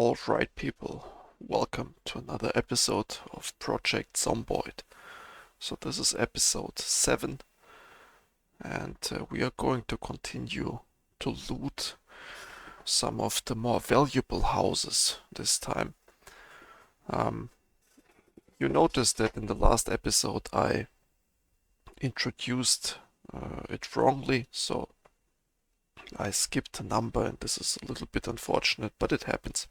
All right, people, welcome to another episode of Project Zomboid. So this is episode 7, and we are going to continue to loot some of the more valuable houses this time. Um, you noticed that in the last episode I introduced it wrongly, so I skipped a number, and this is a little bit unfortunate, but it happens.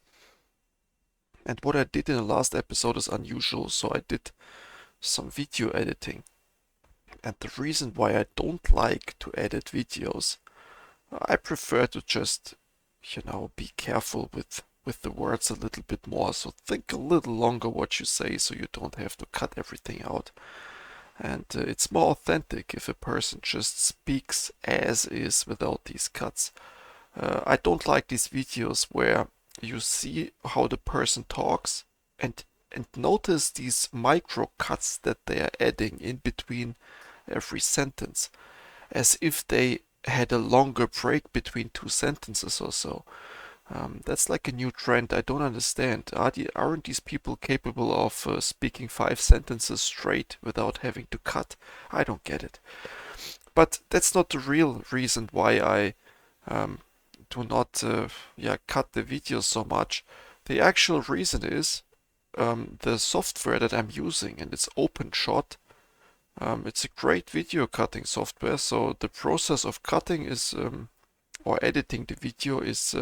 And what I did in the last episode is unusual, so I did some video editing. And the reason why I don't like to edit videos, I prefer to just, be careful with the words a little bit more. So think a little longer what you say so you don't have to cut everything out. And it's more authentic if a person just speaks as is without these cuts. I don't like these videos where you see how the person talks and notice these micro cuts that they are adding in between every sentence, as if they had a longer break between two sentences or so. That's like a new trend I don't understand. Aren't these people capable of speaking 5 sentences straight without having to cut? I don't get it. But that's not the real reason why I do not cut the videos so much. The actual reason is the software that I'm using, and it's OpenShot. It's a great video cutting software, so the process of cutting is or editing the video is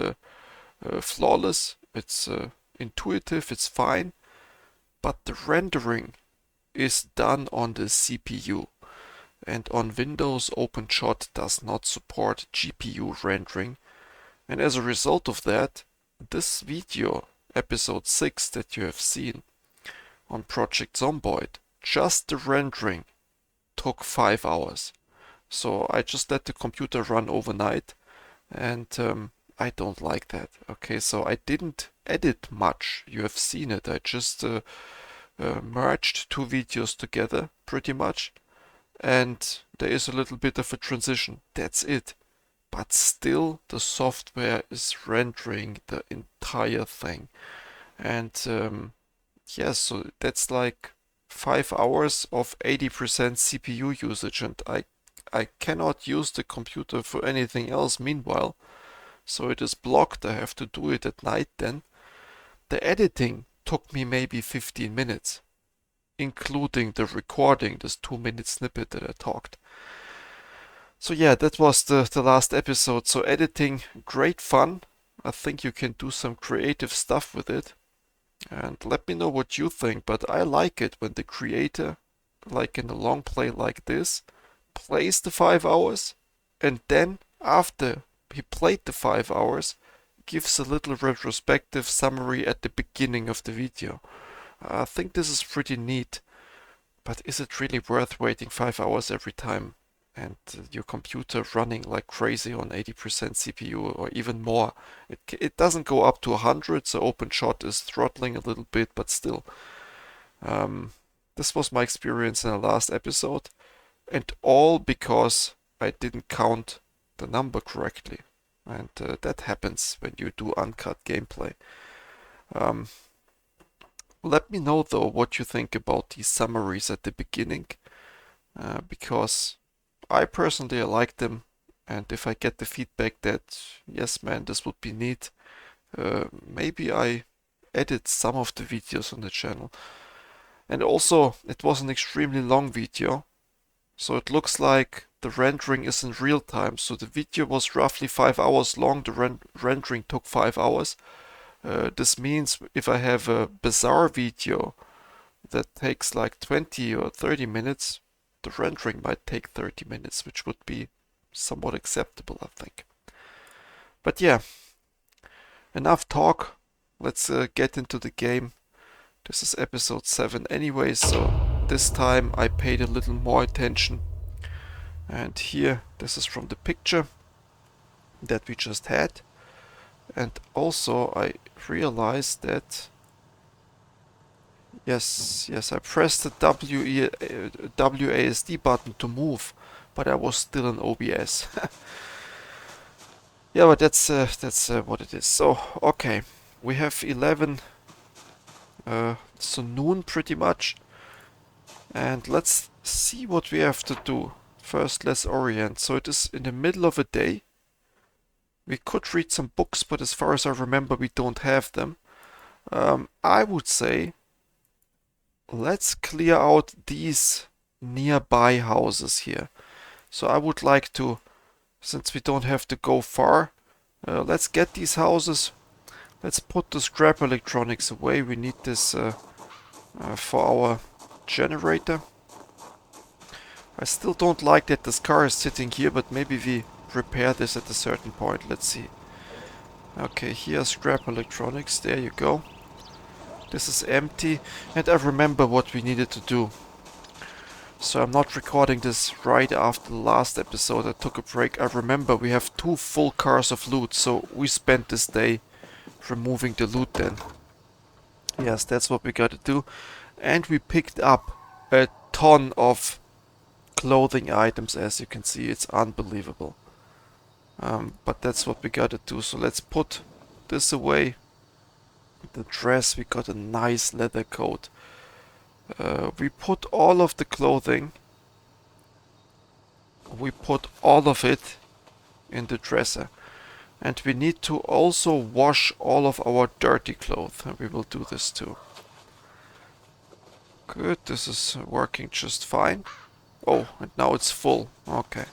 flawless. It's intuitive, it's fine, but the rendering is done on the CPU. And on Windows, OpenShot does not support GPU rendering. And as a result of that, this video, episode 6 that you have seen on Project Zomboid, just the rendering took 5 hours. So I just let the computer run overnight, and I don't like that. Okay, so I didn't edit much. You have seen it. I just merged two videos together pretty much, and there is a little bit of a transition. That's it. But still the software is rendering the entire thing. And so that's like 5 hours of 80% CPU usage, and I cannot use the computer for anything else meanwhile. So it is blocked. I have to do it at night then. The editing took me maybe 15 minutes, including the recording, this 2-minute snippet that I talked. So yeah, that was the last episode. So editing, great fun. I think you can do some creative stuff with it. And let me know what you think, but I like it when the creator, like in a long play like this, plays the 5 hours, and then after he played the 5 hours, gives a little retrospective summary at the beginning of the video. I think this is pretty neat, but is it really worth waiting 5 hours every time? And your computer running like crazy on 80% CPU or even more. It doesn't go up to 100, so OpenShot is throttling a little bit, but still. This was my experience in the last episode, and all because I didn't count the number correctly. And that happens when you do uncut gameplay. Let me know though what you think about these summaries at the beginning, because I personally like them, and if I get the feedback that, yes man, this would be neat, maybe I edit some of the videos on the channel. And also, it was an extremely long video, so it looks like the rendering is in real time. So the video was roughly 5 hours long, the rendering took 5 hours. This means if I have a bizarre video that takes like 20 or 30 minutes, the rendering might take 30 minutes, which would be somewhat acceptable, I think. But yeah, enough talk. Let's get into the game. This is episode 7 anyway, so this time I paid a little more attention. And here, this is from the picture that we just had. And also I realized that Yes, I pressed the WASD button to move, but I was still in OBS. Yeah, but that's what it is. So, okay. we have 11, so noon pretty much. And let's see what we have to do. First, let's orient. So it is in the middle of a day. We could read some books, but as far as I remember, we don't have them. I would say let's clear out these nearby houses here. So I would like to, since we don't have to go far, let's get these houses. Let's put the scrap electronics away. We need this for our generator. I still don't like that this car is sitting here, but maybe we repair this at a certain point. Let's see. Okay, here's scrap electronics. There you go. This is empty. And I remember what we needed to do. So I'm not recording this right after the last episode. I took a break. I remember we have 2 full cars of loot. So we spent this day removing the loot then. Yes, that's what we gotta do. And we picked up a ton of clothing items, as you can see. It's unbelievable. But that's what we gotta do. So let's put this away. The dress, we got a nice leather coat. We put all of the clothing. We put all of it in the dresser. And we need to also wash all of our dirty clothes. And we will do this too. Good, this is working just fine. Oh, and now it's full. Okay.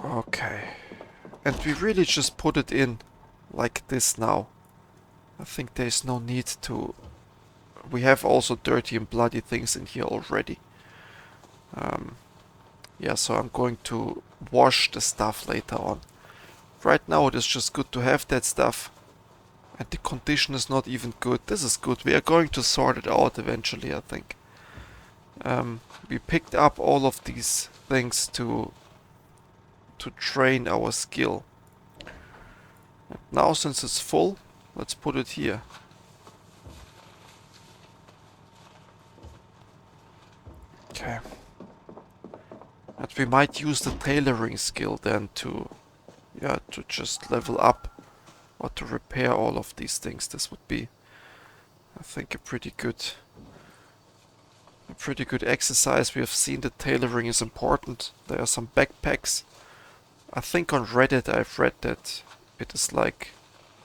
Okay. And we really just put it in like this now. I think there's no need to... We have also dirty and bloody things in here already. Yeah, so I'm going to wash the stuff later on. Right now it is just good to have that stuff. And the condition is not even good. This is good. We are going to sort it out eventually, I think. We picked up all of these things to train our skill. And now since it's full, let's put it here. Okay. And we might use the tailoring skill then to just level up or to repair all of these things. This would be, I think, a pretty good exercise. We have seen that tailoring is important. There are some backpacks. I think on Reddit I've read that it is like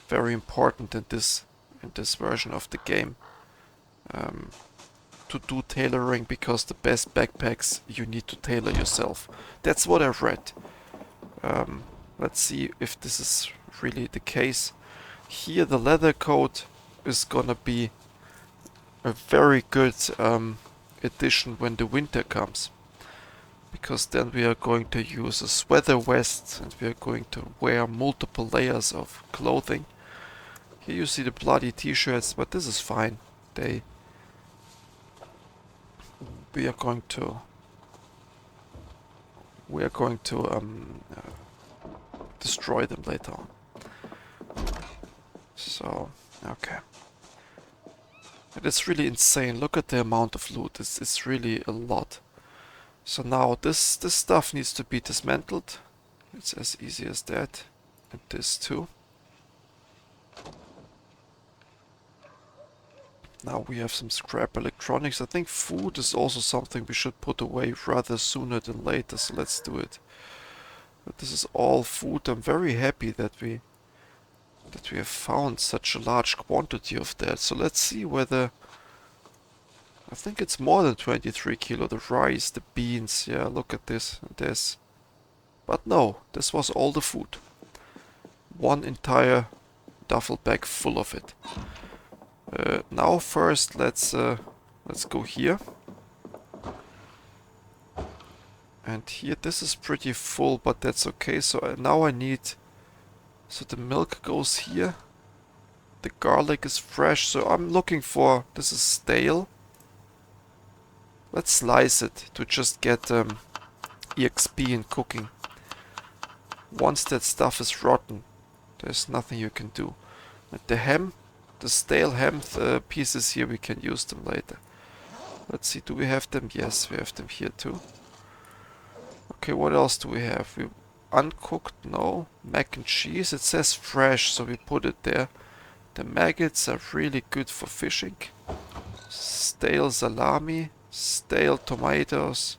very important in this version of the game to do tailoring, because the best backpacks you need to tailor yourself. That's what I've read. Let's see if this is really the case. Here the leather coat is gonna be a very good addition when the winter comes, because then we are going to use a sweater vest and we are going to wear multiple layers of clothing. Here you see the bloody t-shirts, but this is fine. We are going to destroy them later on. So, okay. And it's really insane. Look at the amount of loot. It's really a lot. So now this stuff needs to be dismantled. It's as easy as that. And this too. Now we have some scrap electronics. I think food is also something we should put away rather sooner than later, so let's do it. But this is all food. I'm very happy that we have found such a large quantity of that. So let's see whether... I think it's more than 23 kilo. The rice, the beans, yeah, look at this and this. But no, this was all the food. One entire duffel bag full of it. Now first let's go here. And here this is pretty full, but that's okay. So now I need... So the milk goes here. The garlic is fresh, so I'm looking for... This is stale. Let's slice it to just get EXP in cooking. Once that stuff is rotten, there's nothing you can do. And the ham... The stale ham pieces here, we can use them later. Let's see, do we have them? Yes, we have them here too. Okay, what else do we have? uncooked, no. Mac and cheese, it says fresh, so we put it there. The maggots are really good for fishing. Stale salami, stale tomatoes.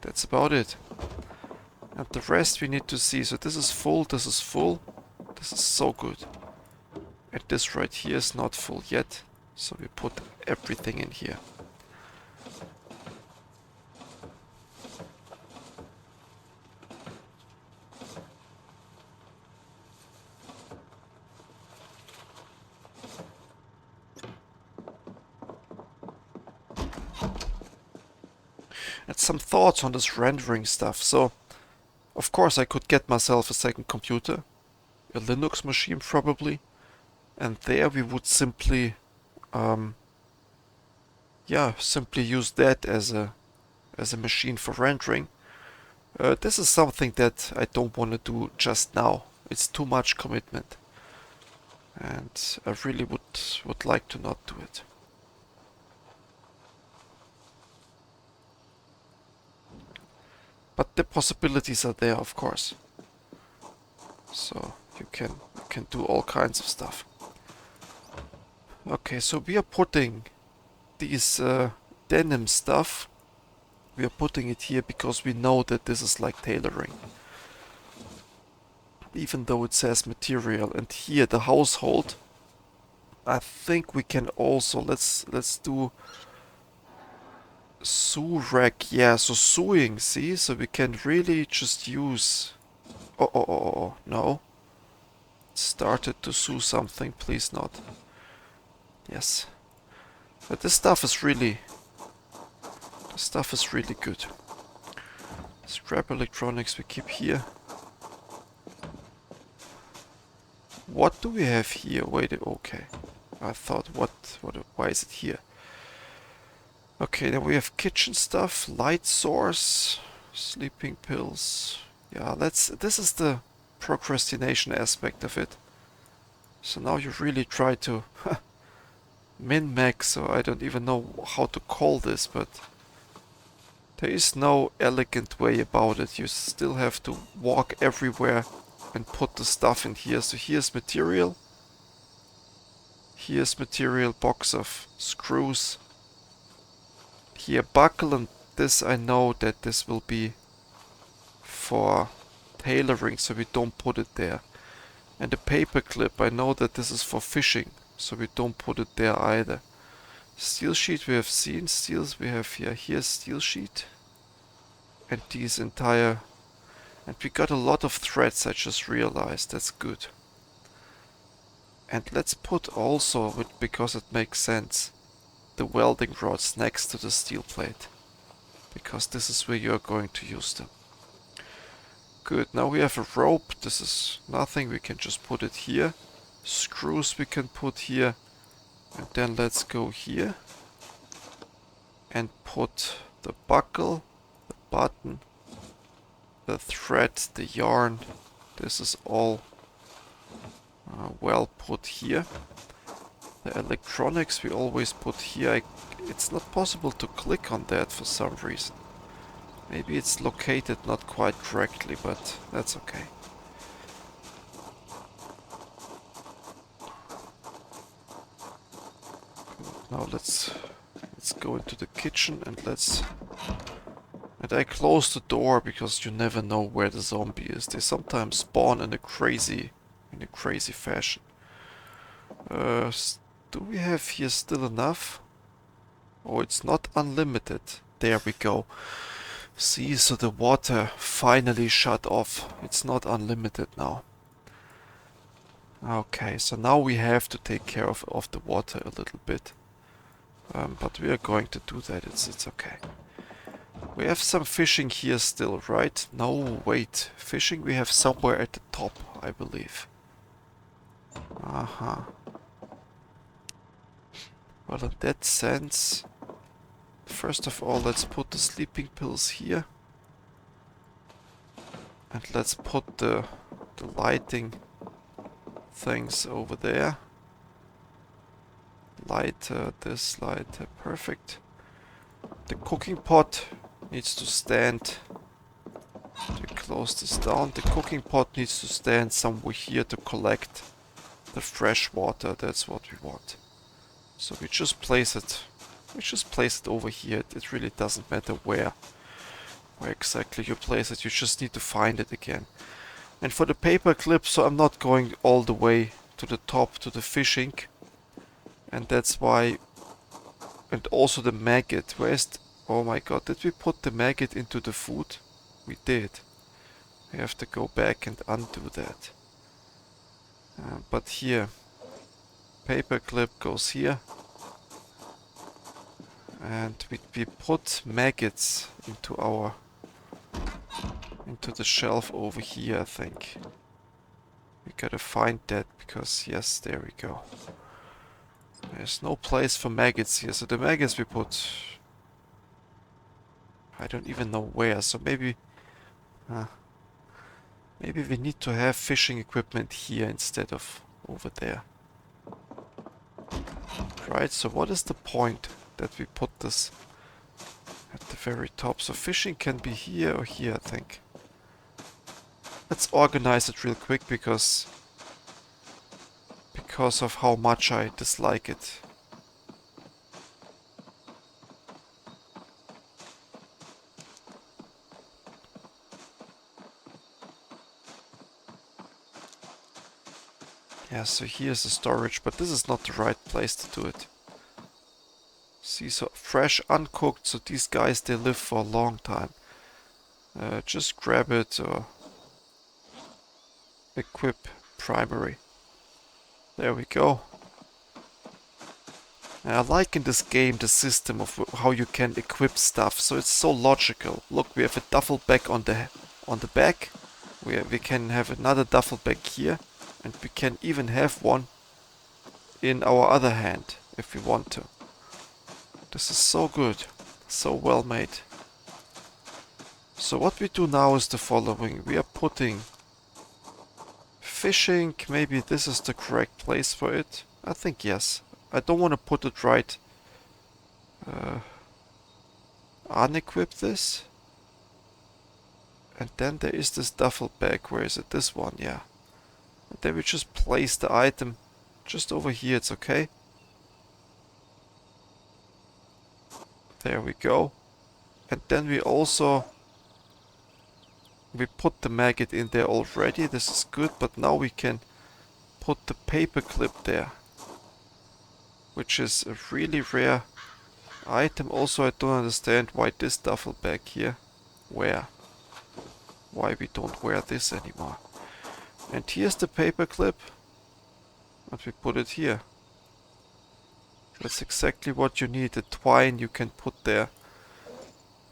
That's about it. And the rest we need to see. So this is full, this is full. This is so good. And this right here is not full yet. So we put everything in here. And some thoughts on this rendering stuff. So, of course I could get myself a second computer. A Linux machine probably. And there we would simply, simply use that as a machine for rendering. This is something that I don't want to do just now. It's too much commitment. And I really would like to not do it. But the possibilities are there, of course. So you can do all kinds of stuff. Okay, so we are putting these denim stuff. We are putting it here because we know that this is like tailoring. Even though it says material. And here the household. I think we can also let's do sew rack. Yeah, so sewing, see? So we can really just use... Oh, no. Started to sew something, please not. Yes. But this stuff is really... This stuff is really good. Scrap electronics we keep here. What do we have here? Wait, okay. I thought, why is it here? Okay, then we have kitchen stuff, light source, sleeping pills. Yeah, this is the procrastination aspect of it. So now you really try to min-max, so I don't even know how to call this, but there is no elegant way about it. You still have to walk everywhere and put the stuff in here. So here's material. Here's material, box of screws. Here buckle, and this I know that this will be for tailoring, so we don't put it there. And the paper clip, I know that this is for fishing, so we don't put it there either. Steel sheet we have seen, steels we have here. Here's steel sheet. And these entire... And we got a lot of threads, I just realized, that's good. And let's put also, because it makes sense, the welding rods next to the steel plate. Because this is where you're going to use them. Good, now we have a rope. This is nothing, we can just put it here. Screws we can put here. And then let's go here. And put the buckle, the button, the thread, the yarn. This is all well put here. The electronics we always put here. It's not possible to click on that for some reason. Maybe it's located not quite correctly, but that's okay. Now let's go into the kitchen and and I close the door because you never know where the zombie is. They sometimes spawn in a crazy fashion. Do we have here still enough? Oh, it's not unlimited. There we go. See, so the water finally shut off. It's not unlimited now. Okay, so now we have to take care of the water a little bit. But we are going to do that. It's okay. We have some fishing here still, right? No, wait. Fishing we have somewhere at the top, I believe. Uh-huh. Well, in that sense... First of all, let's put the sleeping pills here. And let's put the lighting things over there. Lighter, this lighter, perfect. The cooking pot needs to stand. The close this down. The cooking pot needs to stand somewhere here to collect the fresh water. That's what we want. So we just place it. We just place it over here. It really doesn't matter where exactly you place it. You just need to find it again. And for the paper clip, so I'm not going all the way to the top to the fishing. And that's why... And also the maggot. Where's... Oh my god, did we put the maggot into the food? We did. I have to go back and undo that. But here, paper clip goes here. And we put maggots into the shelf over here, I think. We gotta find that because, yes, there we go. There's no place for maggots here, so the maggots we put... I don't even know where, so maybe... maybe we need to have fishing equipment here instead of over there. Right, so what is the point that we put this at the very top? So fishing can be here or here, I think. Let's organize it real quick because of how much I dislike it. Yeah, so here's the storage, but this is not the right place to do it. See, so fresh, uncooked, so these guys, they live for a long time. Just grab it or equip primary. There we go. And I like in this game the system of how you can equip stuff, so it's so logical. Look, we have a duffel bag on the back. We can have another duffel bag here. And we can even have one in our other hand, if we want to. This is so good. So well made. So what we do now is the following. We are putting fishing. Maybe this is the correct place for it. I think yes. I don't want to put it right. Unequip this. And then there is this duffel bag. Where is it? This one, yeah. And then we just place the item just over here, it's okay. There we go. And then we also... We put the maggot in there already, this is good, but now we can put the paper clip there. Which is a really rare item. Also, I don't understand why this duffel bag here. Where? Why we don't wear this anymore. And here's the paper clip. And we put it here. That's exactly what you need. The twine you can put there.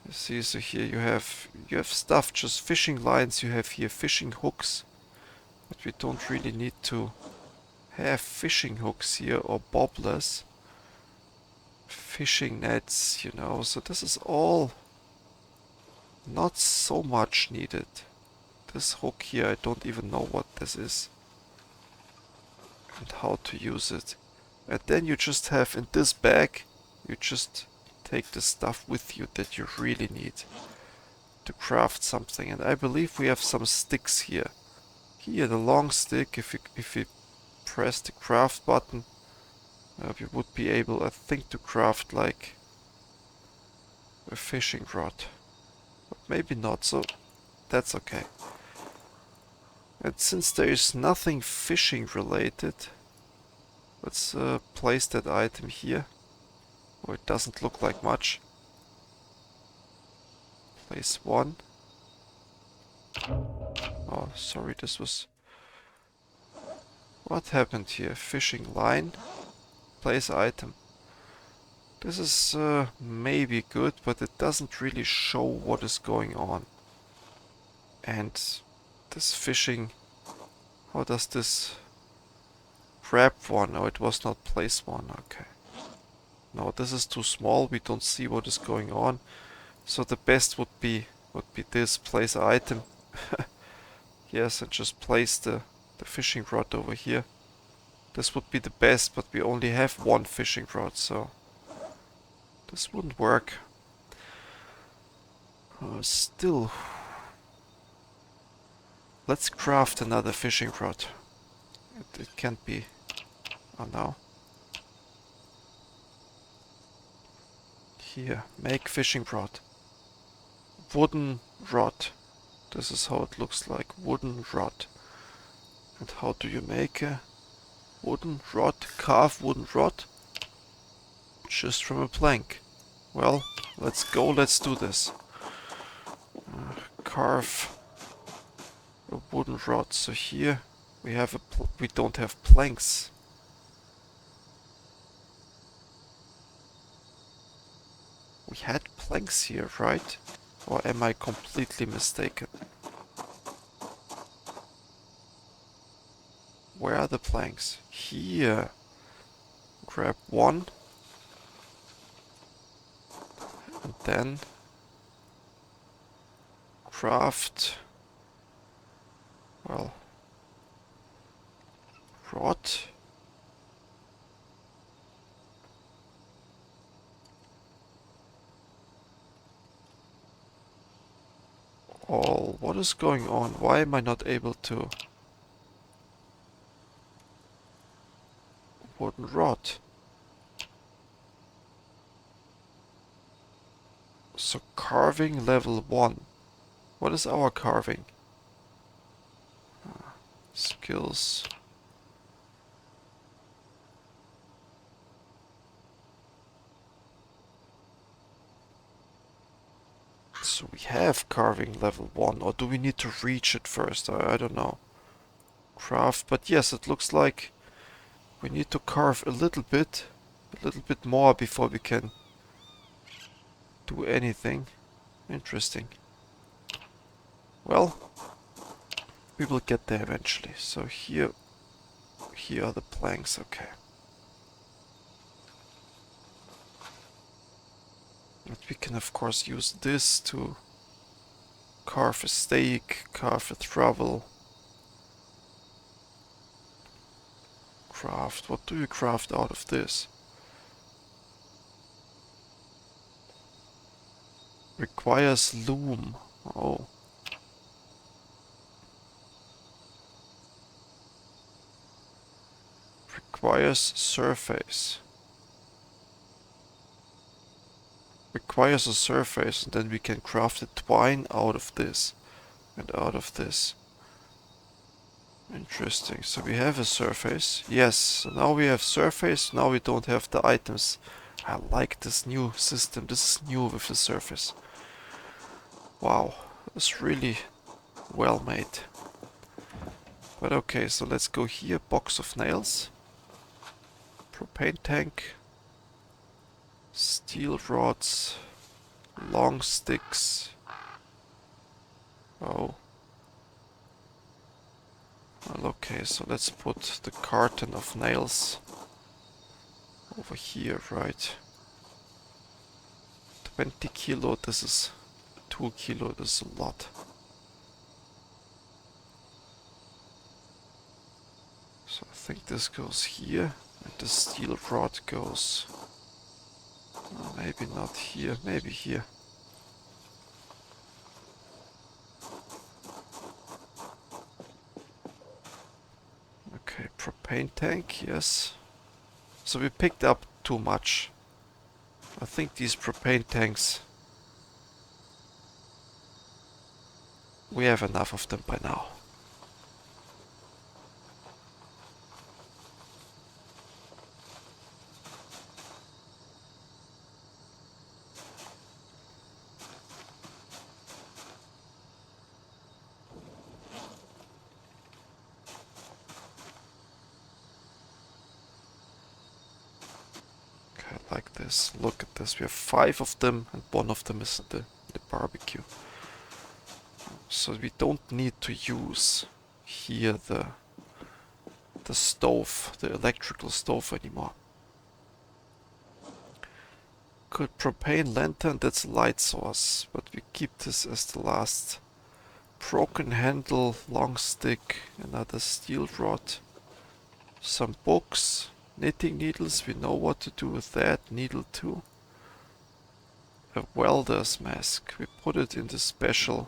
You see, so here you have stuff, just fishing lines. You have here fishing hooks. But we don't really need to have fishing hooks here or bobblers. Fishing nets, you know. So this is all not so much needed. This hook here, I don't even know what this is. And how to use it. And then you just have in this bag, you just take the stuff with you that you really need to craft something. And I believe we have some sticks here. Here, the long stick, if we press the craft button, we would be able, I think, to craft like a fishing rod. But maybe not, so that's okay. And since there is nothing fishing related, let's place that item here. Oh, it doesn't look like much. Place one. Oh, sorry, this was... What happened here? Fishing line. Place item. This is maybe good, but it doesn't really show what is going on. And this fishing... How does this... Grab one? Oh, it was not place one. Okay. No, this is too small. We don't see what is going on. So the best would be this. Place item. Yes, and just place the fishing rod over here. This would be the best, but we only have one fishing rod, so this wouldn't work. Still, Let's craft another fishing rod. It can't be... Oh no. Here, make fishing rod. Wooden rod. This is how it looks like. Wooden rod. And how do you make a wooden rod? Carve wooden rod? Just from a plank. Well, let's go, let's do this. Carve a wooden rod. So here we have we don't have planks. We had planks here, right? Or am I completely mistaken? Where are the planks? Here. Grab one. And then craft, well, rod. Oh, what is going on? Why am I not able to? Wooden rod. So carving level 1. What is our carving? Skills. So we have carving level 1, or do we need to reach it first? I don't know. Craft, but yes, it looks like we need to carve a little bit more before we can do anything. Interesting. Well, we will get there eventually. So here are the planks, okay. And we can of course use this to carve a stake, carve a trowel. Craft, what do you craft out of this? Requires loom. Oh. Requires surface. Requires a surface, and then we can craft a twine out of this and out of this. Interesting. So we have a surface. Yes, so now we have surface. Now we don't have the items. I like this new system. This is new with the surface. Wow, it's really well made. But okay, so let's go here. Box of nails. Propane tank. Steel rods. Long sticks. Oh. Well, okay, so let's put the carton of nails over here, right? 20 kilo, this is 2 kilo, this is a lot. So I think this goes here, and the steel rod goes... maybe not here, maybe here. Okay, propane tank, yes. So we picked up too much. I think these propane tanks... we have enough of them by now. Like this. Look at this. We have 5 of them, and 1 of them is the barbecue. So we don't need to use here the stove, the electrical stove anymore. Good propane lantern, that's a light source, but we keep this as the last. Broken handle, long stick, another steel rod, some books. Knitting needles, we know what to do with that. Needle 2. A welder's mask. We put it in the special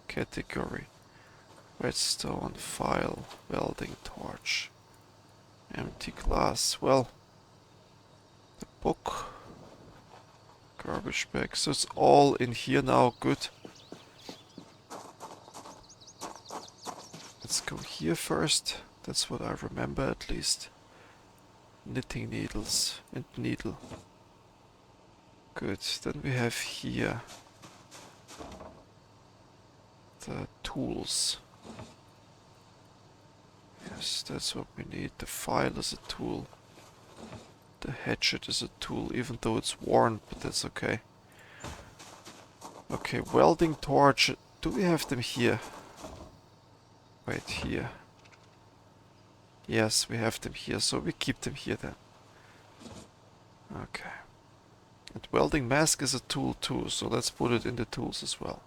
category. Redstone, file, welding torch, empty glass. Well, the book, garbage bag. So it's all in here now. Good. Let's go here first. That's what I remember at least. Knitting needles and needle. Good. Then we have here the tools. Yes, that's what we need. The file is a tool. The hatchet is a tool, even though it's worn, but that's okay. Okay, welding torch. Do we have them here? Right here. Yes, we have them here, so we keep them here then. Okay. And welding mask is a tool too, so let's put it in the tools as well.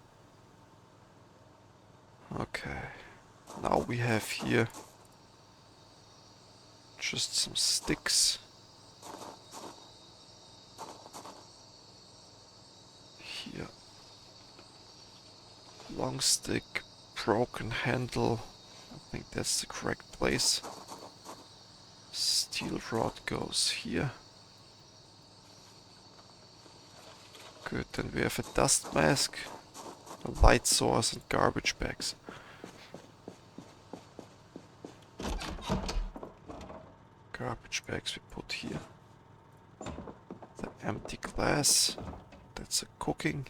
Okay. Now we have here just some sticks. Here. Long stick, broken handle. I think that's the correct place. Steel rod goes here. Good, then we have a dust mask, a light source and garbage bags. Garbage bags we put here. The empty glass, that's a cooking.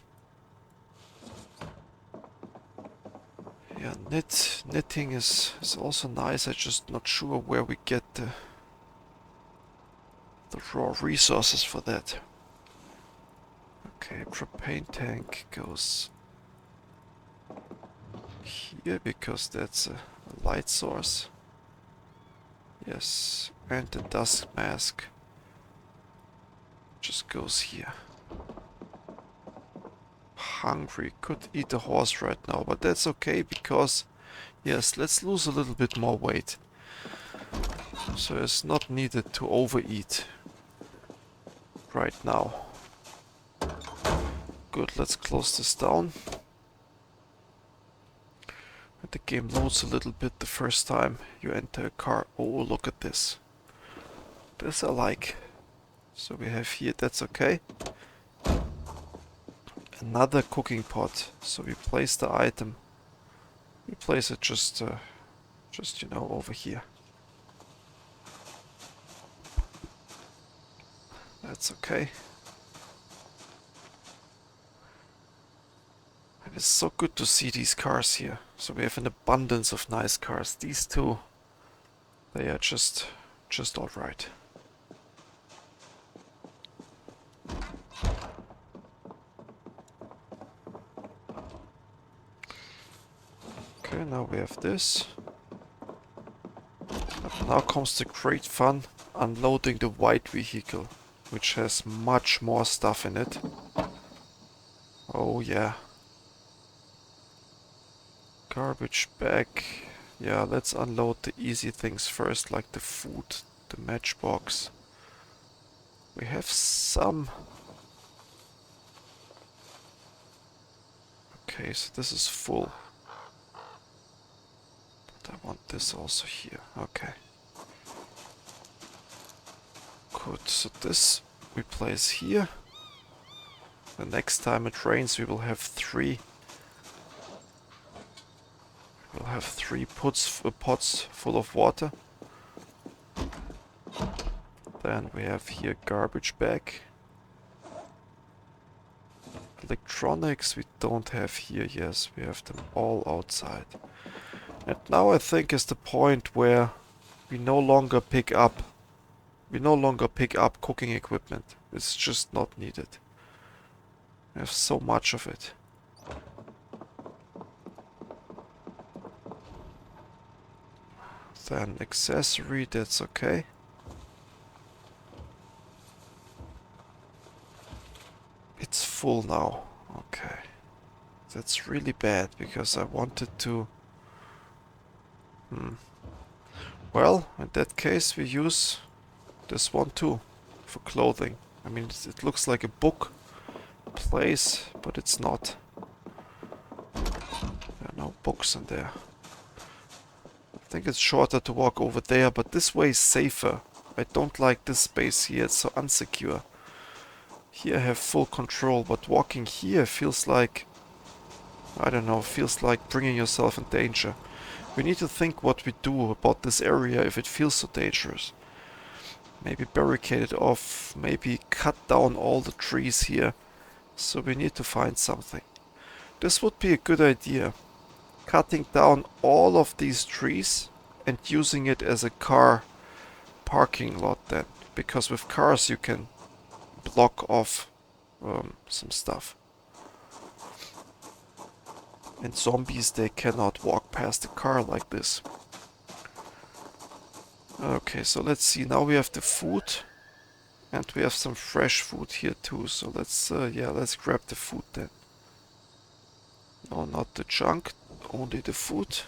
Yeah, knitting is also nice. I'm just not sure where we get the raw resources for that. Okay, propane tank goes here because that's a light source. Yes, and the dust mask just goes here. Hungry, could eat a horse right now, but that's okay because, yes, let's lose a little bit more weight. So it's not needed to overeat right now. Good, let's close this down. And the game loads a little bit the first time you enter a car. Oh, look at this. This I like. So we have here, that's okay. Another cooking pot. So we place the item. We place it just you know, over here. That's okay. And it's so good to see these cars here. So we have an abundance of nice cars. These two, they are just alright. Okay, now we have this. And now comes the great fun, unloading the white vehicle, which has much more stuff in it. Oh yeah. Garbage bag. Yeah, let's unload the easy things first, like the food, the matchbox. We have some. Okay, so this is full. But I want this also here. Okay. Good, so this we place here. The next time it rains we will have three. We'll have three pots full of water. Then we have here garbage bag. Electronics we don't have here, yes, we have them all outside. And now I think is the point where we no longer pick up cooking equipment. It's just not needed. We have so much of it. Then accessory, that's okay. It's full now. Okay. That's really bad because I wanted to... Well, in that case we use this one too for clothing. I mean, it looks like a book place, but it's not. There are no books in there. I think it's shorter to walk over there, but this way is safer. I don't like this space here, it's so unsecure. Here I have full control, but walking here feels like, I don't know, feels like bringing yourself in danger. We need to think what we do about this area if it feels so dangerous. Maybe barricade it off, maybe cut down all the trees here. So we need to find something. This would be a good idea. Cutting down all of these trees and using it as a car parking lot then. Because with cars you can block off some stuff. And zombies, they cannot walk past a car like this. Okay, so let's see. Now we have the food. And we have some fresh food here too. So let's grab the food then. No, not the junk. Only the food.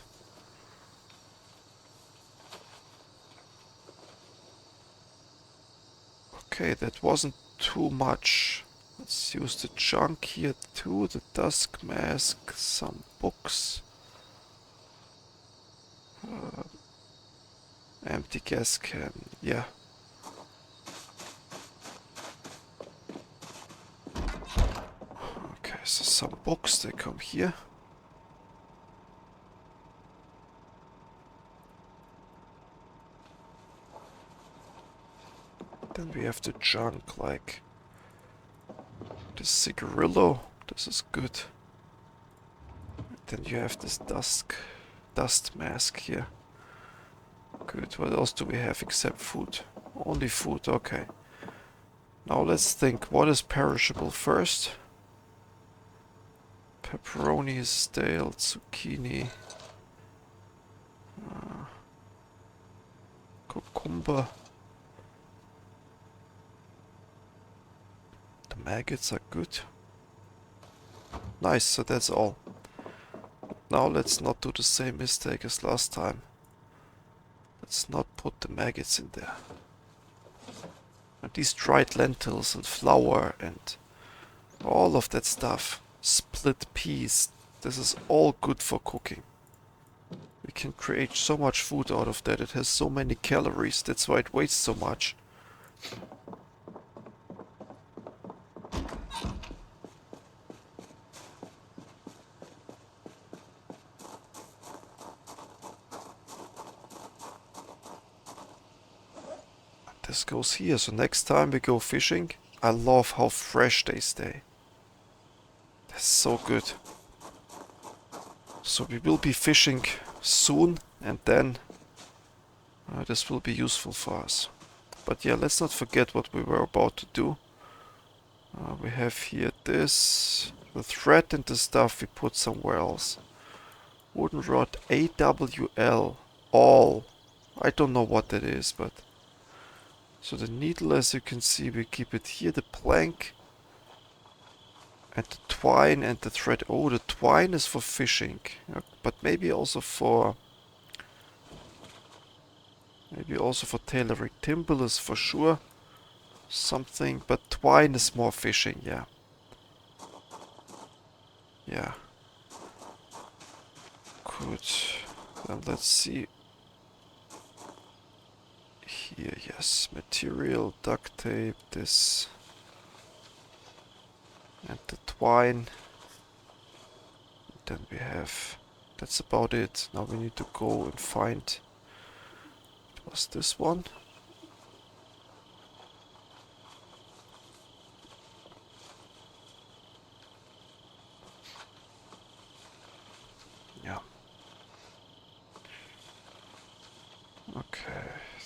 Okay, that wasn't too much. Let's use the junk here too. The dusk mask, some books. Empty gas can, yeah. Okay, so some books, they come here. Then we have the junk, like the cigarillo. This is good. Then you have this dust mask here. Good. What else do we have except food? Only food, okay. Now let's think, what is perishable first? Pepperoni is stale, zucchini. Cucumber. The maggots are good. Nice, so that's all. Now let's not do the same mistake as last time. Let's not put the maggots in there. And these dried lentils and flour and all of that stuff. Split peas. This is all good for cooking. We can create so much food out of that. It has so many calories. That's why it weighs so much. This goes here, so next time we go fishing, I love how fresh they stay. That's so good. So we will be fishing soon, and then this will be useful for us. But yeah, let's not forget what we were about to do. We have here this, the thread and the stuff we put somewhere else. Wooden rod AWL, all. I don't know what that is, but... So the needle, as you can see, we keep it here, the plank. And the twine and the thread. Oh, the twine is for fishing. But maybe also for... Maybe also for tailoring. Timber is for sure something, but twine is more fishing, yeah. Yeah. Good. Then let's see. Here, yes. Material, duct tape, this. And the twine. Then we have... That's about it. Now we need to go and find... It was this one. Yeah. Okay.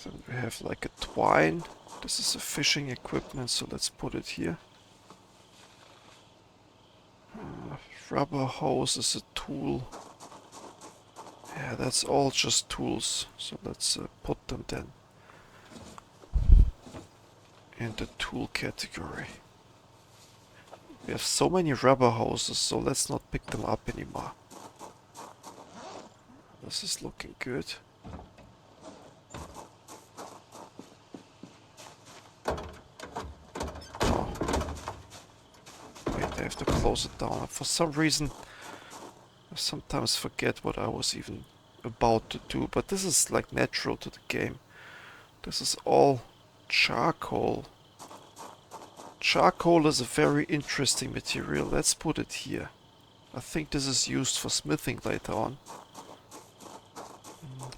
Then we have like a twine. This is a fishing equipment, so let's put it here. Rubber hose is a tool. Yeah, that's all just tools. So let's put them then in the tool category. We have so many rubber hoses, so let's not pick them up anymore. This is looking good. Oh. Wait, I have to close it down. For some reason, I sometimes forget what I was even about to do, but this is like natural to the game. This is all charcoal. Charcoal is a very interesting material. Let's put it here. I think this is used for smithing later on.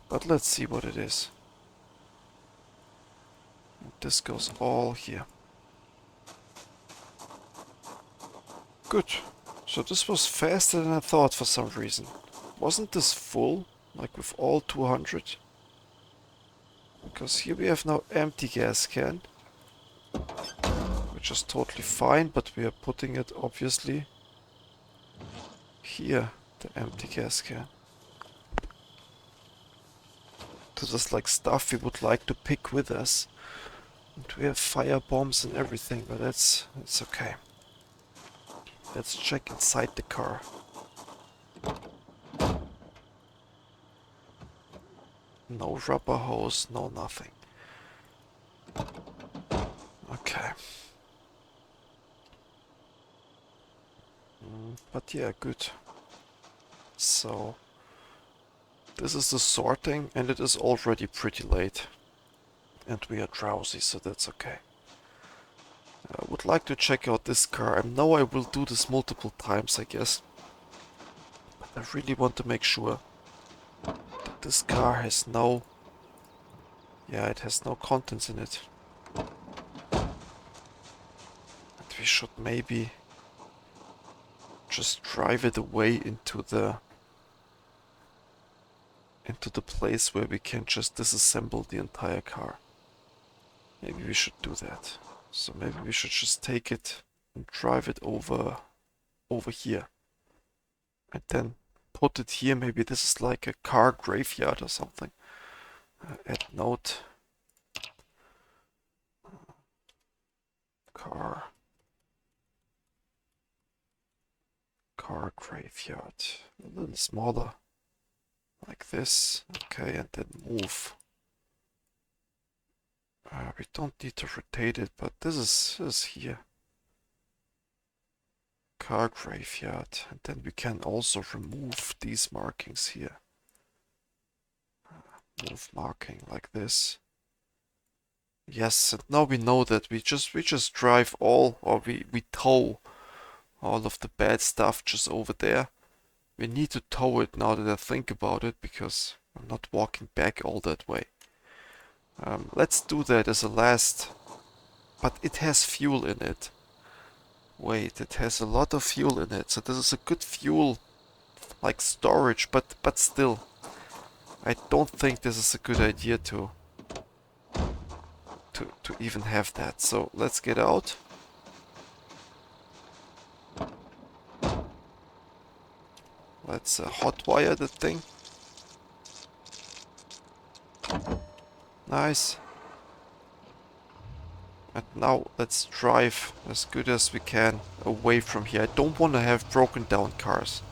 But let's see what it is. This goes all here. Good. So this was faster than I thought for some reason. Wasn't this full? Like with all 200? Because here we have now empty gas can. Which is totally fine, but we are putting it obviously here, the empty gas can. This is like stuff we would like to pick with us. And we have fire bombs and everything, but it's okay. Let's check inside the car. No rubber hose, no nothing. Okay. But yeah, good. So, this is the sorting, and it is already pretty late. And we are drowsy, so that's okay. I would like to check out this car. I know I will do this multiple times, I guess. But I really want to make sure that this car has no... Yeah, it has no contents in it. And we should maybe just drive it away into the place where we can just disassemble the entire car. Maybe we should do that. So maybe we should just take it and drive it over here. And then put it here. Maybe this is like a car graveyard or something. Add note. Car graveyard. A little smaller. Like this. Okay, and then move. We don't need to rotate it, but this is here. Car graveyard. And then we can also remove these markings here. Move marking like this. Yes, and now we know that we just drive all, or we tow all of the bad stuff just over there. We need to tow it now that I think about it, because I'm not walking back all that way. Let's do that as a last, but it has fuel in it. Wait, it has a lot of fuel in it, so this is a good fuel, like storage, but still. I don't think this is a good idea to even have that. So let's get out. Let's hotwire the thing. Nice. And now let's drive as good as we can away from here. I don't want to have broken down cars,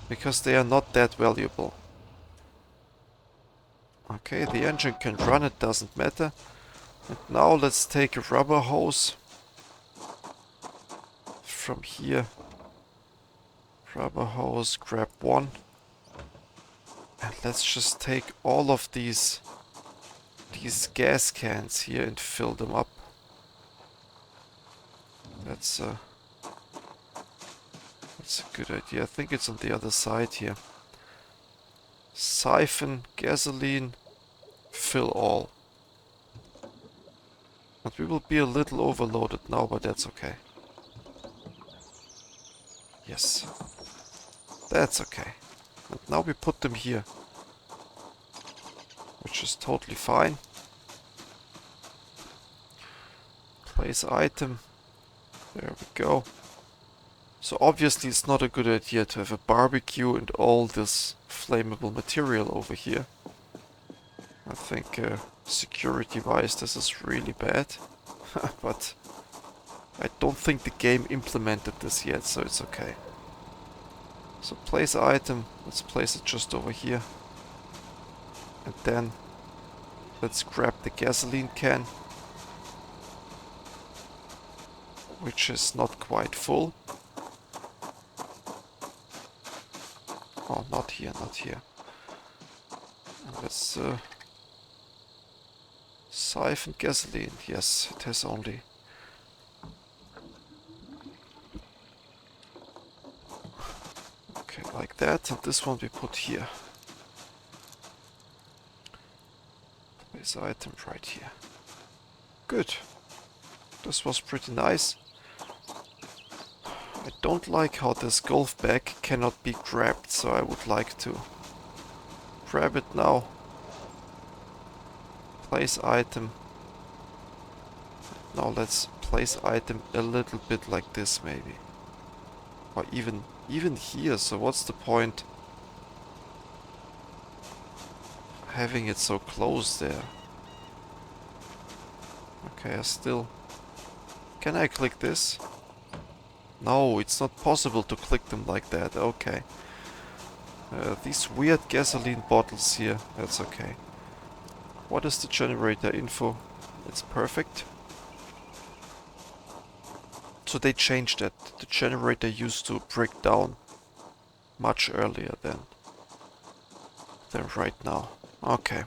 because they are not that valuable. Okay, the engine can run, it doesn't matter. And now let's take a rubber hose from here. Rubber hose, grab one. And let's just take all of these gas cans here and fill them up. That's a good idea. I think it's on the other side here. Siphon, gasoline, fill all. And we will be a little overloaded now, but that's okay. Yes. That's okay. And now we put them here. Which is totally fine. Place item. There we go. So obviously it's not a good idea to have a barbecue and all this flammable material over here. I think security-wise this is really bad. But I don't think the game implemented this yet, so it's okay. So place item, let's place it just over here. And then let's grab the gasoline can, which is not quite full. Oh, not here, not here. Let's siphon gasoline. Yes, it has only... Okay, like that. And this one we put here. Place item right here. Good. This was pretty nice. I don't like how this golf bag cannot be grabbed, so I would like to grab it now. Place item. Now let's place item a little bit like this maybe. Or even here, so what's the point having it so close there? Okay, I still... Can I click this? No, it's not possible to click them like that. Okay. These weird gasoline bottles here. That's okay. What is the generator info? It's perfect. So they changed that. The generator used to break down much earlier than right now. Okay.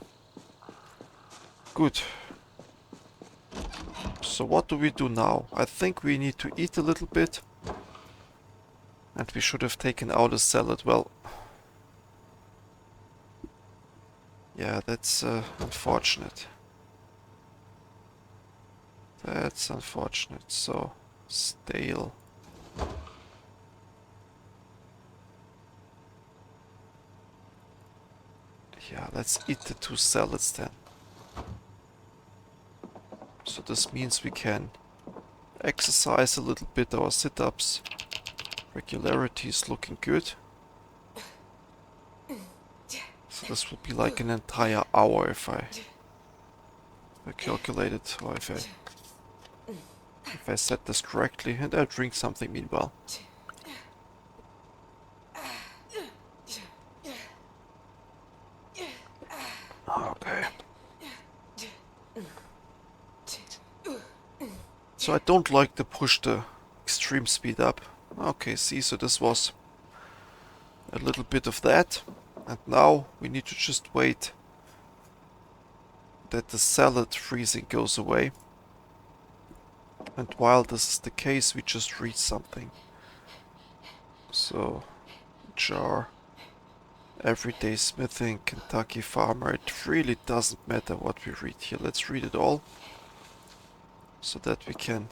Good. So what do we do now? I think we need to eat a little bit. And we should have taken out a salad. Well... Yeah, that's unfortunate. That's unfortunate. So, stale. Yeah, let's eat the 2 salads then. So this means we can exercise a little bit our sit-ups. Regularity is looking good. So this will be like an entire hour if I calculate it, or if I set this correctly, and I'll drink something meanwhile. Okay. So I don't like to push the extreme speed up. Okay, see, so this was a little bit of that. And now we need to just wait that the salad freezing goes away. And while this is the case, we just read something. So, jar, everyday smithing, Kentucky farmer. It really doesn't matter what we read here. Let's read it all so that we can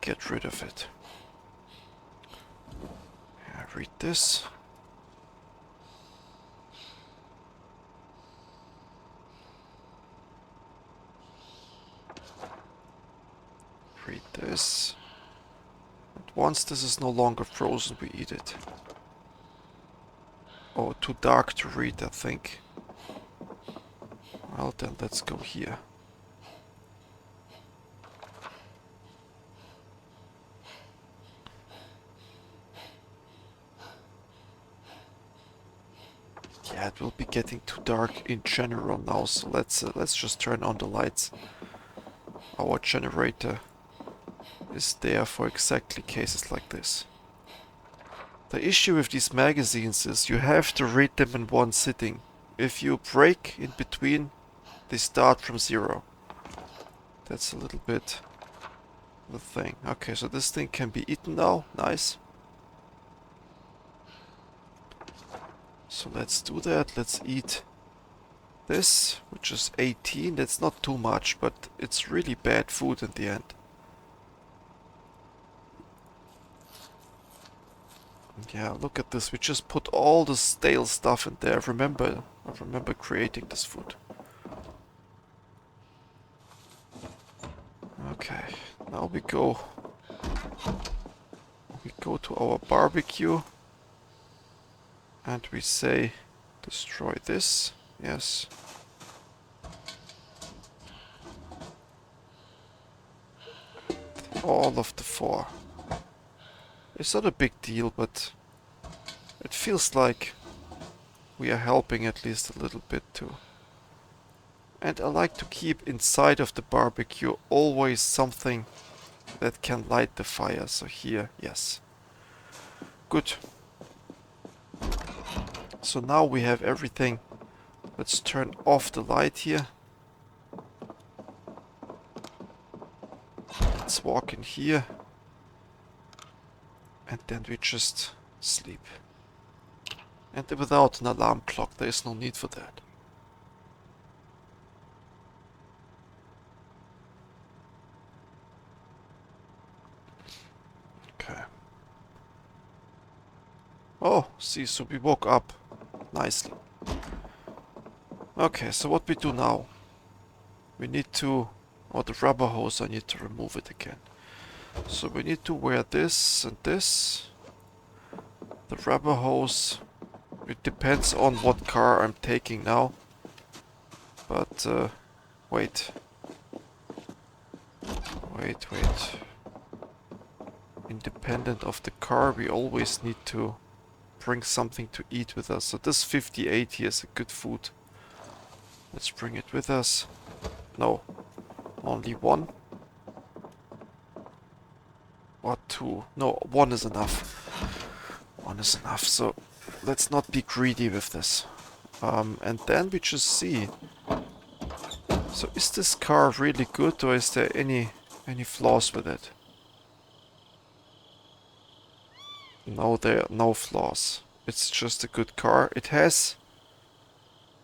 get rid of it. Yeah, read this. Read this. And once this is no longer frozen, we eat it. Oh, too dark to read, I think. Well, then let's go here. Yeah, it will be getting too dark in general now, so let's just turn on the lights. Our generator is there for exactly cases like this. The issue with these magazines is you have to read them in one sitting. If you break in between, they start from 0. That's a little bit the thing. Okay, so this thing can be eaten now. Nice. So let's do that. Let's eat this, which is 18. That's not too much, but it's really bad food in the end. Yeah, look at this. We just put all the stale stuff in there. I remember creating this food. Okay, now we go to our barbecue and we say destroy this. Yes. All of the 4. It's not a big deal, but it feels like we are helping at least a little bit too. And I like to keep inside of the barbecue always something that can light the fire. So here, yes. Good. So now we have everything Let's turn off the light here. Let's walk in here. And then we just sleep. And without an alarm clock, there is no need for that. Okay. Oh, see, so we woke up nicely. Okay, so what we do now? We need to... Oh, the rubber hose, I need to remove it again. So we need to wear this and this. The rubber hose, it depends on what car I'm taking now. But, wait. Wait. Independent of the car, we always need to bring something to eat with us. So this 58 here is a good food. Let's bring it with us. No, only one. Or two. No, one is enough. One is enough, so let's not be greedy with this. And then we just see. So is this car really good, or is there any flaws with it? No, there are no flaws. It's just a good car.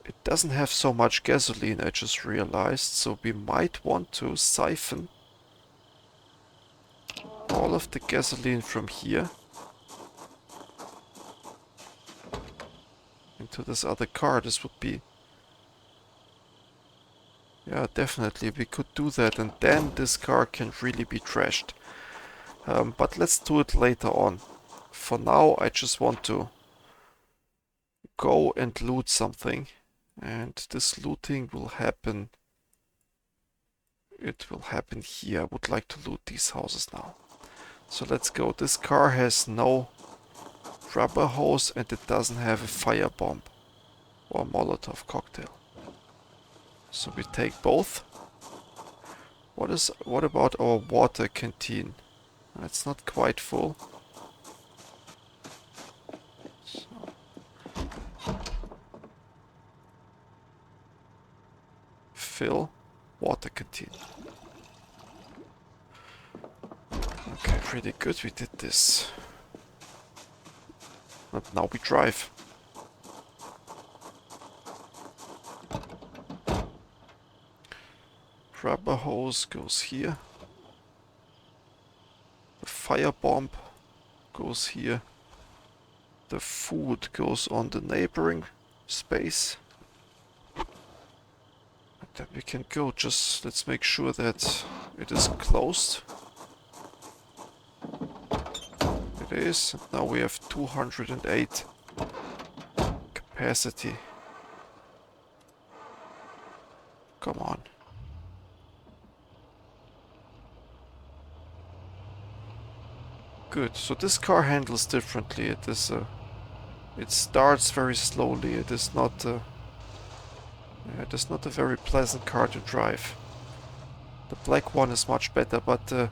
It doesn't have so much gasoline, I just realized, so we might want to siphon all of the gasoline from here into this other car. This would be... Yeah, definitely, we could do that, and then this car can really be trashed. But let's do it later on. For now, I just want to go and loot something. And this looting will happen... It will happen here. I would like to loot these houses now. So let's go. This car has no rubber hose and it doesn't have a fire bomb or a Molotov cocktail. So we take both. What about our water canteen? It's not quite full. So. Fill water canteen. Okay, pretty good, we did this. And now we drive. Rubber hose goes here. The fire bomb goes here. The food goes on the neighboring space. And then we can go, just let's make sure that it is closed. It is. And now we have 208 capacity. Come on. Good. So this car handles differently. It is it starts very slowly. It is not a very pleasant car to drive. The black one is much better, but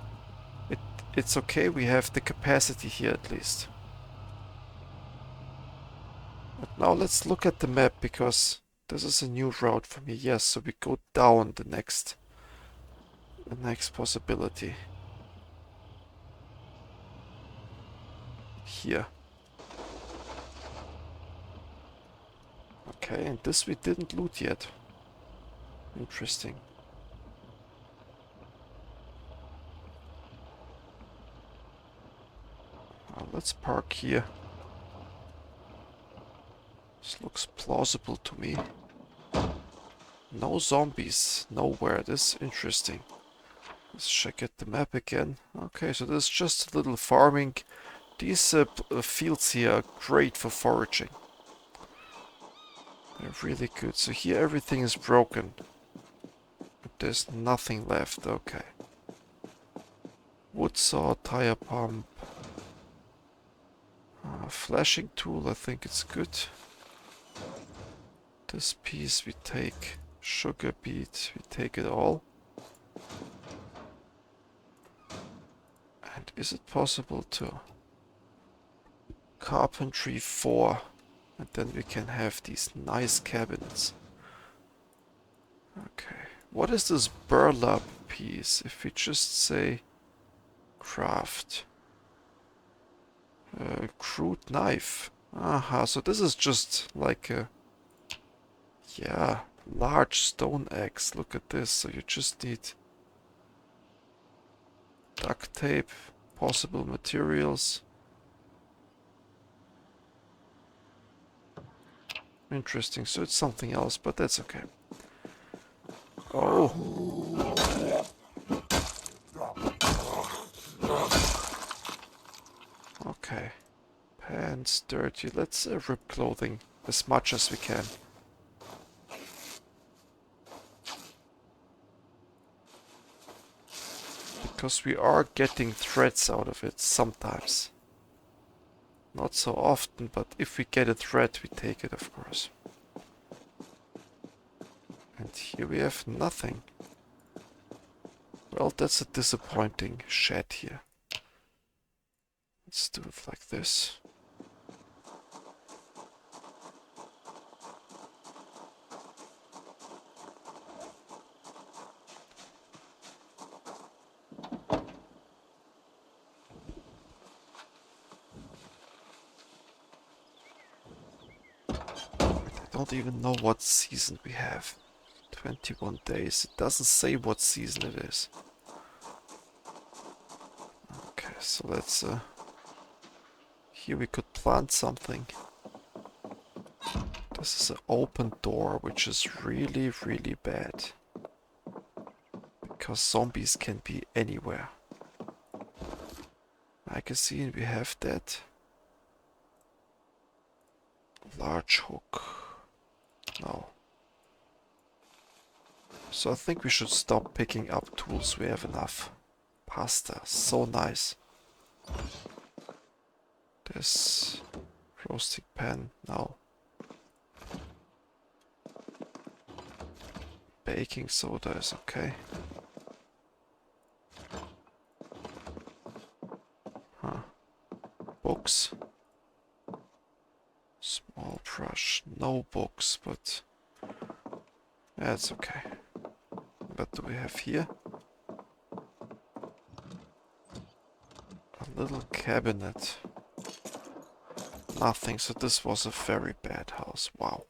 it's okay. We have the capacity here at least. But now let's look at the map, because this is a new route for me. Yes, so we go down the next possibility. Here. Okay, and this we didn't loot yet. Interesting. Let's park here. This looks plausible to me. No zombies nowhere. This is interesting. Let's check out the map again. Okay, so this is just a little farming. These fields here are great for foraging. They're really good. So here everything is broken. But there's nothing left. Okay. Wood saw, tire pump. Flashing tool, I think it's good. This piece we take. Sugar beet, we take it all. And is it possible to... Carpentry 4. And then we can have these nice cabinets. Okay. What is this burlap piece? If we just say craft. Crude knife. Aha, so this is just like a, yeah, large stone axe. Look at this. So you just need duct tape, possible materials. Interesting, so it's something else, but that's okay. Oh! Okay. Pants dirty. Let's rip clothing as much as we can. Because we are getting threads out of it sometimes. Not so often, but if we get a thread, we take it, of course. And here we have nothing. Well, that's a disappointing shed here. Let's do it like this. I don't even know what season we have. 21 days. It doesn't say what season it is. Okay, so let's... here we could plant something. This is an open door, which is really, really bad. Because zombies can be anywhere. Magazine, we have that. Large hook. No. So I think we should stop picking up tools. We have enough. Pasta, so nice. This roasting pan, no. Baking soda is okay. Huh. Books. Small brush, no books, but that's okay. What do we have here? A little cabinet. Nothing, so this was a very bad house. Wow.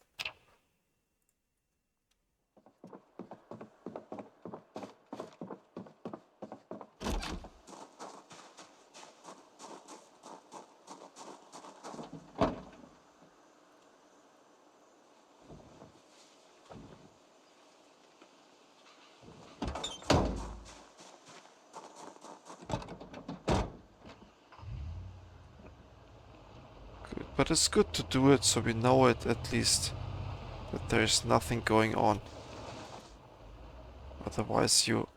But it's good to do it so we know it at least that there's nothing going on. Otherwise you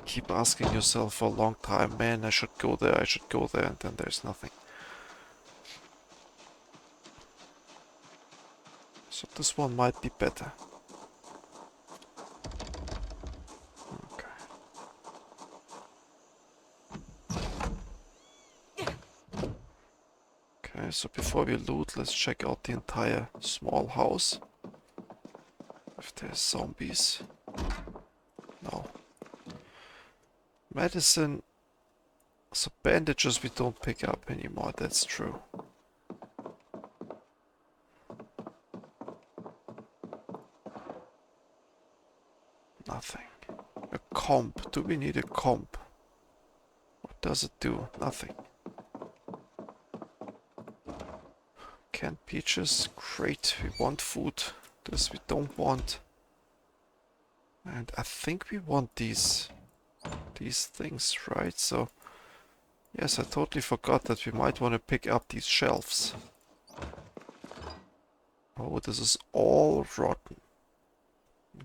keep asking yourself for a long time, man, I should go there, and then there's nothing. So this one might be better. Okay. Okay, so before we loot, let's check out the entire small house. If there's zombies. No. Medicine. So bandages we don't pick up anymore, that's true. Nothing. A comb. Do we need a comb? What does it do? Nothing. Canned peaches. Great. We want food. This we don't want. And I think we want these things, right? So, yes, I totally forgot that we might want to pick up these shelves. Oh, this is all rotten.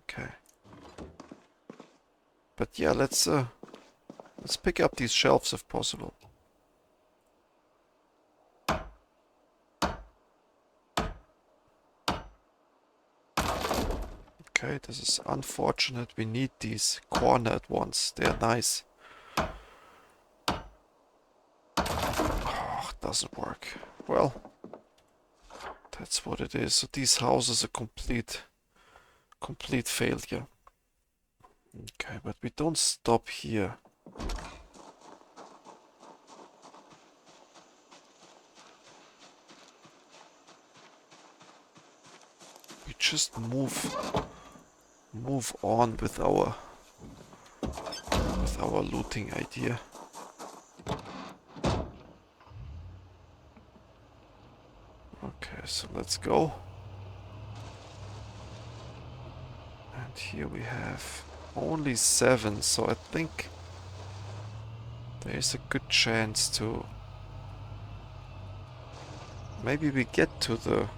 Okay. But yeah, let's pick up these shelves if possible. Okay, this is unfortunate. We need these cornered ones. They're nice. Oh, doesn't work. Well, that's what it is. So these houses are complete failure. Okay, but we don't stop here. We just move on with our looting idea. Okay, so let's go. And here we have only 7, so I think there's a good chance to... Maybe we get to the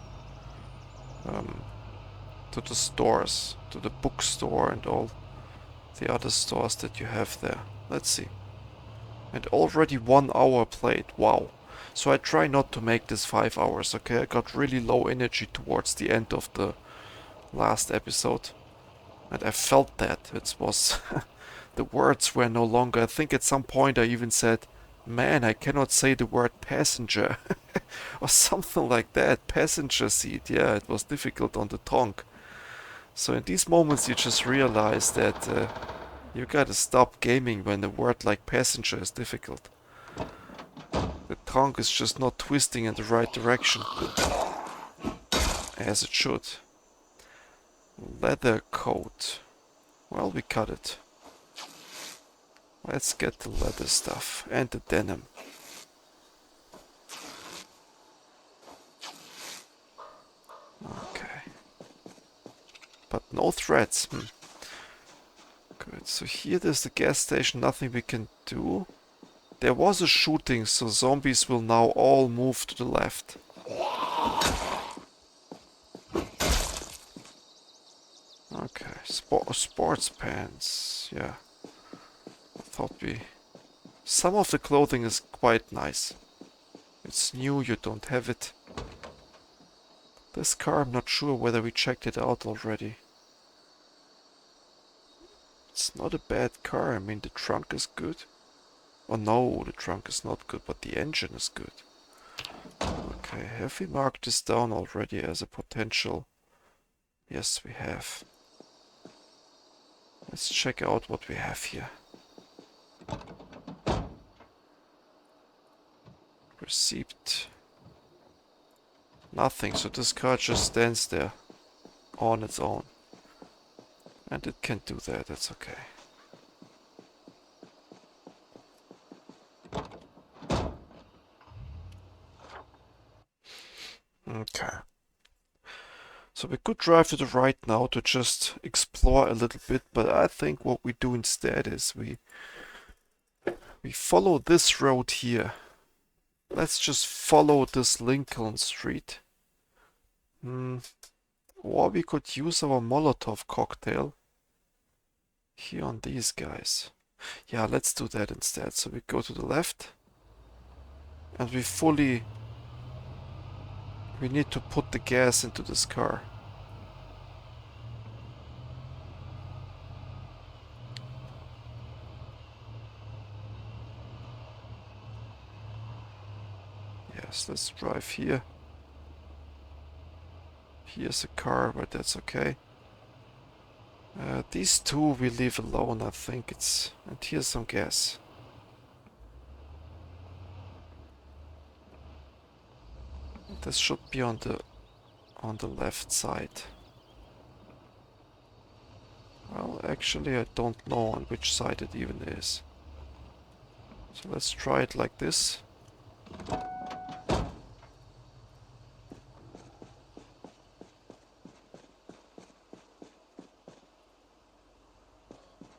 stores, to the bookstore and all the other stores that you have there. Let's see. And already 1 hour played, wow. So I try not to make this 5 hours, okay? I got really low energy towards the end of the last episode. And I felt that. It was... the words were no longer... I think at some point I even said, man, I cannot say the word passenger. Or something like that. Passenger seat, yeah, it was difficult on the tongue. So in these moments you just realize that you gotta stop gaming when a word like passenger is difficult. The tongue is just not twisting in the right direction. As it should. Leather coat. Well, we cut it. Let's get the leather stuff and the denim. Okay. But no threats. Good. So here there's the gas station. Nothing we can do. There was a shooting, so zombies will now all move to the left. Okay. Sports pants. Yeah. Thought we... Some of the clothing is quite nice. It's new, you don't have it. This car, I'm not sure whether we checked it out already. It's not a bad car, I mean the trunk is good. Oh no, the trunk is not good, but the engine is good. Okay, have we marked this down already as a potential? Yes, we have. Let's check out what we have here. Receipt. Nothing, so this car just stands there on its own. And it can do that, that's okay. Okay. So we could drive to the right now to just explore a little bit, but I think what we do instead is we follow this road here. Let's just follow this Lincoln Street. Or we could use our Molotov cocktail here on these guys. Yeah, let's do that instead. So we go to the left. And we need to put the gas into this car. Yes, let's drive here. Here's a car, but that's okay. These two we leave alone, I think it's... And here's some gas. This should be on the left side. Well, actually I don't know on which side it even is. So let's try it like this.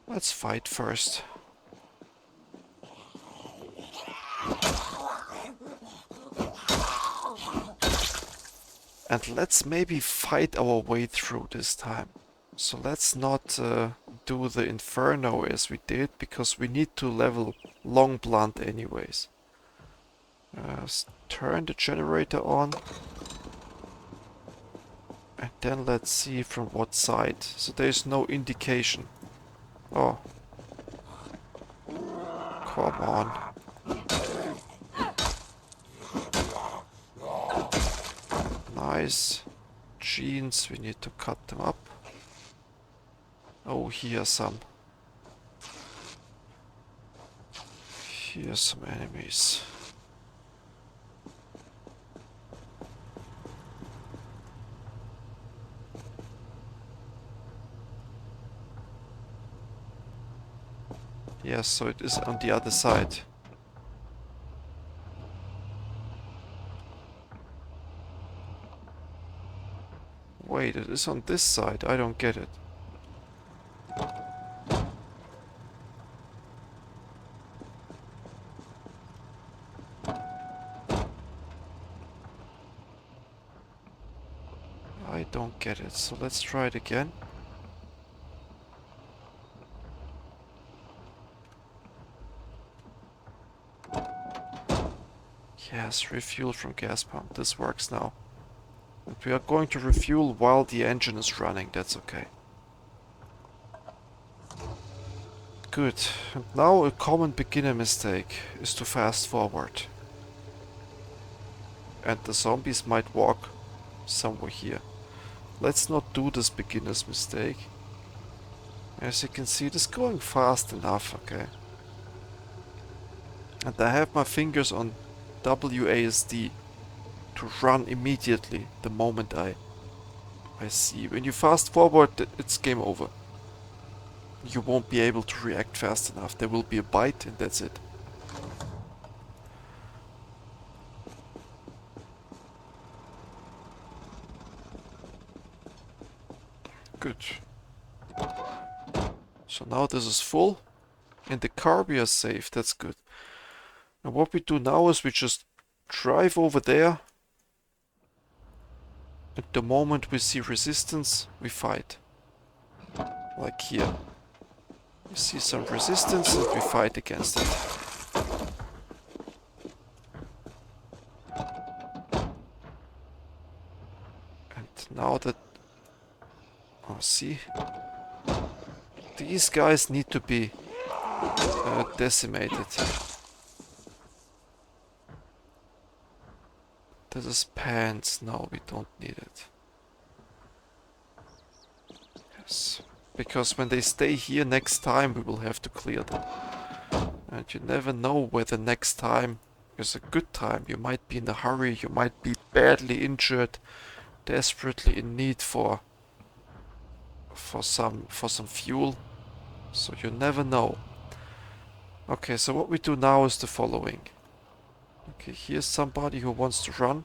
Let's fight first. And let's maybe fight our way through this time. So let's not do the Inferno as we did, because we need to level Long Blunt anyways. Turn the generator on. And then let's see from what side. So there's no indication. Oh. Come on. Nice. Jeans, we need to cut them up. Oh, here some. Here's some enemies. Yes, so it is on the other side. Wait, it is on this side. I don't get it. I don't get it. So let's try it again. Yes, refuel from gas pump. This works now. And we are going to refuel while the engine is running. That's okay. Good. And now a common beginner mistake is to fast forward. And the zombies might walk somewhere here. Let's not do this beginner's mistake. As you can see, it is going fast enough, okay? And I have my fingers on WASD to run immediately the moment I see. When you fast forward, it's game over. You won't be able to react fast enough. There will be a bite and that's it. Good. So now this is full. In the car we are safe, that's good. And what we do now is we just drive over there. At the moment we see resistance, we fight. Like here. We see some resistance and we fight against it. And now that... Oh, see? These guys need to be decimated. This is pants. No, we don't need it. Yes. Because when they stay here next time, we will have to clear them. And you never know whether next time is a good time. You might be in a hurry, you might be badly injured, desperately in need for some fuel. So you never know. Okay, so what we do now is the following. Okay, here's somebody who wants to run.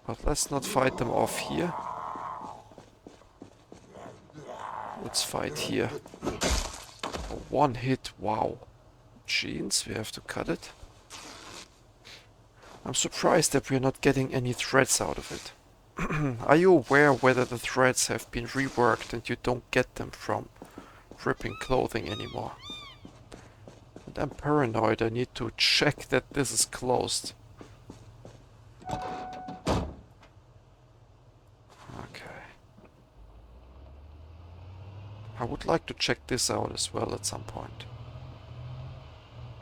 But let's not fight them off here. Let's fight here. One hit, wow. Jeans, we have to cut it. I'm surprised that we're not getting any threads out of it. Are you aware whether the threads have been reworked and you don't get them from ripping clothing anymore? And I'm paranoid, I need to check that this is closed. Okay. I would like to check this out as well at some point.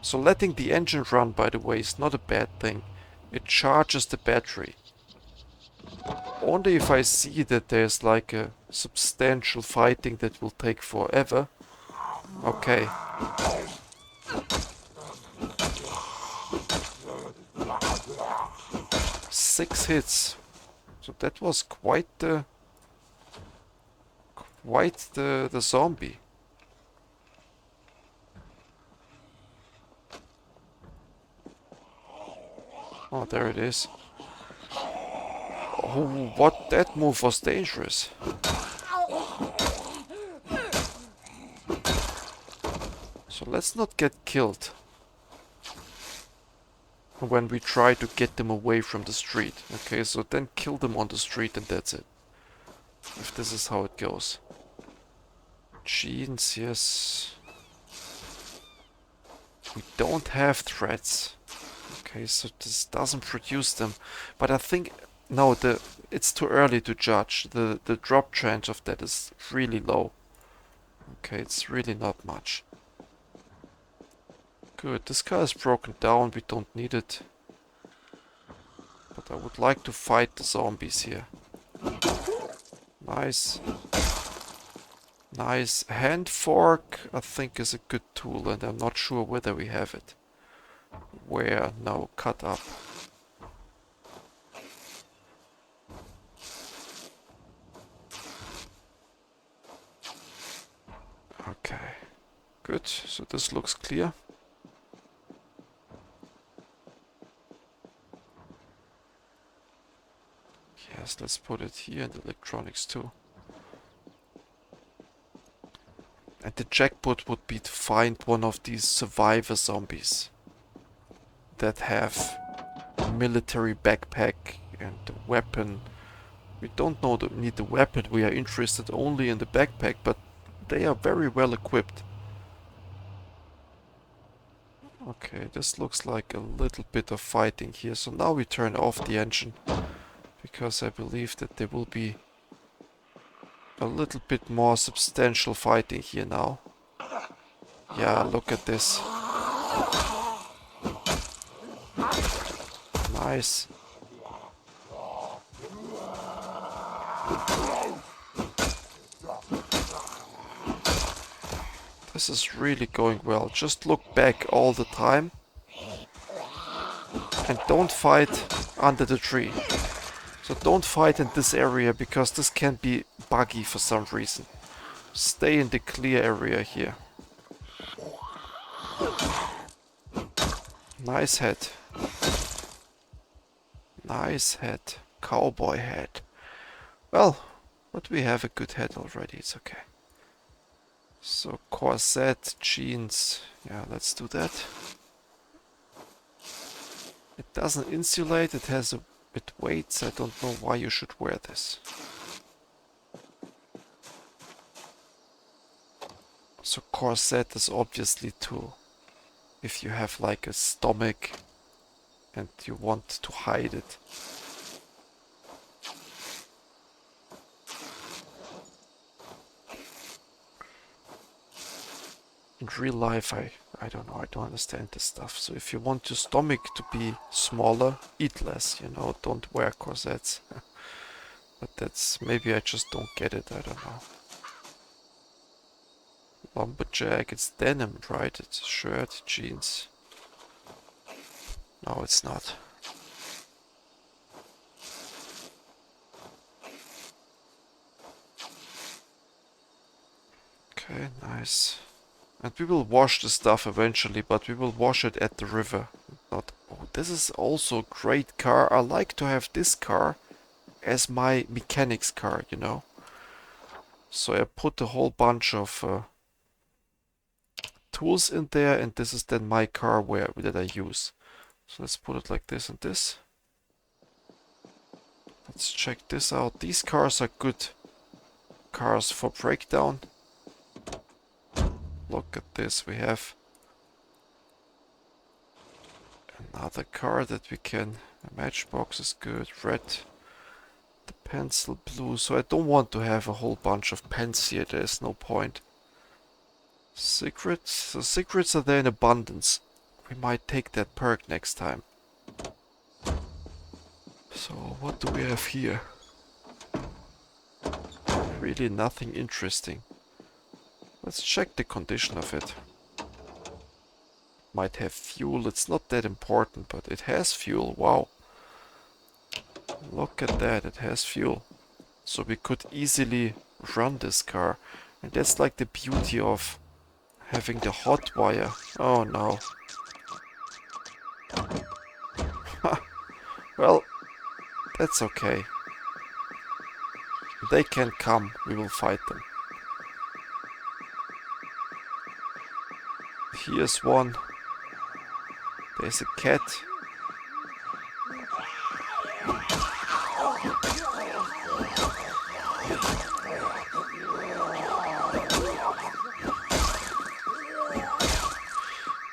So letting the engine run, by the way, is not a bad thing. It charges the battery. Only if I see that there's like a substantial fighting that will take forever. Okay. Six hits. So that was quite the zombie. Oh, there it is. Oh, what? That move was dangerous. So let's not get killed when we try to get them away from the street. Okay, so then kill them on the street and that's it. If this is how it goes. Jeans, yes. We don't have threads. Okay, so this doesn't produce them. But I think... No, it's too early to judge. The drop chance of that is really low. Okay, it's really not much. Good, this car is broken down, we don't need it. But I would like to fight the zombies here. Nice. Nice. Hand fork, I think, is a good tool, and I'm not sure whether we have it. Where? No, cut up. Okay. Good. So this looks clear. Yes, let's put it here in the electronics too. And the jackpot would be to find one of these survivor zombies that have a military backpack and a weapon. We don't need the weapon, we are interested only in the backpack, but they are very well equipped. Okay, this looks like a little bit of fighting here, so now we turn off the engine, because I believe that there will be a little bit more substantial fighting here now. Yeah, look at this. Nice. This is really going well. Just look back all the time. And don't fight under the tree. So don't fight in this area, because this can be buggy for some reason. Stay in the clear area here. Nice head. Nice head. Cowboy head. Well, but we have a good head already, it's okay. So corset, jeans, yeah, let's do that. It doesn't insulate, it weights, I don't know why you should wear this. So corset is obviously too, if you have like a stomach and you want to hide it. In real life, I don't know, I don't understand this stuff. So if you want your stomach to be smaller, eat less, you know, don't wear corsets. But that's, maybe I just don't get it, I don't know. Lumberjack, it's denim, right? It's a shirt, jeans. No, it's not. Okay, nice. And we will wash the stuff eventually, but we will wash it at the river. Not. Oh, this is also a great car. I like to have this car as my mechanic's car, you know. So I put a whole bunch of tools in there, and this is then my car that I use. So let's put it like this and this. Let's check this out. These cars are good cars for breakdown. Look at this, we have another car that we can... A matchbox is good, red, the pencil blue, so I don't want to have a whole bunch of pens here, there's no point. Secrets? The secrets are there in abundance. We might take that perk next time. So, what do we have here? Really nothing interesting. Let's check the condition of it. Might have fuel, it's not that important, but it has fuel, wow. Look at that, it has fuel. So we could easily run this car. And that's like the beauty of having the hot wire. Oh no. Well, that's okay. They can come, we will fight them. Here's one. There's a cat.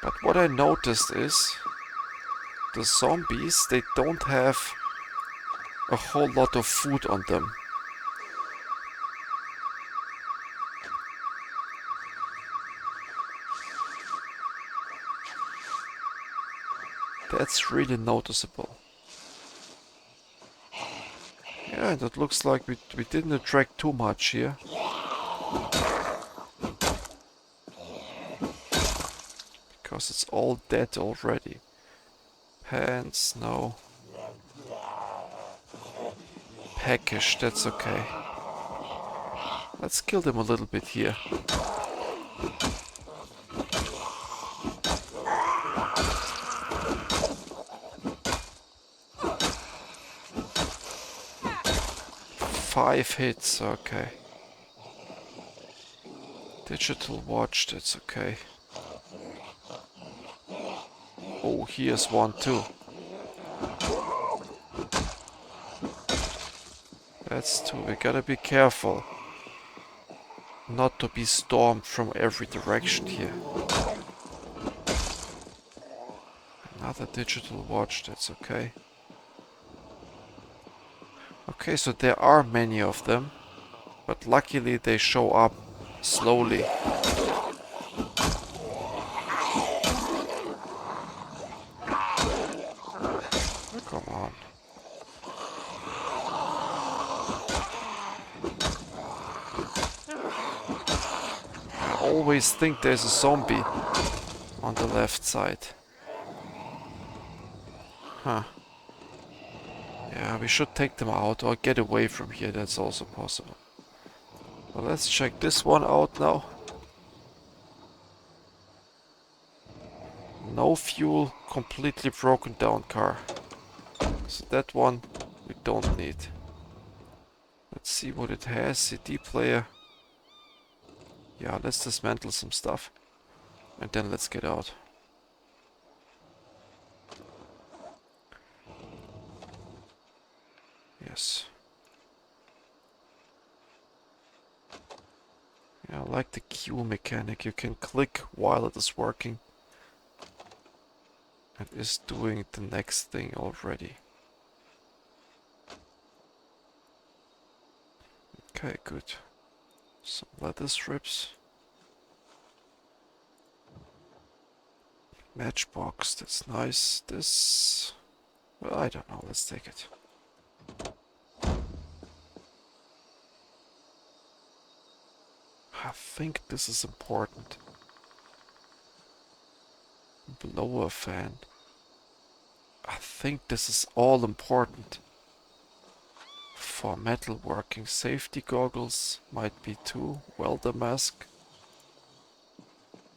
But what I noticed is the zombies, they don't have a whole lot of food on them. That's really noticeable. Yeah, that looks like we didn't attract too much here. Because it's all dead already. Pants, no. Peckish, that's okay. Let's kill them a little bit here. Five hits, okay. Digital watch, that's okay. Oh, here's one too. That's two. We gotta be careful not to be stormed from every direction here. Another digital watch, that's okay. Okay, so there are many of them, but luckily they show up slowly. Come on. I always think there's a zombie on the left side. Huh. Yeah, we should take them out or get away from here, that's also possible. Well, let's check this one out now. No fuel, completely broken down car. So that one we don't need. Let's see what it has. CD player. Yeah, let's dismantle some stuff. And then let's get out. Yes. Yeah, I like the Q mechanic. You can click while it is working. It is doing the next thing already. Okay, good. Some leather strips. Matchbox, that's nice. This... well, I don't know, let's take it. I think this is important. Blower fan. I think this is all important. For metalworking, safety goggles might be too. Welder mask.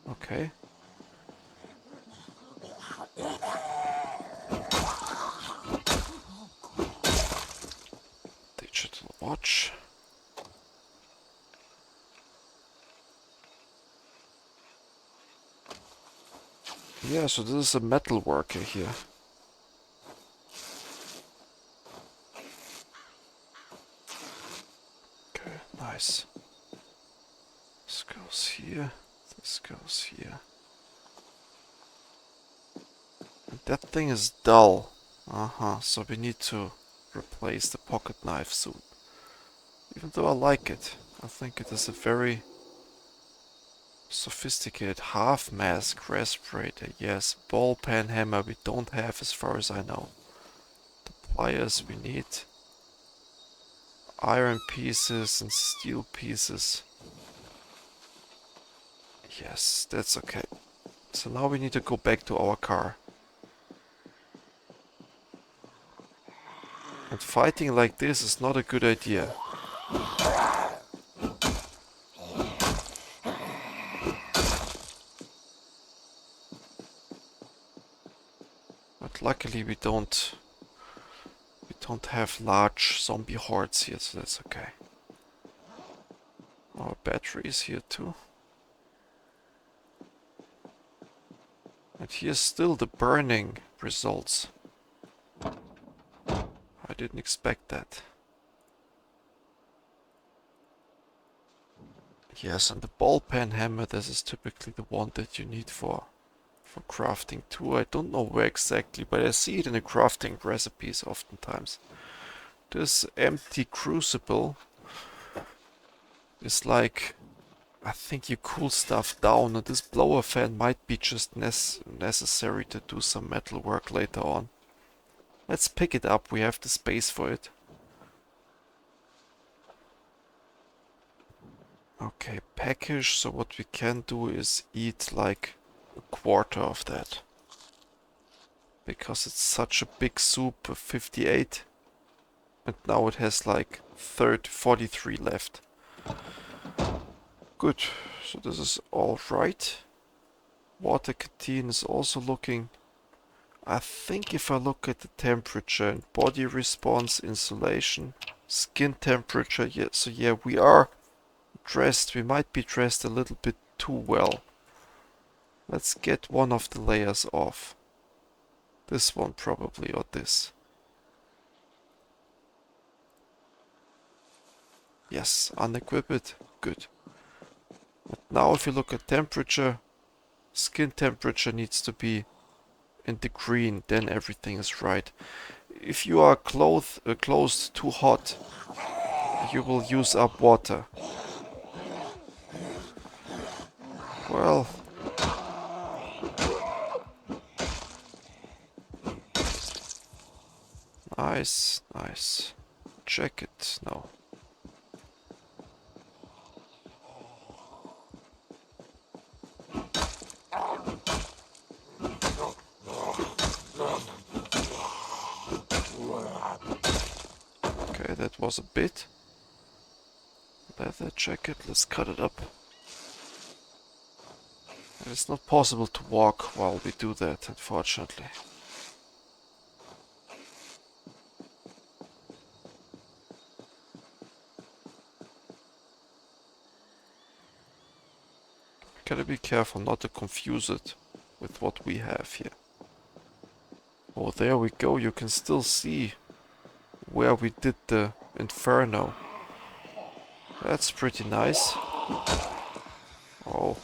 Okay. Digital watch. Yeah, so this is a metal worker here. Okay, nice. This goes here. This goes here. And that thing is dull. So we need to replace the pocket knife soon. Even though I like it. I think it is a very sophisticated half mask respirator. Yes, ball pen hammer we don't have as far as I know. The pliers we need. Iron pieces and steel pieces. Yes, that's okay. So now we need to go back to our car. And fighting like this is not a good idea. But luckily we don't have large zombie hordes here, so that's okay. Our battery is here too. And here's still the burning results. I didn't expect that. Yes, and the ball pen hammer, this is typically the one that you need for crafting too. I don't know where exactly, but I see it in the crafting recipes oftentimes. This empty crucible is like, I think you cool stuff down, and this blower fan might be just necessary to do some metal work later on. Let's pick it up, we have the space for it. Okay, package, so what we can do is eat like a quarter of that. Because it's such a big soup of 58. And now it has like 43 left. Good, so this is all right. Water canteen is also looking... I think if I look at the temperature and body response, insulation, skin temperature, yeah, so yeah, we are dressed. We might be dressed a little bit too well. Let's get one of the layers off. This one probably, or this. Yes, unequip it. Good. But now if you look at temperature, skin temperature needs to be in the green, then everything is right. If you are close too hot, you will use up water. Well, nice, nice. Check it now. Okay, that was a bit. Leather jacket, let's cut it up. It's not possible to walk while we do that, unfortunately. Gotta be careful not to confuse it with what we have here. Oh, there we go, you can still see where we did the inferno. That's pretty nice. Oh.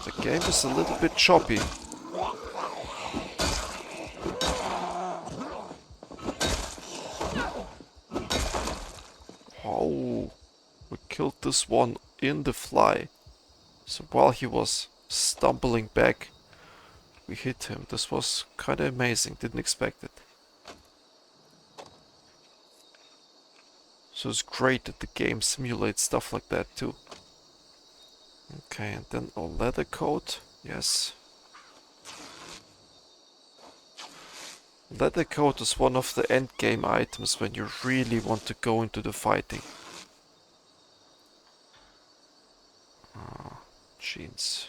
The game is a little bit choppy. Oh, we killed this one in the fly. So while he was stumbling back, we hit him. This was kinda amazing, didn't expect it. So it's great that the game simulates stuff like that too. Okay, and then a leather coat, yes. Leather coat is one of the end game items when you really want to go into the fighting. Jeans.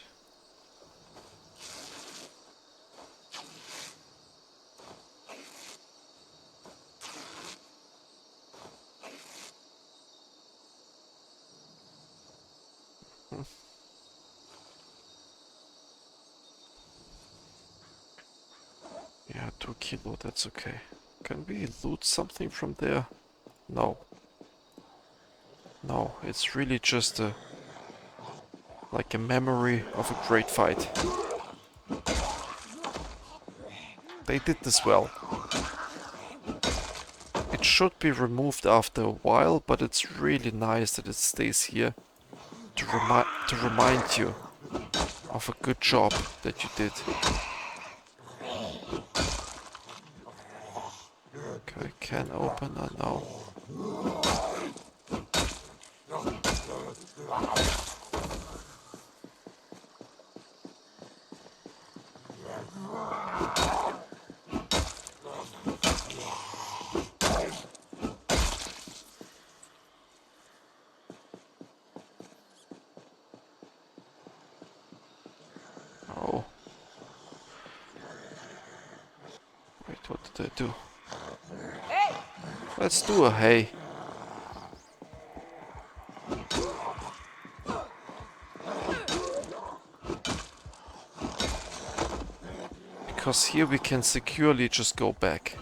Yeah, 2 kilo, that's okay. Can we loot something from there? No. No, it's really just like a memory of a great fight. They did this well. It should be removed after a while, but it's really nice that it stays here to remind you of a good job that you did. Okay, can opener now. Oh. Wait, what did I do? Let's do a hay. Because here we can securely just go back.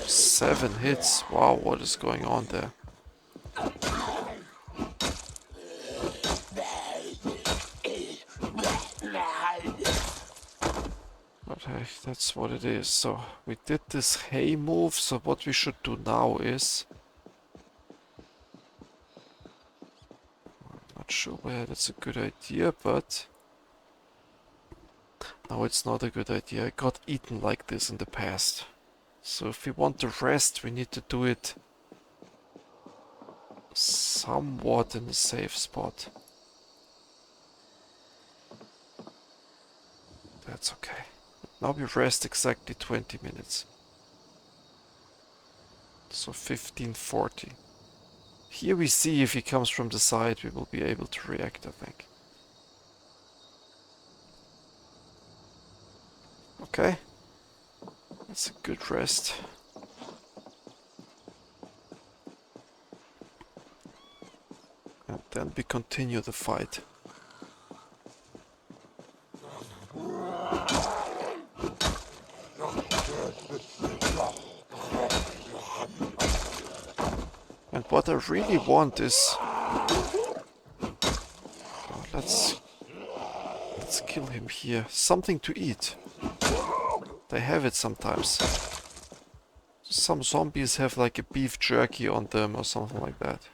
Seven hits. Wow, what is going on there? But hey, that's what it is. So we did this hay move, so what we should do now is... Not sure whether that's a good idea, but... No, it's not a good idea. I got eaten like this in the past. So if we want to rest, we need to do it somewhat in a safe spot. That's okay. Now we rest exactly 20 minutes. So 15:40. Here we see if he comes from the side, we will be able to react, I think. Okay. That's a good rest. And then we continue the fight. And what I really want is... Let's kill him here. Something to eat. They have it sometimes. Some zombies have like a beef jerky on them or something like that.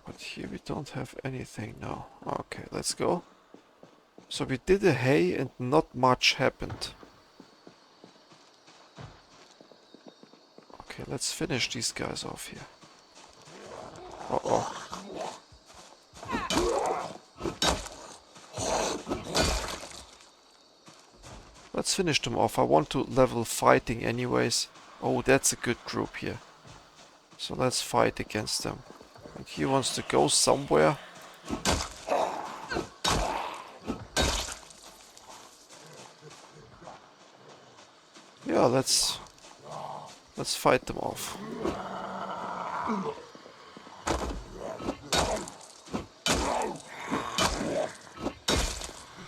But here we don't have anything now. Okay, let's go. So we did a hay and not much happened. Okay, let's finish these guys off here. Uh-oh. Let's finish them off. I want to level fighting anyways. Oh, that's a good group here. So let's fight against them. And he wants to go somewhere. Yeah, let's fight them off.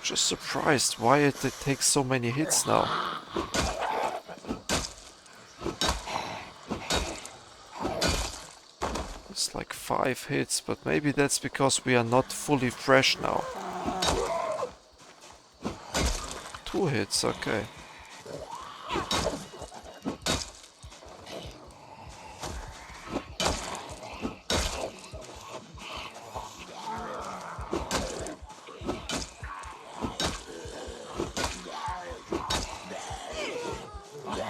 Just surprised why it takes so many hits now. It's like 5 hits, but maybe that's because we are not fully fresh now. 2 hits, okay.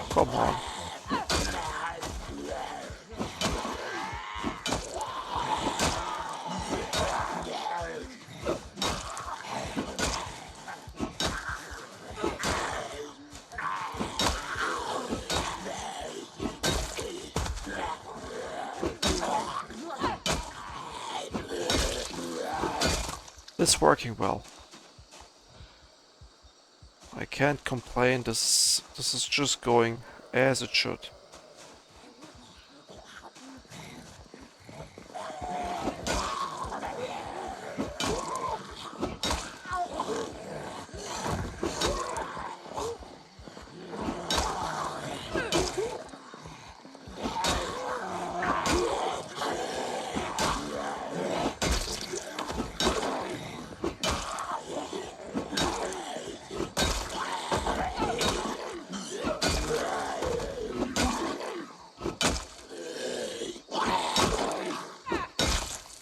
Come on. It's working well. I can't complain, this is just going as it should.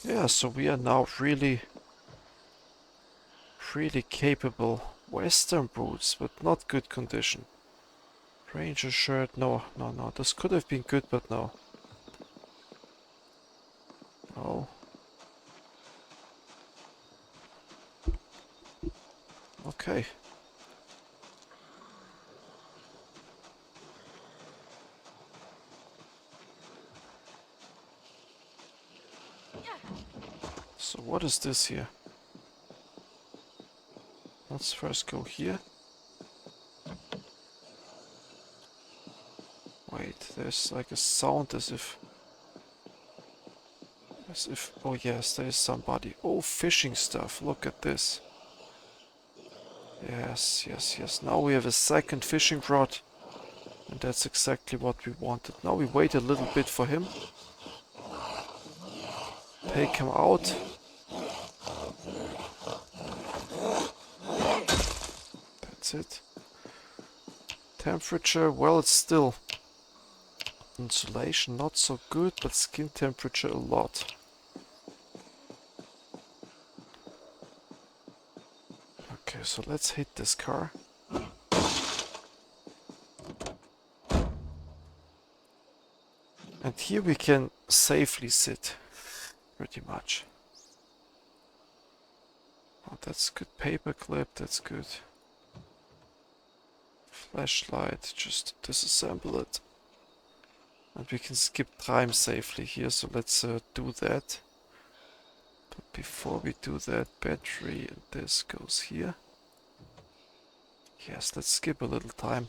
Yeah, so we are now really capable. Western boots, but not good condition. Ranger shirt, no. This could have been good, but no. No. Okay. So what is this here? Let's first go here. Wait, there's like a sound as if... Oh yes, there is somebody. Oh, fishing stuff, look at this. Yes. Now we have a second fishing rod. And that's exactly what we wanted. Now we wait a little bit for him. Take him out. That's it. Temperature, well, it's still... Insulation not so good, but skin temperature a lot. Okay, so let's hit this car. And here we can safely sit, pretty much. Oh, that's good paperclip, that's good. Flashlight, just disassemble it. And we can skip time safely here, so let's do that. But before we do that, battery and this goes here. Yes, let's skip a little time.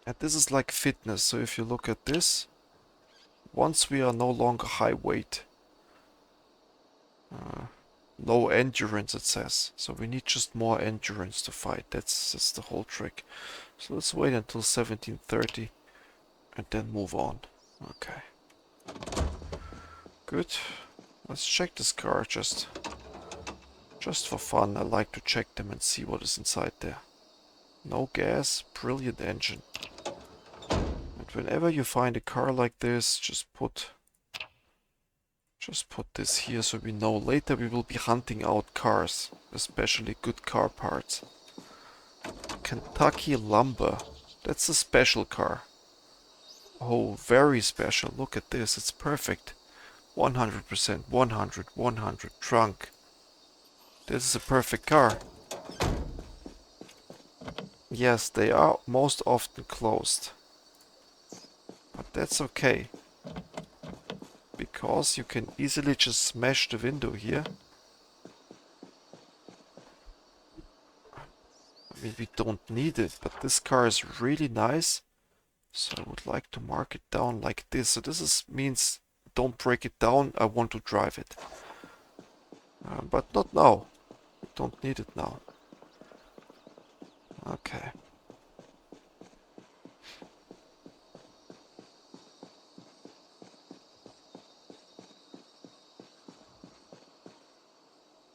And this is like fitness, so if you look at this, once we are no longer high weight, low endurance it says, so we need just more endurance to fight, that's the whole trick. So let's wait until 1730 and then move on. Okay. Good. Let's check this car just for fun. I like to check them and see what is inside there. No gas, brilliant engine. And whenever you find a car like this, just put this here so we know later we will be hunting out cars, especially good car parts. Kentucky Lumber. That's a special car. Oh, very special. Look at this. It's perfect. 100%, 100, 100. Trunk. This is a perfect car. Yes, they are most often closed. But that's okay. Because you can easily just smash the window here. I mean, we don't need it, but this car is really nice. So I would like to mark it down like this. So this means don't break it down, I want to drive it. But not now. We don't need it now. Okay.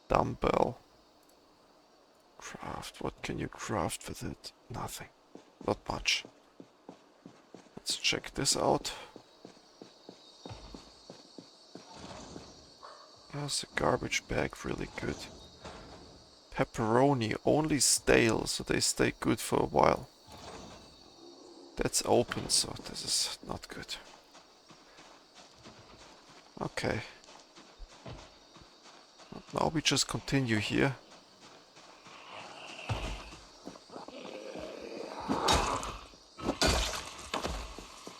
Dumbbell. Craft. What can you craft with it? Nothing. Not much. Let's check this out. There's a garbage bag, really good. Pepperoni, only stale, so they stay good for a while. That's open, so this is not good. Okay. Now we just continue here.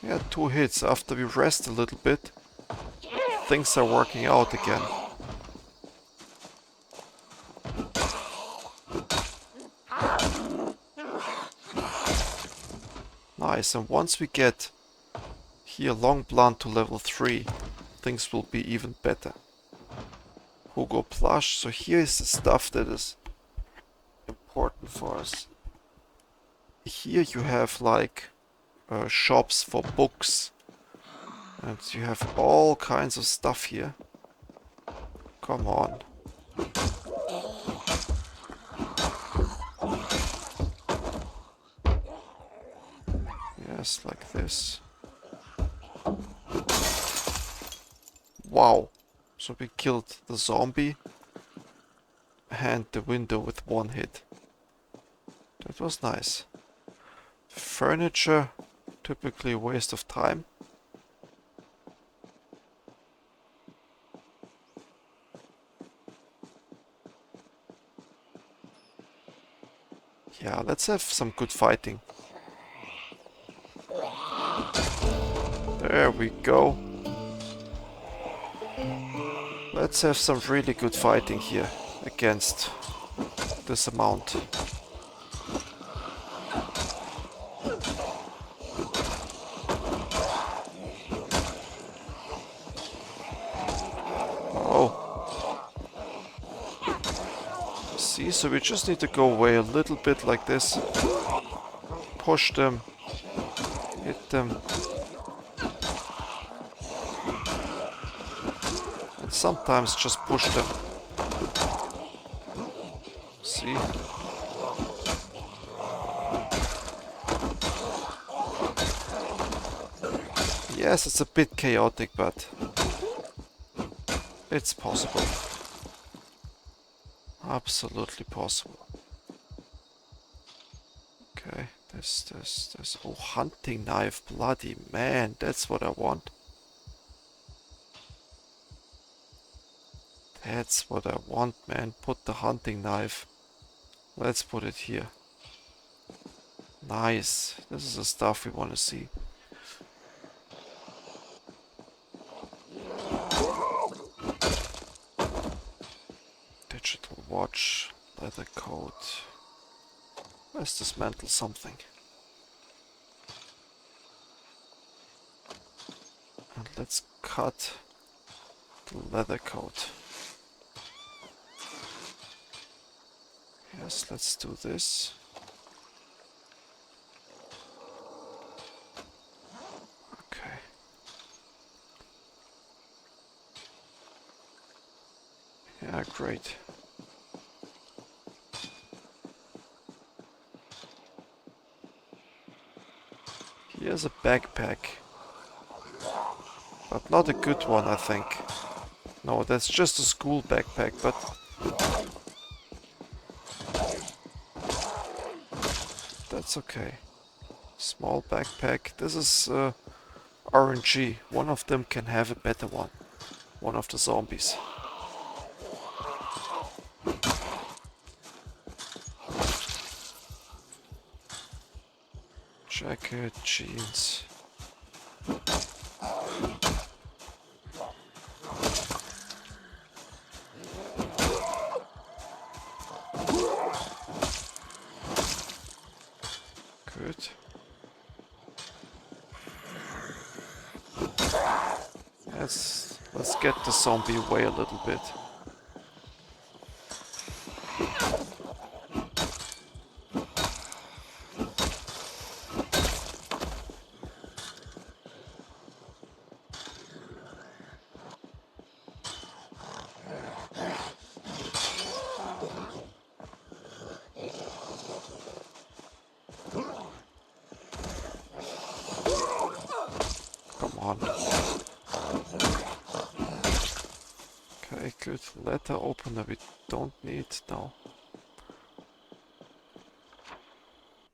Yeah, 2 hits. After we rest a little bit, things are working out again. Nice, and once we get here long blunt to level 3, things will be even better. Hugo Plush, so here is the stuff that is important for us. Here you have like shops for books, and you have all kinds of stuff here. Come on. Yes, like this. Wow. So we killed the zombie and the window with 1 hit. That was nice. Furniture, typically a waste of time. Yeah, let's have some good fighting. There we go. Let's have some really good fighting here against this amount. Oh. See, so we just need to go away a little bit like this. Push them. Hit them. sometimes just push them. See? Yes, it's a bit chaotic, but it's possible. Absolutely possible. Okay, this. Oh, hunting knife, bloody man, that's what I want. That's what I want, man. Put the hunting knife. Let's put it here. Nice. This is the stuff we want to see. Digital watch, leather coat. Let's dismantle something. And let's cut the leather coat. Yes, let's do this. Okay. Yeah, great. Here's a backpack. But not a good one, I think. No, that's just a school backpack, but... that's okay. Small backpack. This is RNG. One of them can have a better one. One of the zombies. Jacket, jeans. Good. Let's get the zombie away a little bit. Come on. Okay, good. Letter opener we don't need now.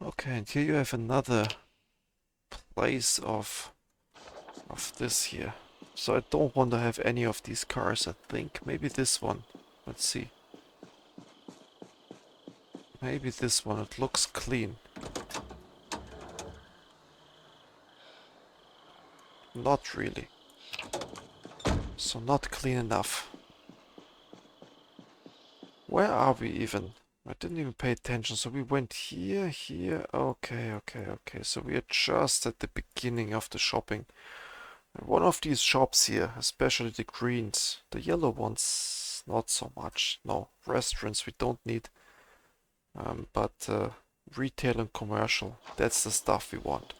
Okay, and here you have another place of this here. So I don't want to have any of these cars, I think. Maybe this one. Let's see. Maybe this one. It looks clean. Not really. So not clean enough. Where are we even? I didn't even pay attention. So we went here, here. Okay. So we are just at the beginning of the shopping. And one of these shops here, especially the greens. The yellow ones, not so much. No, restaurants we don't need. But retail and commercial, that's the stuff we want.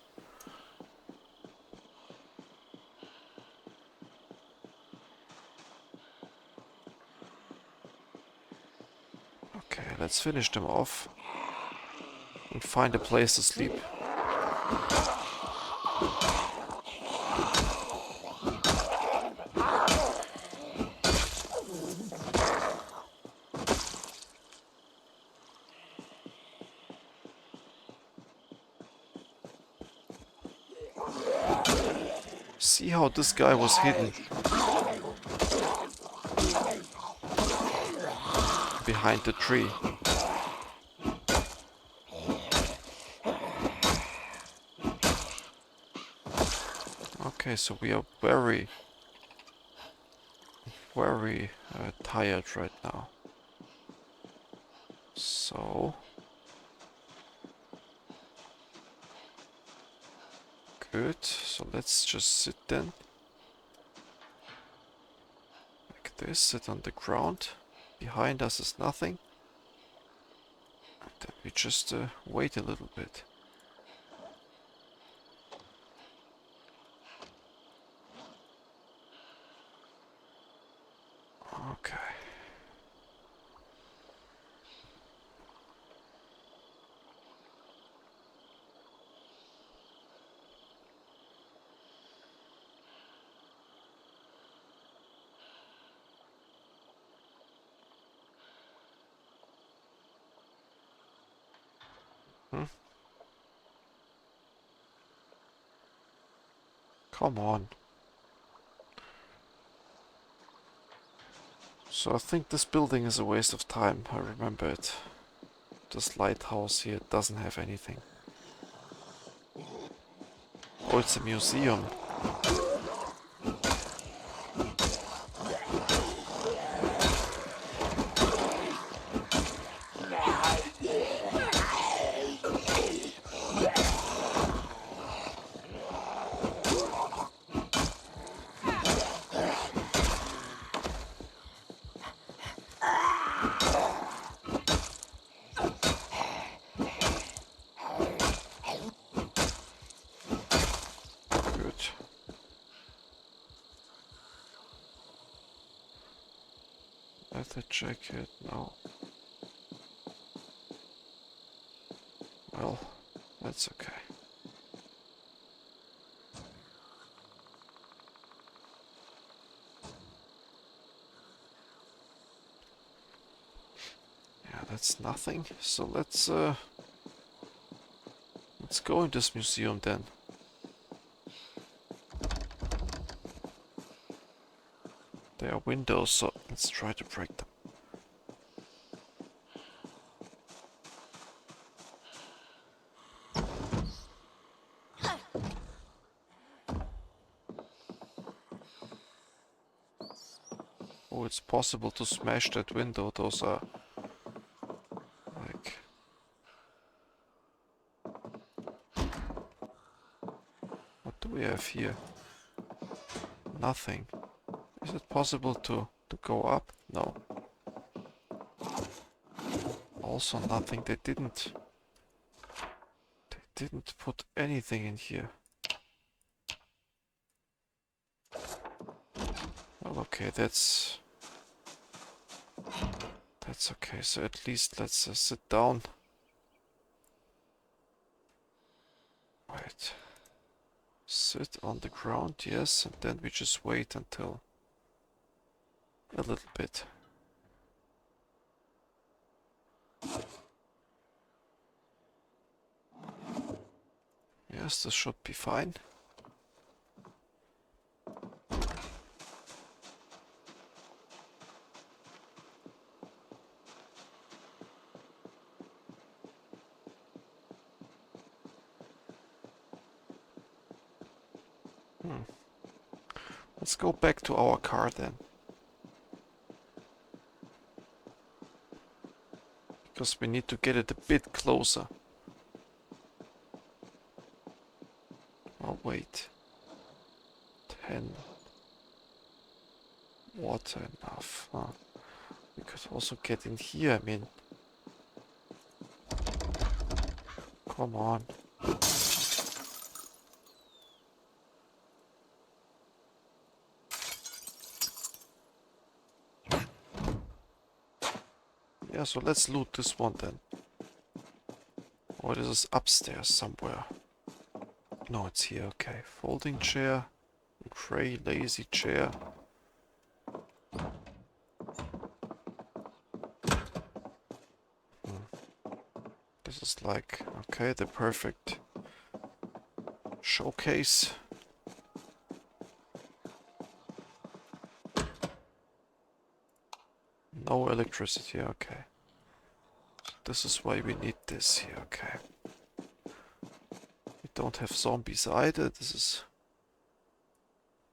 Okay, let's finish them off and find a place to sleep. See how this guy was hidden behind the tree. Okay, so we are very tired right now. So... good, so let's just sit then. Like this, sit on the ground. Behind us is nothing. And then we just wait a little bit. Come on. So I think this building is a waste of time. I remember it. This lighthouse here doesn't have anything. Oh, it's a museum. Good. Leather jacket, no. Well, that's okay. Yeah, that's nothing. So let's go in this museum then. There are windows, so let's try to break them. Oh, it's possible to smash that window. Those are like... What do we have here? Nothing. Is it possible to go up? No. Also nothing. They didn't put anything in here. Well, okay, that's okay. So at least let's sit down. Wait. Sit on the ground, yes, and then we just wait until a little bit. Yes, this should be fine. Let's go back to our car then. Because we need to get it a bit closer. Oh, wait. 10. Water enough. Huh? We could also get in here, I mean. Come on. Yeah, so let's loot this one then. Oh, this is upstairs somewhere. No, it's here, okay. Folding chair. Gray lazy chair. This is like, okay, the perfect showcase. No electricity, okay. This is why we need this here, okay. We don't have zombies either. This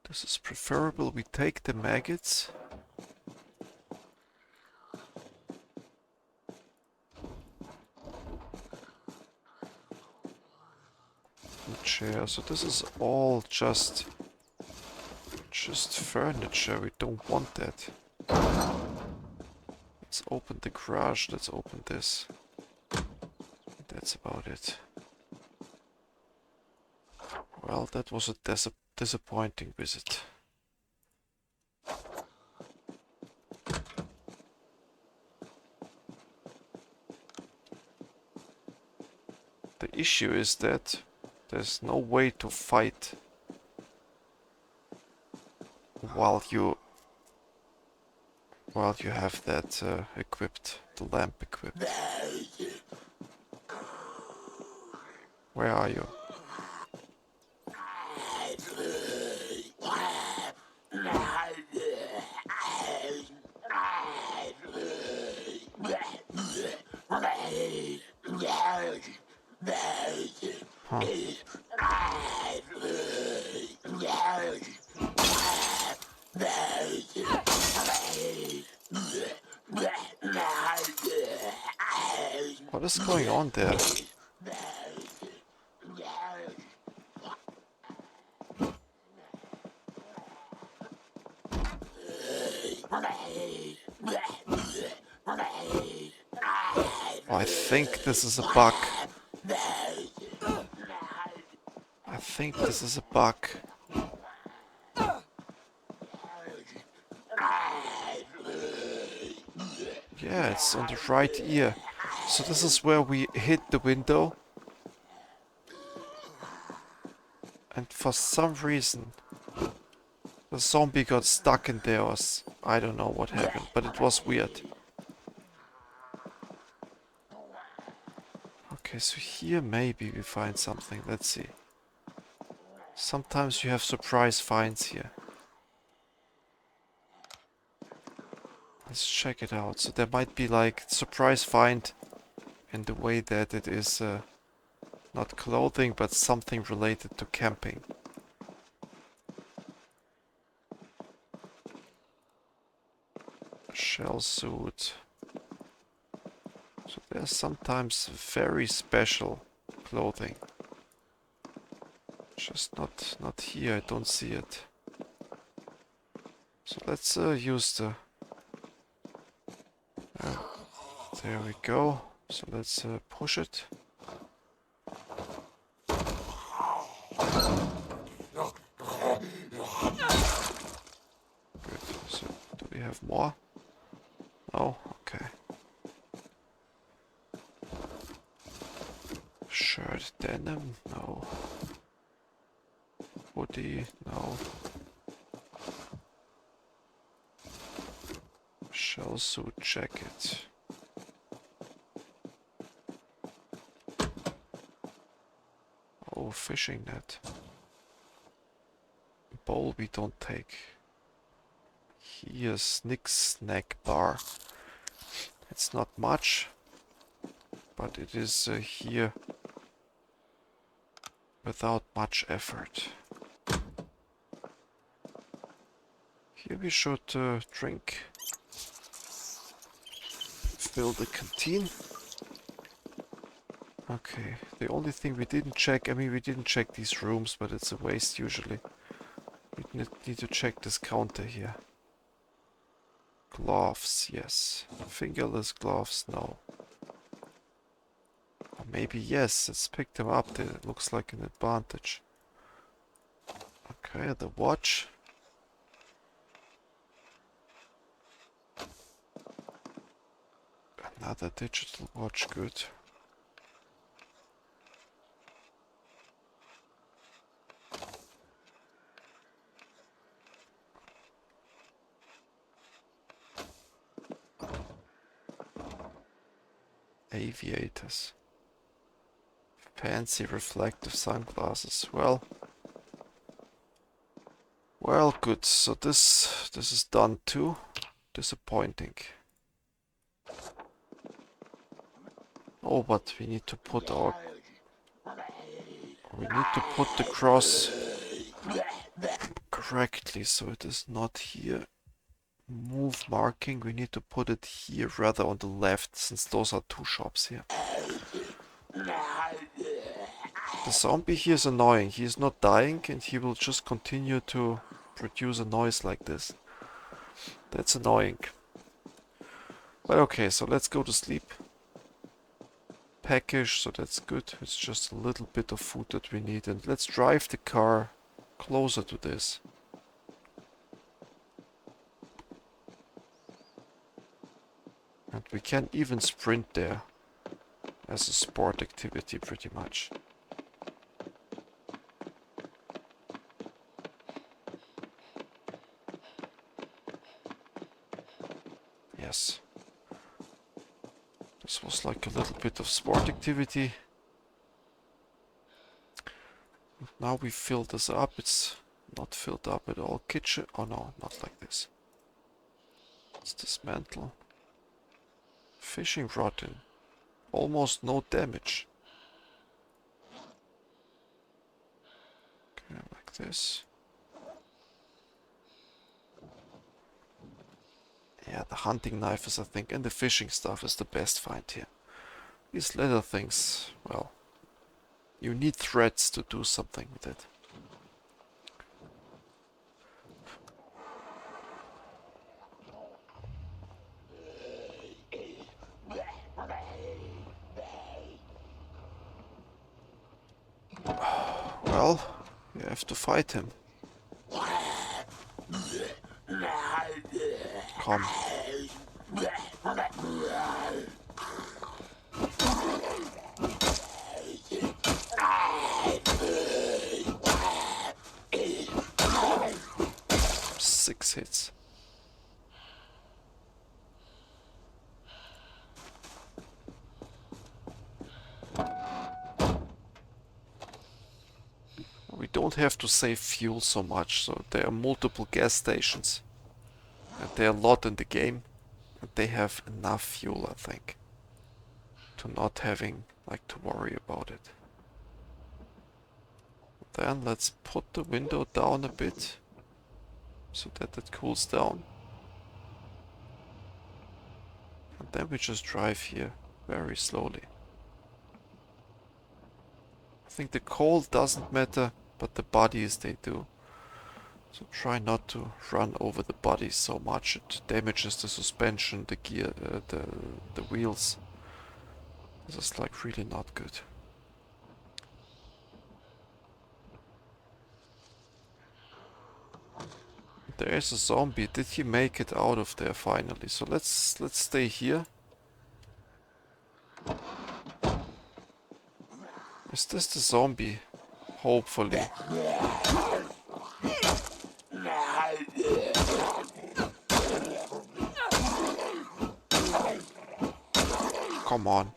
is preferable. We take the maggots. The chair. So this is all just furniture. We don't want that. Let's open the garage. Let's open this. That's about it. Well, that was a disappointing visit. The issue is that there's no way to fight while you have that equipped, the lamp equipped. Where are you? Huh. What is going on there? I think this is a bug. I think this is a bug. Yeah, it's on the right ear. So this is where we hit the window. And for some reason, the zombie got stuck in there, or I don't know what happened, but it was weird. Okay, so here maybe we find something. Let's see. Sometimes you have surprise finds here. Let's check it out. So there might be like surprise find in the way that it is not clothing, but something related to camping. Shell suit. So there's sometimes very special clothing. Just not here, I don't see it. So let's use the... there we go. So let's push it. Good. So do we have more? Oh, okay. Shirt, denim? No. Hoodie? No. Shell suit jacket. Oh, fishing net. Bowl we don't take. Here's Nick's snack bar. It's not much, but it is here without much effort. Here we should drink. Fill the canteen. Okay, the only thing we didn't check, I mean we didn't check these rooms, but it's a waste usually. We need to check this counter here. Gloves, yes. Fingerless gloves, no. Or maybe yes, let's pick them up, that looks like an advantage. Okay, the watch. Another digital watch, good. Aviators. Fancy reflective sunglasses. Well, good. So this is done too. Disappointing. Oh, but we need to put the cross correctly, so it is not here. Move marking, we need to put it here rather on the left, since those are two shops here. The zombie here is annoying. He is not dying and he will just continue to produce a noise like this. That's annoying. But okay, so let's go to sleep. Package, so that's good. It's just a little bit of food that we need, and let's drive the car closer to this. And we can even sprint there as a sport activity pretty much. Yes. This was like a little bit of sport activity. Now we fill this up. It's not filled up at all. Kitchen. Oh no, not like this. Let's dismantle. Fishing rod in. Almost no damage. Okay, like this. Yeah, the hunting knife is, I think, and the fishing stuff is the best find here. These leather things, well, you need threads to do something with it. Well, you have to fight him. Come. 6 hits. We don't have to save fuel so much, so there are multiple gas stations. And there are a lot in the game. And they have enough fuel, I think, to not having, like, to worry about it. Then let's put the window down a bit, so that it cools down. And then we just drive here, very slowly. I think the cold doesn't matter, but the bodies they do. So try not to run over the bodies so much. It damages the suspension, the gear, the wheels. This is like really not good. There is a zombie. Did he make it out of there finally? So let's stay here. Is this the zombie? Hopefully. Come on.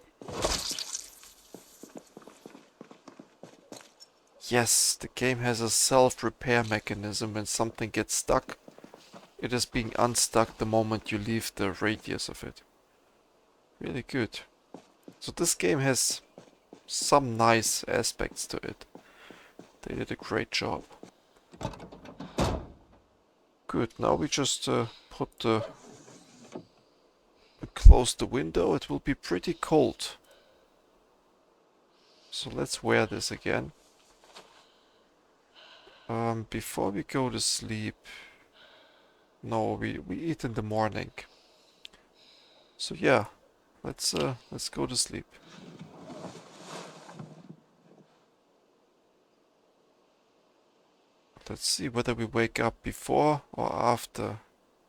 Yes, the game has a self-repair mechanism. When something gets stuck, it is being unstuck the moment you leave the radius of it. Really good. So this game has some nice aspects to it. They did a great job. Good, now we just close the window. It will be pretty cold. So let's wear this again. Before we go to sleep... No, we eat in the morning. So yeah, let's go to sleep. Let's see whether we wake up before or after.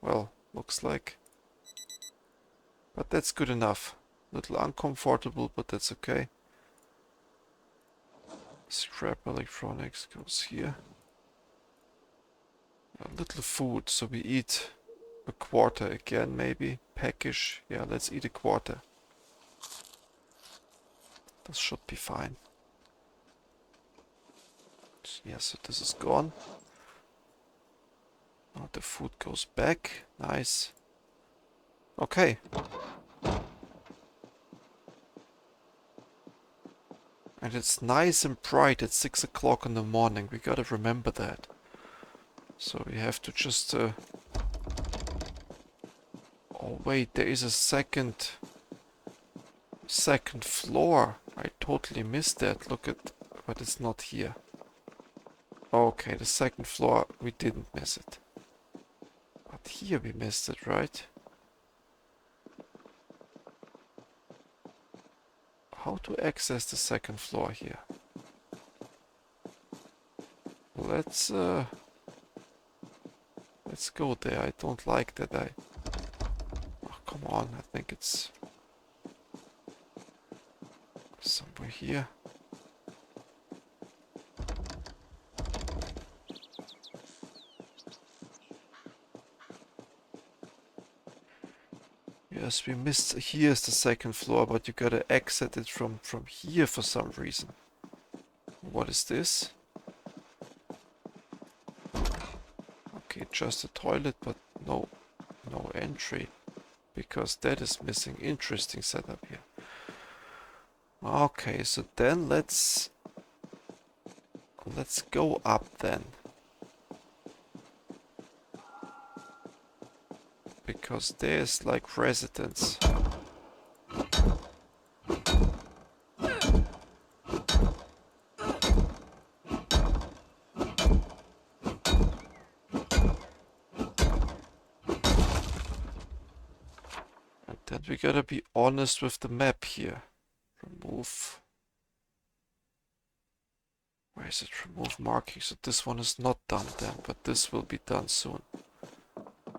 Well, looks like. But that's good enough. Little uncomfortable, but that's okay. Scrap electronics goes here. A little food, so we eat a quarter again, maybe. Peckish. Yeah, let's eat a quarter. This should be fine. Yeah, so this is gone. Now the food goes back. Nice. Okay. And it's nice and bright at 6 o'clock in the morning. We gotta remember that. So we have to just... Oh wait, there is a second floor. I totally missed that. Look at... But it's not here. Okay, the second floor, we didn't miss it. But here we missed it, right? How to access the second floor here? Let's go there. I don't like that Oh, come on, I think it's somewhere here. Yes, we missed. Here's the second floor, but you gotta exit it from here for some reason. What is this? just a toilet, but no entry. Because that is missing. Interesting setup here. Okay, so then let's go up then. Because there's like residence. And then we gotta be honest with the map here. Remove. Where is it? Remove marking. So this one is not done then, but this will be done soon.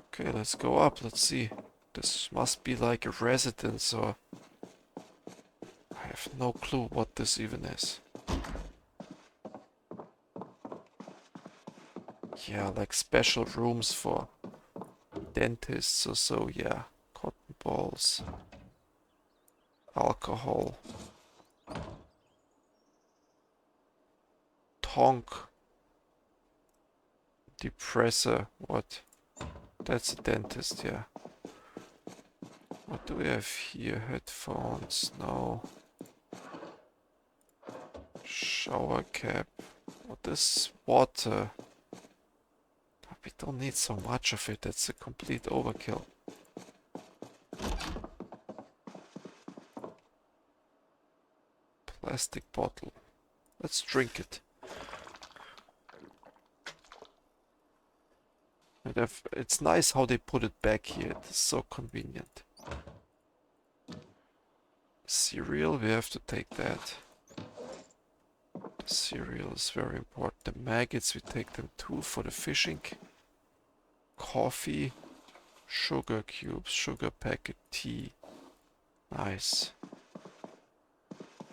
Okay, let's go up. Let's see. This must be like a residence or... I have no clue what this even is. Yeah, like special rooms for dentists or so, yeah. Cotton balls. Alcohol. Tonk. Depressor. What? That's a dentist, yeah. What do we have here? Headphones? No. Shower cap. What is water? We don't need so much of it. That's a complete overkill. Plastic bottle. Let's drink it. It's nice how they put it back here. It's so convenient. Cereal, we have to take that. The cereal is very important. The maggots, we take them too for the fishing. Coffee, sugar cubes, sugar packet, tea. Nice.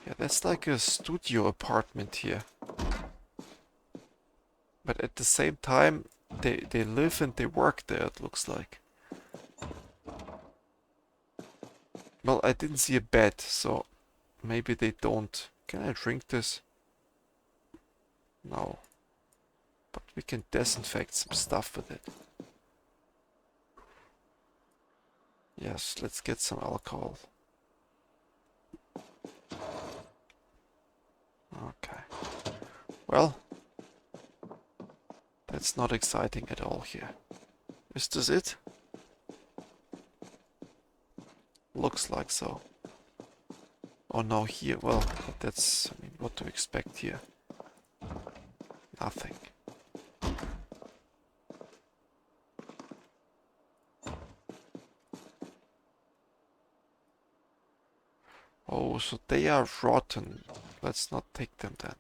Yeah, that's like a studio apartment here. But at the same time, they live and they work there, it looks like. Well, I didn't see a bed, so maybe they don't. Can I drink this? No. But we can disinfect some stuff with it. Yes, let's get some alcohol. Okay. Well, that's not exciting at all here. Is this it? Looks like so. Oh no, here, well, that's, I mean, what to expect here? Nothing. Oh, so they are rotten. Let's not take them then.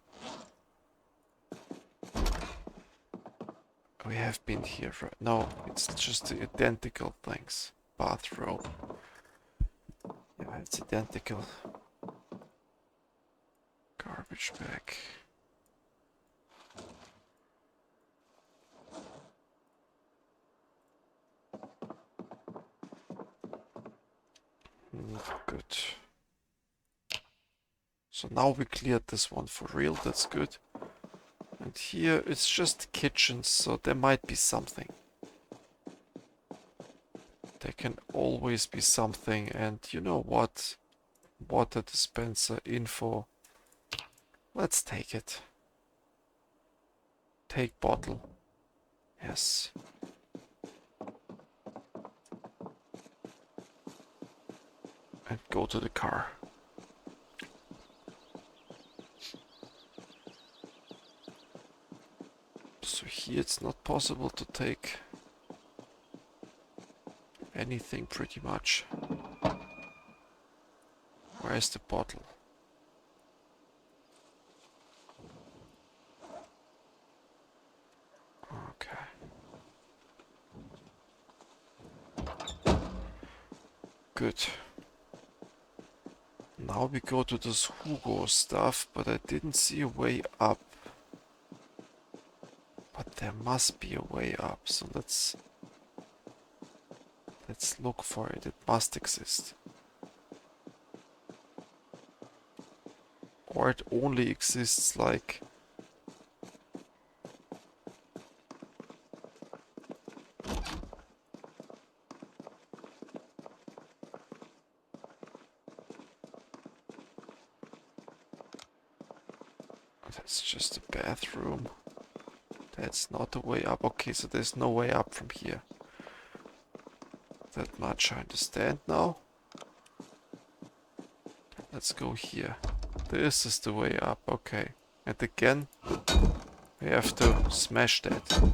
We have been here, right? No, it's just the identical things. Bathrobe. Yeah, it's identical. Garbage bag. Good. So now we cleared this one for real, that's good. And here it's just kitchens, so there might be something. There can always be something, and you know what? Water dispenser info. Let's take it. Take bottle. Yes. And go to the car. So here it's not possible to take anything pretty much. Where's the bottle? Okay. Good. Now we go to this Hugo stuff, but I didn't see a way up. But there must be a way up, so let's look for it. It must exist. Or it only exists like That's just a bathroom. That's not the way up. Okay, so there's no way up from here. That much I understand now. Let's go here. This is the way up, okay. And again, we have to smash that.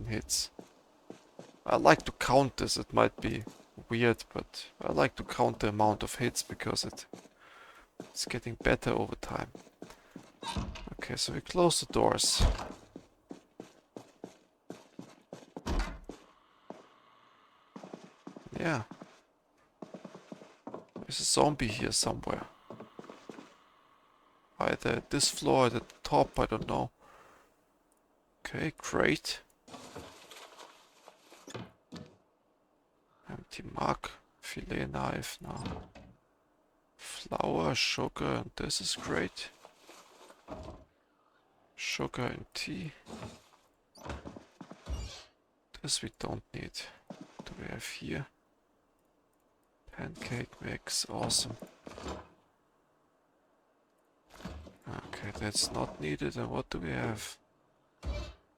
Hits. I like to count this. It might be weird, but I like to count the amount of hits because it's getting better over time. Okay, so we close the doors. Yeah. There's a zombie here somewhere. Either this floor or the top, I don't know. Okay, great. Empty mug, fillet knife now. Flour, sugar, and this is great. Sugar and tea. This we don't need. What do we have here? Pancake mix, awesome. Okay, that's not needed. And what do we have?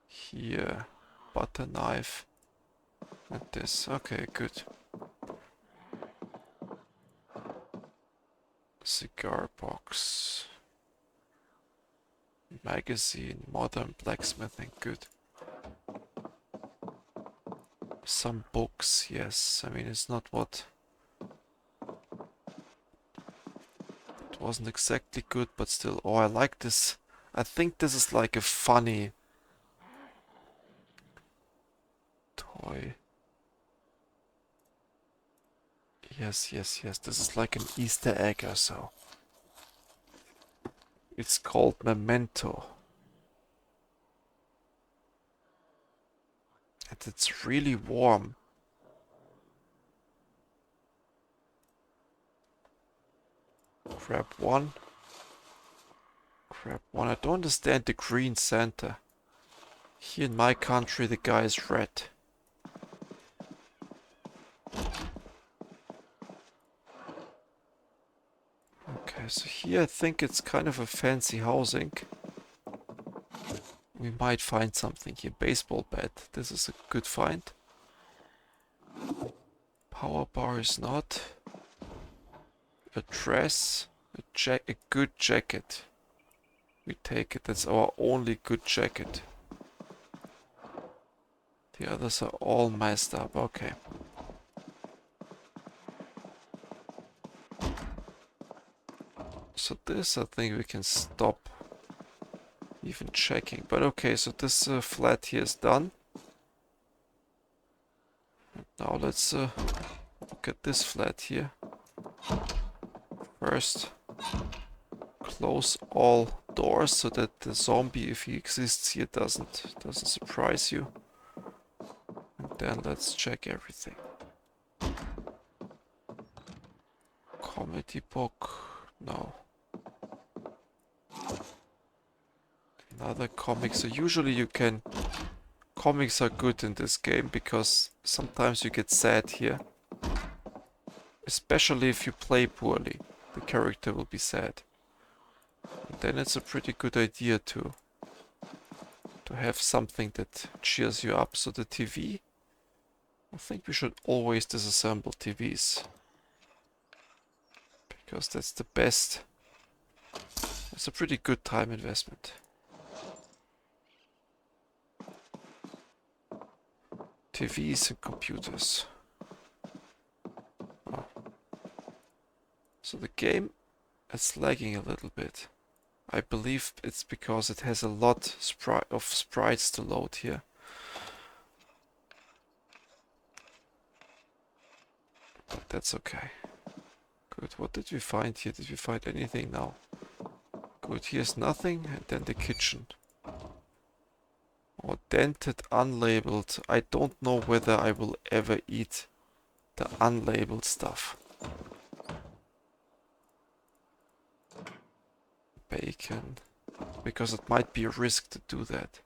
Here, butter knife. And this, okay, good. Cigar box. Magazine, modern blacksmithing, good. Some books, yes. I mean, it's not what... It wasn't exactly good, but still. Oh, I like this. I think this is like a funny toy. Yes, yes, yes. This is like an Easter egg or so. It's called Memento. And it's really warm. Grab one. Grab one. I don't understand the green Santa. Here in my country the guy is red. Okay, so here I think it's kind of a fancy housing. We might find something here. Baseball bat. This is a good find. Power bar is not. A dress. A good jacket. We take it. That's our only good jacket. The others are all messed up. Okay. So this I think we can stop even checking. But okay, so this flat here is done. Now let's look at this flat here. First, close all doors so that the zombie, if he exists here, doesn't surprise you. And then let's check everything. Comedy book, no. Another comic. So usually you can... Comics are good in this game because sometimes you get sad here. Especially if you play poorly. The character will be sad. And then it's a pretty good idea to have something that cheers you up. So the TV, I think we should always disassemble TVs. Because that's the best. It's a pretty good time investment. TVs and computers. Oh. So the game is lagging a little bit. I believe it's because it has a lot of sprites to load here. But that's okay. Good, what did we find here? Did we find anything now? Good, here's nothing, and then the kitchen. Or dented, unlabeled. I don't know whether I will ever eat the unlabeled stuff. Bacon. because it might be a risk to do that.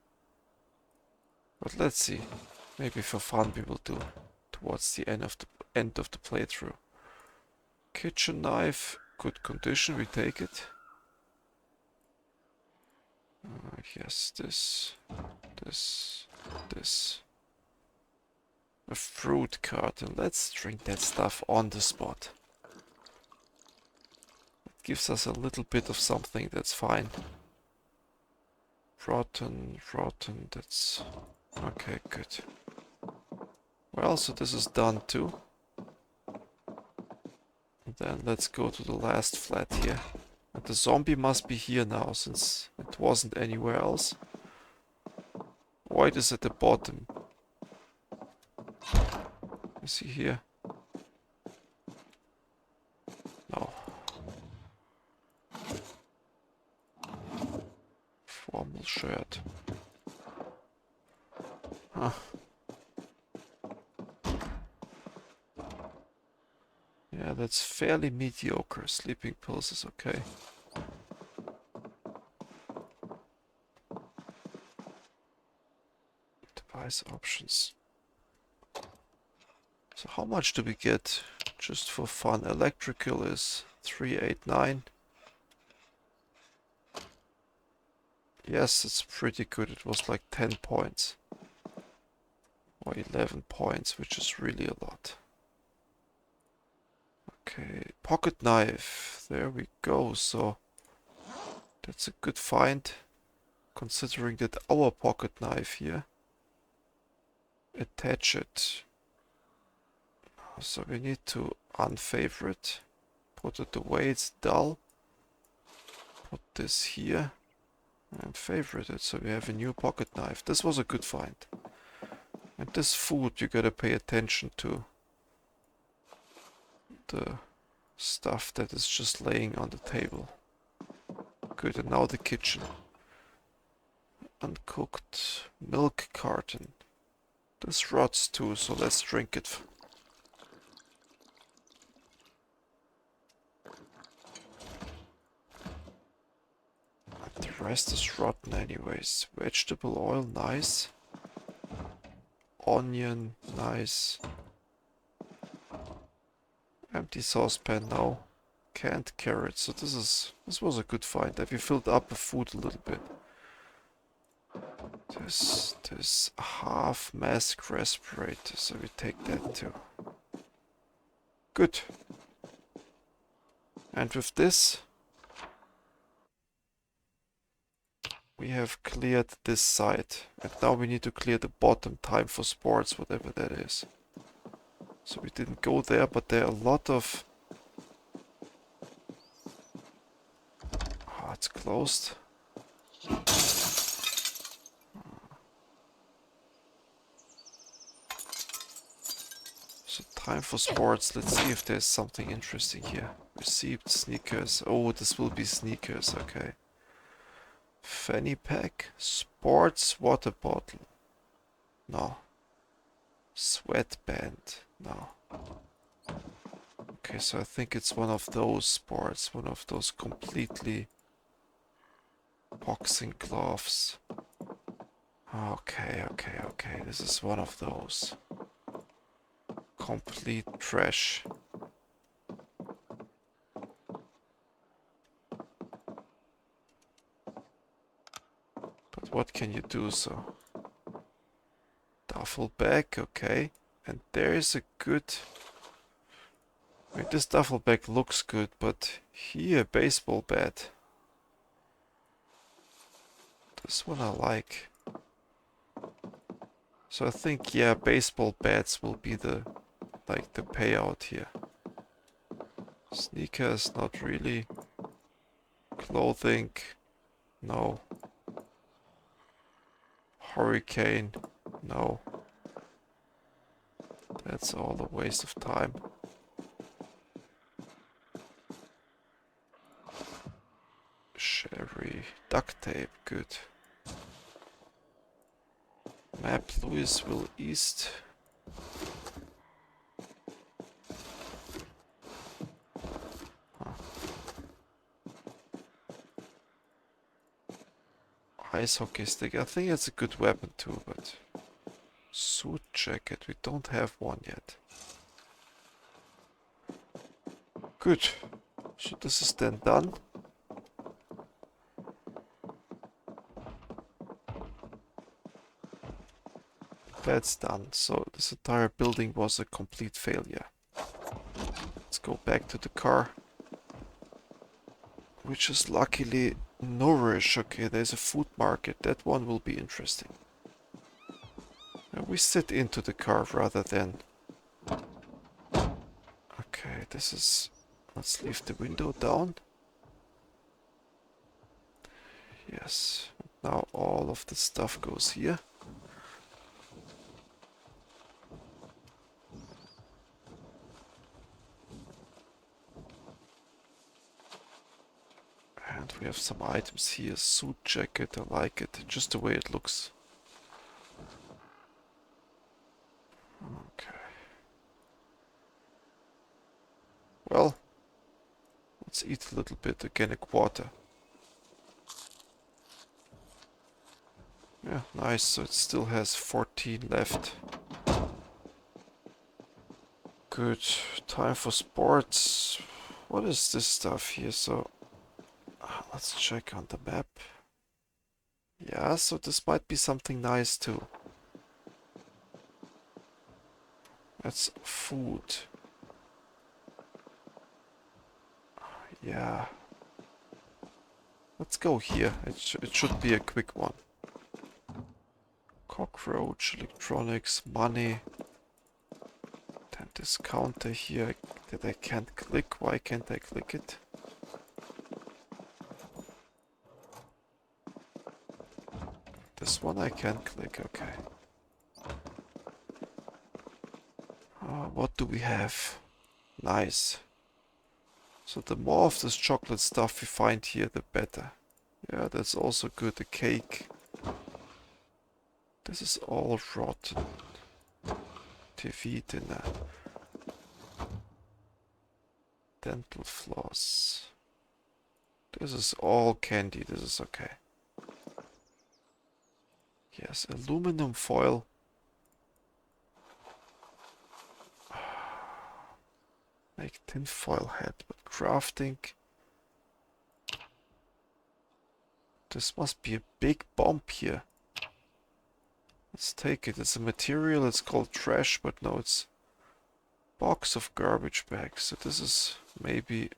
But let's see. Maybe for fun we will do towards the end of the playthrough. Kitchen knife, good condition, we take it. Yes, this. A fruit carton. Let's drink that stuff on the spot. It gives us a little bit of something, that's fine. Rotten, that's... Okay, good. Well, so this is done too. And then let's go to the last flat here. And the zombie must be here now, since it wasn't anywhere else. Or it is at the bottom. Is he here? No. Formal shirt. Huh. Yeah, that's fairly mediocre. Sleeping pills is okay. Device options. So how much do we get just for fun? Electrical is 389. Yes, it's pretty good. It was like 10 points. Or 11 points, which is really a lot. Okay, pocket knife. There we go. So that's a good find, considering that our pocket knife here. Attach it. So we need to unfavorite. Put it away, it's dull. Put this here. And favorite it, so we have a new pocket knife. This was a good find. And this food, you gotta pay attention to the stuff that is just laying on the table. Good, and now the kitchen. Uncooked milk carton. This rots too, so let's drink it. The rest is rotten anyways. Vegetable oil, nice. Onion, nice. Empty saucepan, no. Canned carrots, so this was a good find. Have you filled up the food a little bit? This half mask respirator, so we take that too. Good. And with this, we have cleared this side. And now we need to clear the bottom. Time for sports, whatever that is. So we didn't go there, but there are a lot of... Oh, it's closed. So time for sports. Let's see if there's something interesting here. Received sneakers. Oh, this will be sneakers, okay. Fanny pack. Sports water bottle. No. Sweatband. No. Okay, so I think it's one of those sports. One of those completely... boxing gloves. Okay. This is one of those. Complete trash. But what can you do so? Duffel bag, okay. And there is a good... I mean, this duffel bag looks good, but here, baseball bat. This one I like. So I think, yeah, baseball bats will be the payout here. Sneakers, not really. Clothing, no. Hurricane, no. That's all a waste of time. Sherry, duct tape, good. Map Louisville East. Huh. Ice hockey stick. I think it's a good weapon too, but suit jacket. We don't have one yet. Good. So this is then done. That's done. So this entire building was a complete failure. Let's go back to the car. Which is luckily nourish. Okay, there's a food market. That one will be interesting. We sit into the car rather than... Okay, this is... Let's leave the window down. Yes. Now all of the stuff goes here. And we have some items here. Suit jacket, I like it. Just the way it looks. Okay. Well, let's eat a little bit. Again, a quarter. Yeah, nice. So it still has 14 left. Good. Time for sports. What is this stuff here? So, let's check on the map. Yeah, so this might be something nice too. That's food. Yeah. Let's go here. It should be a quick one. Cockroach, electronics, money. Then this counter here that I can't click. Why can't I click it? This one I can click, okay. What do we have? Nice. So the more of this chocolate stuff we find here, the better. Yeah, that's also good. The cake. This is all rotten. TV dinner. Dental floss. This is all candy. This is okay. Yes, aluminum foil. Make tinfoil hat, but crafting. This must be a big bomb here. Let's take it. It's a material. It's called trash, but no, it's box of garbage bags. So this is maybe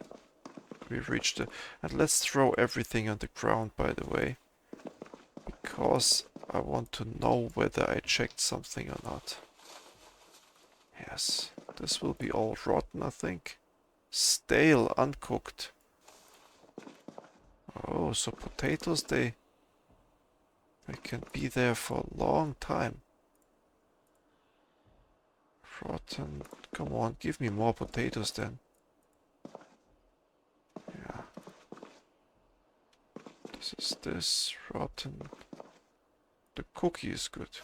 we reached the... And let's throw everything on the ground, by the way, because I want to know whether I checked something or not. Yes, this will be all rotten, I think. Stale, uncooked. Oh, so potatoes, they can be there for a long time. Rotten. Come on, give me more potatoes then. Yeah. This is this. Rotten. The cookie is good.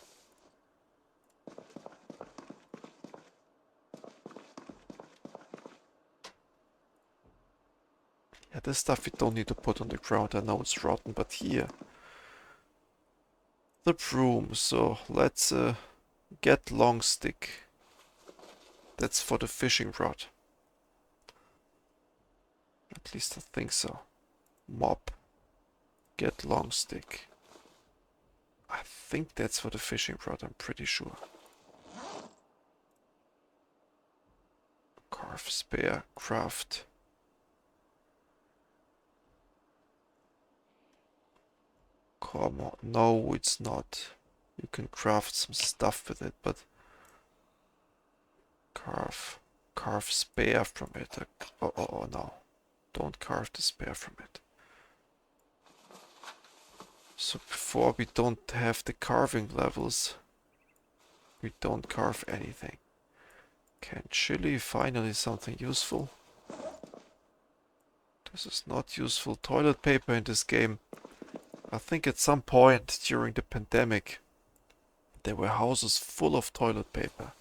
Yeah, this stuff we don't need to put on the ground. I know it's rotten, but here. The broom. So let's get long stick. That's for the fishing rod. At least I think so. Mop. Get long stick. I think that's for the fishing rod, I'm pretty sure. Carve, spare, craft. Come on. No, it's not. You can craft some stuff with it, but... Carve spare from it. Oh, no. Don't carve the spare from it. So before we don't have the carving levels, we don't carve anything. Can chili, finally something useful. This is not useful. Toilet paper in this game. I think at some point during the pandemic, there were houses full of toilet paper.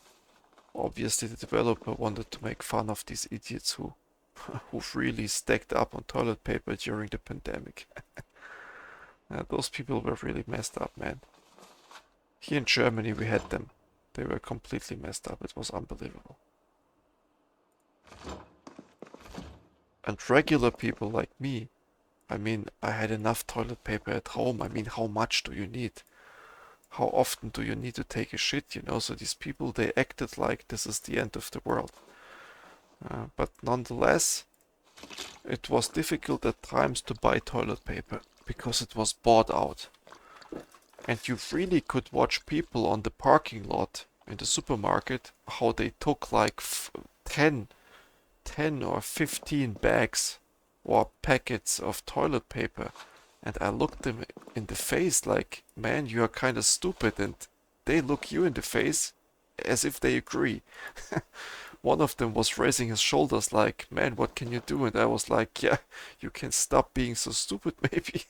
Obviously the developer wanted to make fun of these idiots who really stacked up on toilet paper during the pandemic. Those people were really messed up, man. Here in Germany we had them. They were completely messed up. It was unbelievable. And regular people like me, I mean, I had enough toilet paper at home. I mean, how much do you need? How often do you need to take a shit, you know? So these people, they acted like this is the end of the world. But nonetheless, it was difficult at times to buy toilet paper because it was bought out. And you really could watch people on the parking lot in the supermarket, how they took like 10 or 15 bags or packets of toilet paper. And I looked them in the face like, man, you are kind of stupid. And they look you in the face as if they agree. One of them was raising his shoulders like, man, what can you do? And I was like, yeah, you can stop being so stupid maybe.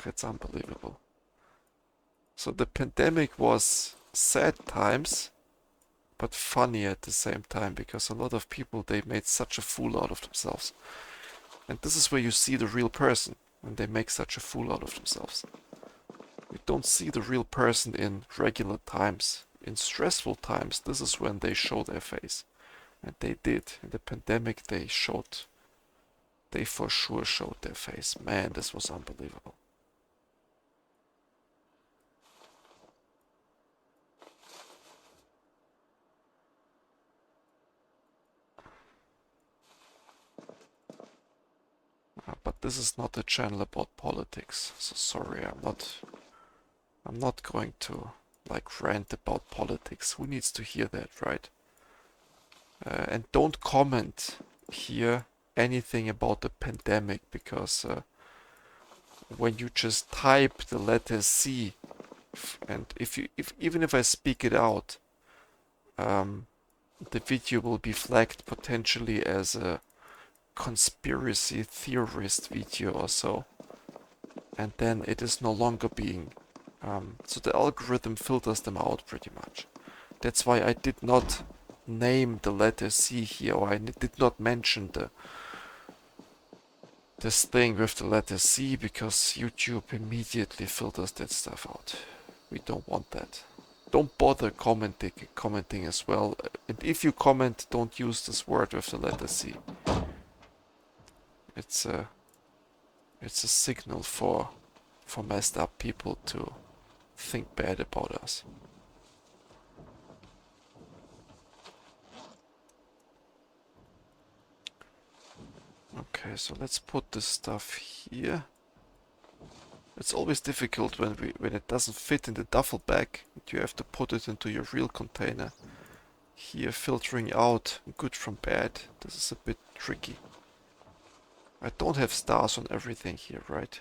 It's unbelievable. So the pandemic was sad times, but funny at the same time, because a lot of people, they made such a fool out of themselves. And this is where you see the real person, when they make such a fool out of themselves. You don't see the real person in regular times. In stressful times, this is when they show their face. And they did. In the pandemic, they for sure showed their face. Man, this was unbelievable. But this is not a channel about politics, so sorry, I'm not going to like rant about politics. Who needs to hear that, right? And don't comment here anything about the pandemic, because when you just type the letter C, and even if I speak it out, the video will be flagged potentially as a conspiracy theorist video or so, and then it is no longer being so the algorithm filters them out pretty much. That's why I did not name the letter C here, or I did not mention this thing with the letter C, because YouTube immediately filters that stuff out. We don't want that. Don't bother commenting as well. And if you comment, don't use this word with the letter C. It's a signal for messed up people to think bad about us. Okay, so let's put this stuff here. It's always difficult when it doesn't fit in the duffel bag and you have to put it into your real container. Here, filtering out good from bad. This is a bit tricky. I don't have stars on everything here, right?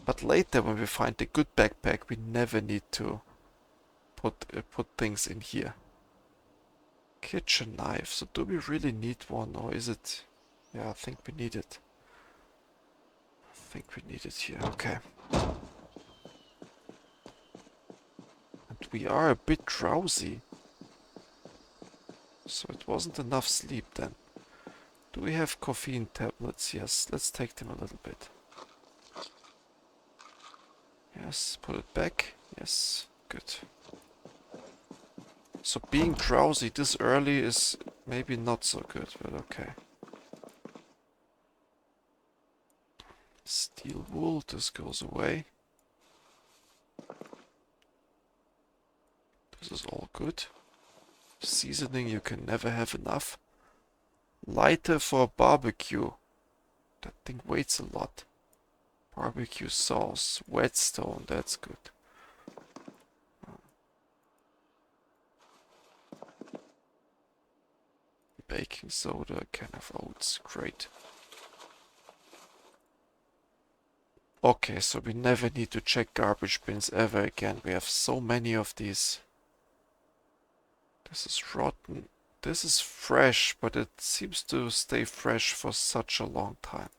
But later, when we find the good backpack, we never need to put things in here. Kitchen knife. So do we really need one, or is it? Yeah, I think we need it. I think we need it here. Okay. And we are a bit drowsy. So it wasn't enough sleep then. Do we have caffeine tablets? Yes, let's take them a little bit. Yes, put it back. Yes, good. So being drowsy this early is maybe not so good, but okay. Steel wool, this goes away. This is all good. Seasoning, you can never have enough. Lighter for barbecue. That thing weighs a lot. Barbecue sauce, whetstone, that's good. Baking soda, can of oats, great. Okay, so we never need to check garbage bins ever again. We have so many of these. This is rotten. This is fresh, but it seems to stay fresh for such a long time.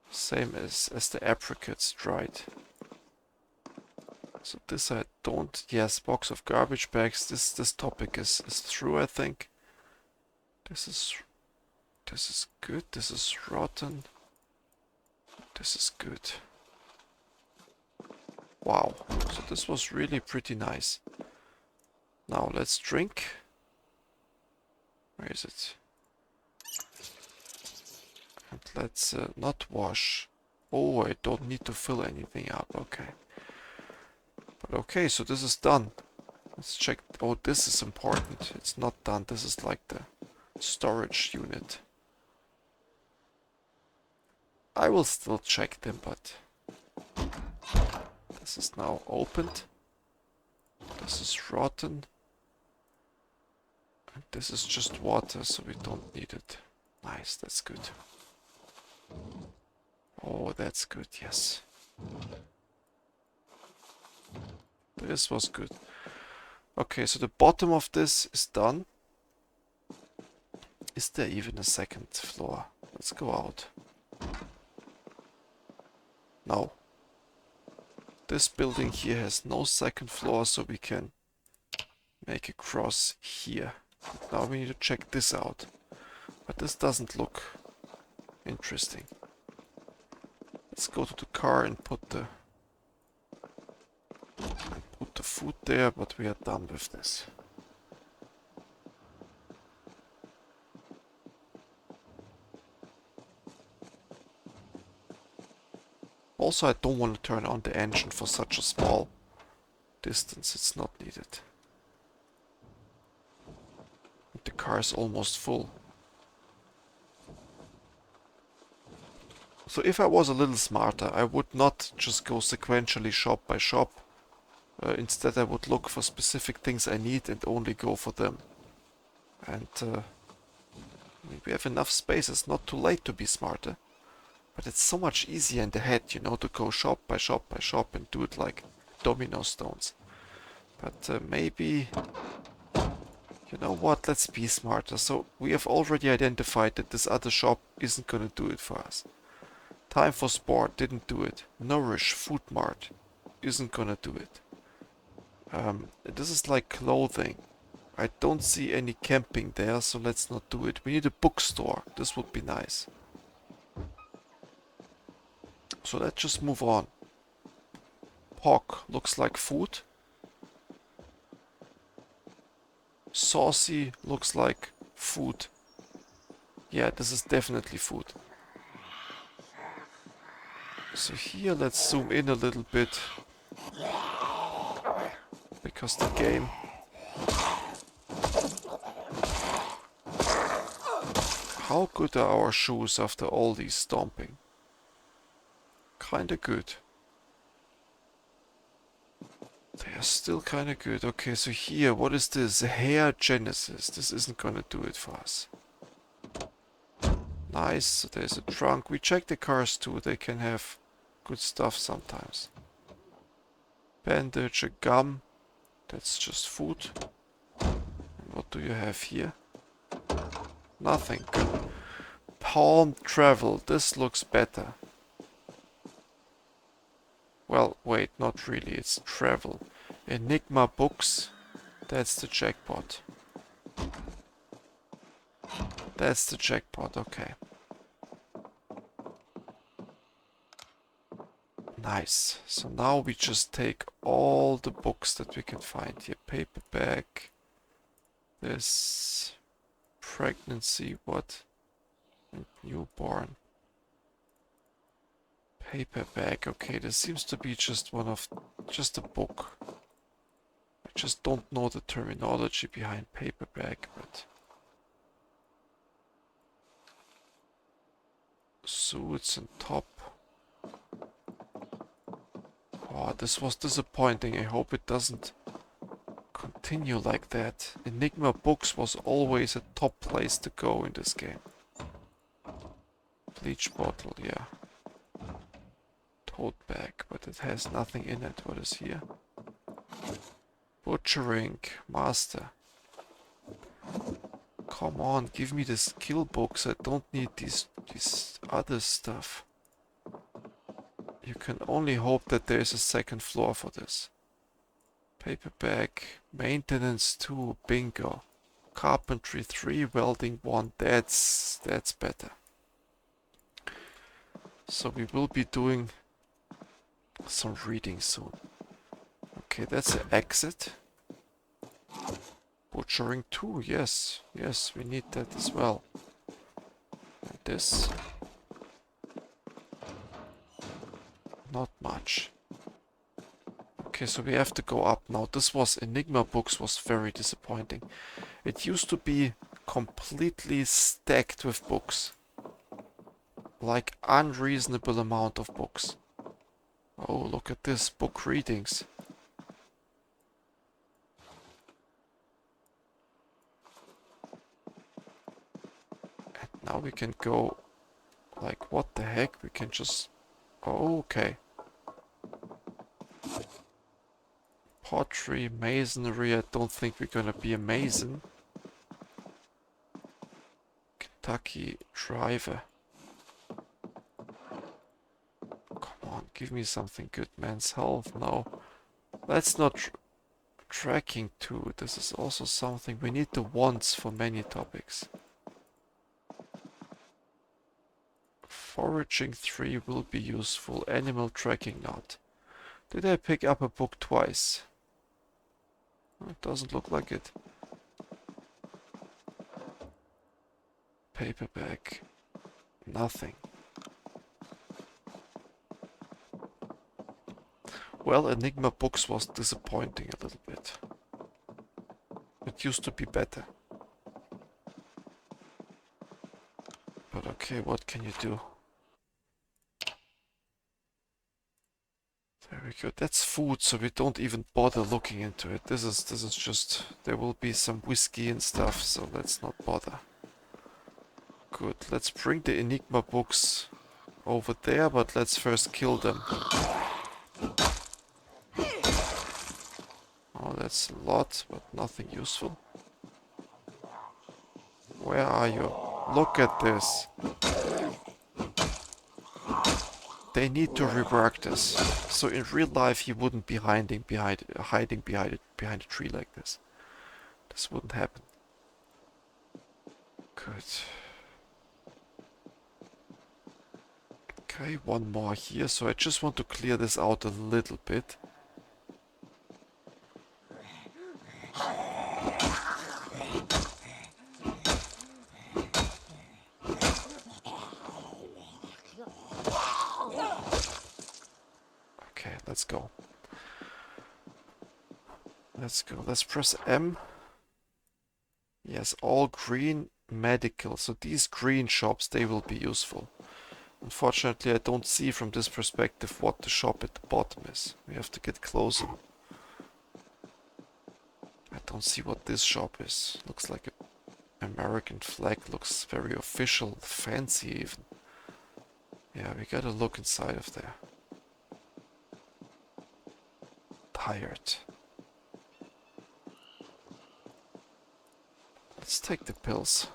Same as the apricots dried. So this I don't... Yes, box of garbage bags. This topic is through, I think. This is good. This is rotten. This is good. Wow, so this was really pretty nice. Now let's drink. Where is it? And let's not wash. Oh, I don't need to fill anything up. Okay. But okay, so this is done. Let's check. Oh, this is important. It's not done. This is like the storage unit. I will still check them, but this is now opened. This is rotten. And this is just water, so we don't need it. Nice, that's good. Oh, that's good, yes. This was good. Okay, so the bottom of this is done. Is there even a second floor? Let's go out. No. This building here has no second floor, so we can make a cross here. Now we need to check this out. But this doesn't look interesting. Let's go to the car and put the food there, but we are done with this. Also, I don't want to turn on the engine for such a small distance. It's not needed. The car is almost full. So if I was a little smarter, I would not just go sequentially shop by shop. Instead, I would look for specific things I need and only go for them. And we have enough space. It's not too late to be smarter. But it's so much easier in the head, you know, to go shop by shop by shop and do it like domino stones. But maybe, you know what, let's be smarter. So we have already identified that this other shop isn't gonna do it for us. Time for Sport didn't do it. Nourish Food Mart isn't gonna do it. This is like clothing. I don't see any camping there, so let's not do it. We need a bookstore. This would be nice. So let's just move on. Pork looks like food. Saucy looks like food. Yeah, this is definitely food. So here let's zoom in a little bit. Because the game... How good are our shoes after all these stomping? Kinda good. They are still kinda good. Okay, so here, what is this? Hair Genesis. This isn't gonna do it for us. Nice, so there's a trunk. We check the cars too, they can have good stuff sometimes. Bandage, a gum. That's just food. And what do you have here? Nothing. Good. Palm Travel. This looks better. Well, wait, not really. It's travel. Enigma books. That's the jackpot. That's the jackpot, okay. Nice. So now we just take all the books that we can find here. Paperback. This. Pregnancy, what? And newborn. Paperback, okay, this seems to be just just a book. I just don't know the terminology behind paperback, but... Suits and top. Oh, this was disappointing. I hope it doesn't continue like that. Enigma Books was always a top place to go in this game. Bleach bottle, yeah. Tote bag, but it has nothing in it. What is here? Butchering, master. Come on, give me the skill books. I don't need this other stuff. You can only hope that there's a second floor for this. Paperback, maintenance 2, bingo. Carpentry 3, welding 1, that's better. So we will be doing some reading soon. Okay, that's an exit. Butchering 2, yes. Yes, we need that as well. And this. Not much. Okay, so we have to go up now. This was Enigma books was very disappointing. It used to be completely stacked with books. Like unreasonable amount of books. Oh, look at this, book readings. And now we can go, like, what the heck? We can just, oh, okay. Pottery, masonry, I don't think we're gonna be a mason. Kentucky driver. Come on, give me something good. Men's health, no. That's not tracking 2. This is also something. We need the wants for many topics. Foraging 3 will be useful. Animal tracking not. Did I pick up a book twice? It doesn't look like it. Paperback. Nothing. Well, Enigma books was disappointing a little bit. It used to be better. But okay, what can you do? There we go. That's food, so we don't even bother looking into it. This is just, there will be some whiskey and stuff, so let's not bother. Good. Let's bring the Enigma books over there, but let's first kill them. Oh, that's a lot, but nothing useful. Where are you? Look at this. They need to rework this. So in real life, he wouldn't be hiding behind a tree like this. This wouldn't happen. Good. Okay, one more here. So I just want to clear this out a little bit. Okay, let's go. Let's go. Let's press M. Yes, all green medical. So these green shops, they will be useful. Unfortunately, I don't see from this perspective what the shop at the bottom is. We have to get closer. I don't see what this shop is. Looks like an American flag. Looks very official, fancy even. Yeah, we gotta look inside of there. Tired. Let's take the pills.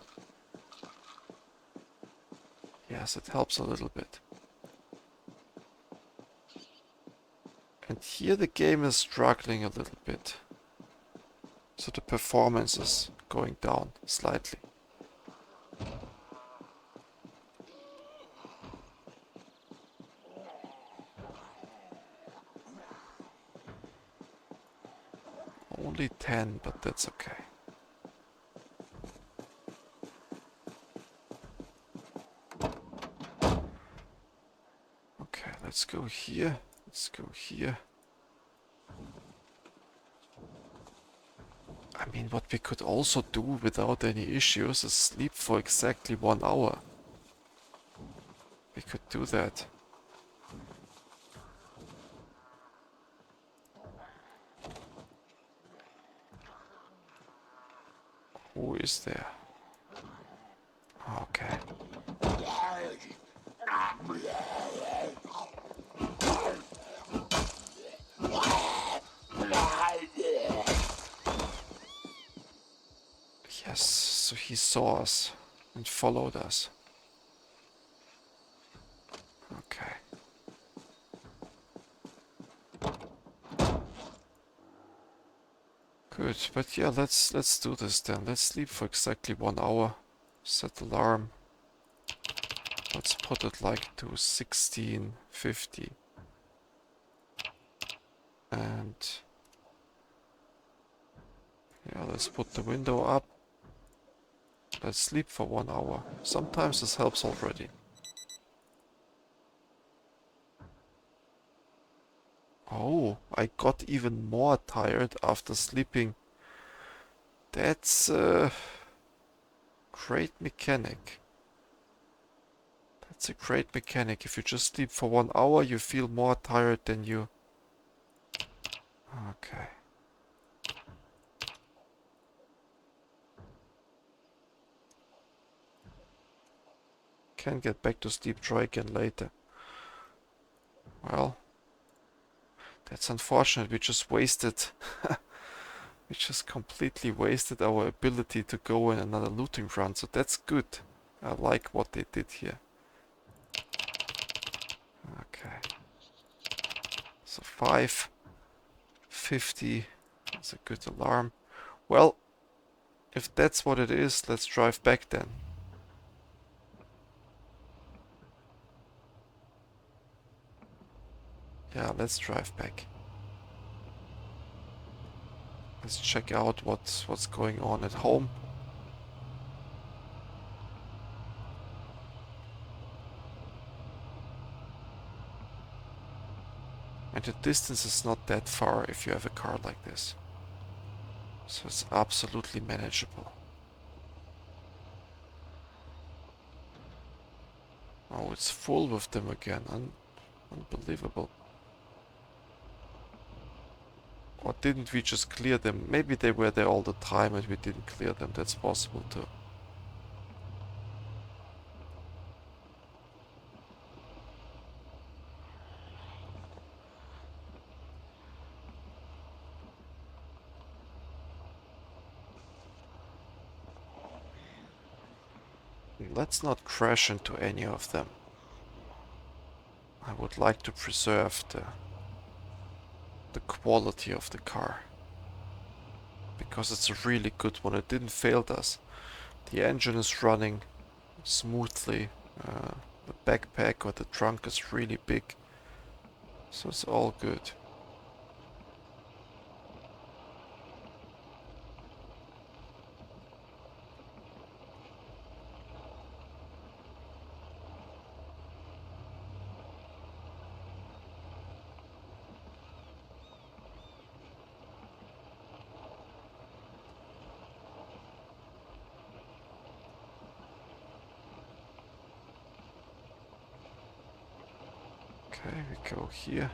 Yes, it helps a little bit. And here the game is struggling a little bit. So the performance is going down slightly. Only 10, but that's okay. Okay, let's go here. Let's go here. I mean, what we could also do without any issues is sleep for exactly 1 hour. We could do that. Who is there? Okay. Yes, so he saw us and followed us. Okay. Good, but yeah, let's do this then. Let's sleep for exactly 1 hour. Set alarm. But Let's put it like to 1650. And yeah, let's put the window up. Let's sleep for 1 hour. Sometimes this helps already. Oh, I got even more tired after sleeping. That's a great mechanic. That's a great mechanic. If you just sleep for 1 hour, you feel more tired than you... Okay. Can get back to sleep, try again later. Well, that's unfortunate. We just wasted... we just completely wasted our ability to go in another looting run, so that's good. I like what they did here. Okay. So 550 is a good alarm. Well, if that's what it is, let's drive back then. Yeah, let's drive back. Let's check out what's going on at home. And the distance is not that far if you have a car like this. So it's absolutely manageable. Oh, it's full with them again. Unbelievable. Or didn't we just clear them? Maybe they were there all the time and we didn't clear them. That's possible too. Let's not crash into any of them. I would like to preserve the quality of the car. Because it's a really good one. It didn't fail us. The engine is running smoothly. The backpack or the trunk is really big. So it's all good. Okay, we go here.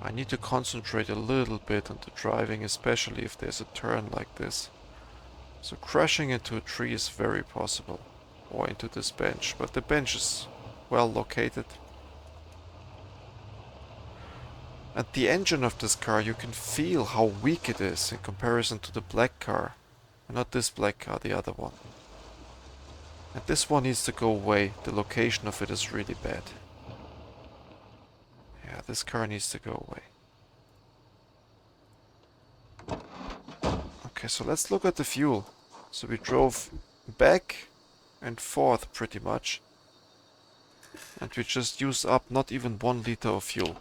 I need to concentrate a little bit on the driving, especially if there's a turn like this. So crashing into a tree is very possible. Or into this bench, but the bench is well located. And the engine of this car, you can feel how weak it is in comparison to the black car. Not this black car, the other one. And this one needs to go away. The location of it is really bad. Yeah, this car needs to go away. Okay, so let's look at the fuel. So we drove back and forth pretty much. And we just used up not even 1 liter of fuel.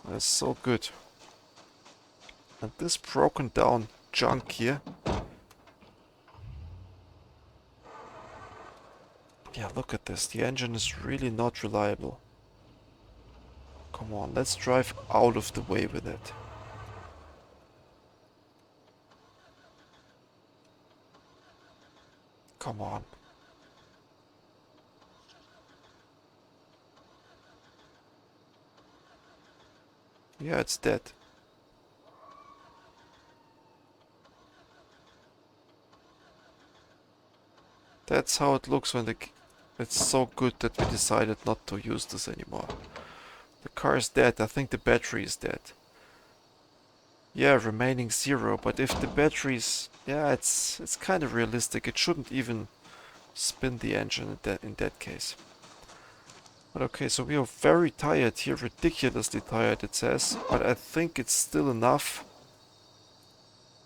That's so good. And this broken down junk here. Yeah, look at this. The engine is really not reliable. Come on, let's drive out of the way with it. Come on. Yeah, it's dead. That's how it looks when it's so good that we decided not to use this anymore. The car is dead. I think the battery is dead. Yeah, remaining 0, but if the battery's... Yeah, it's kind of realistic. It shouldn't even spin the engine in that case. But okay, so we are very tired here, ridiculously tired it says, but I think it's still enough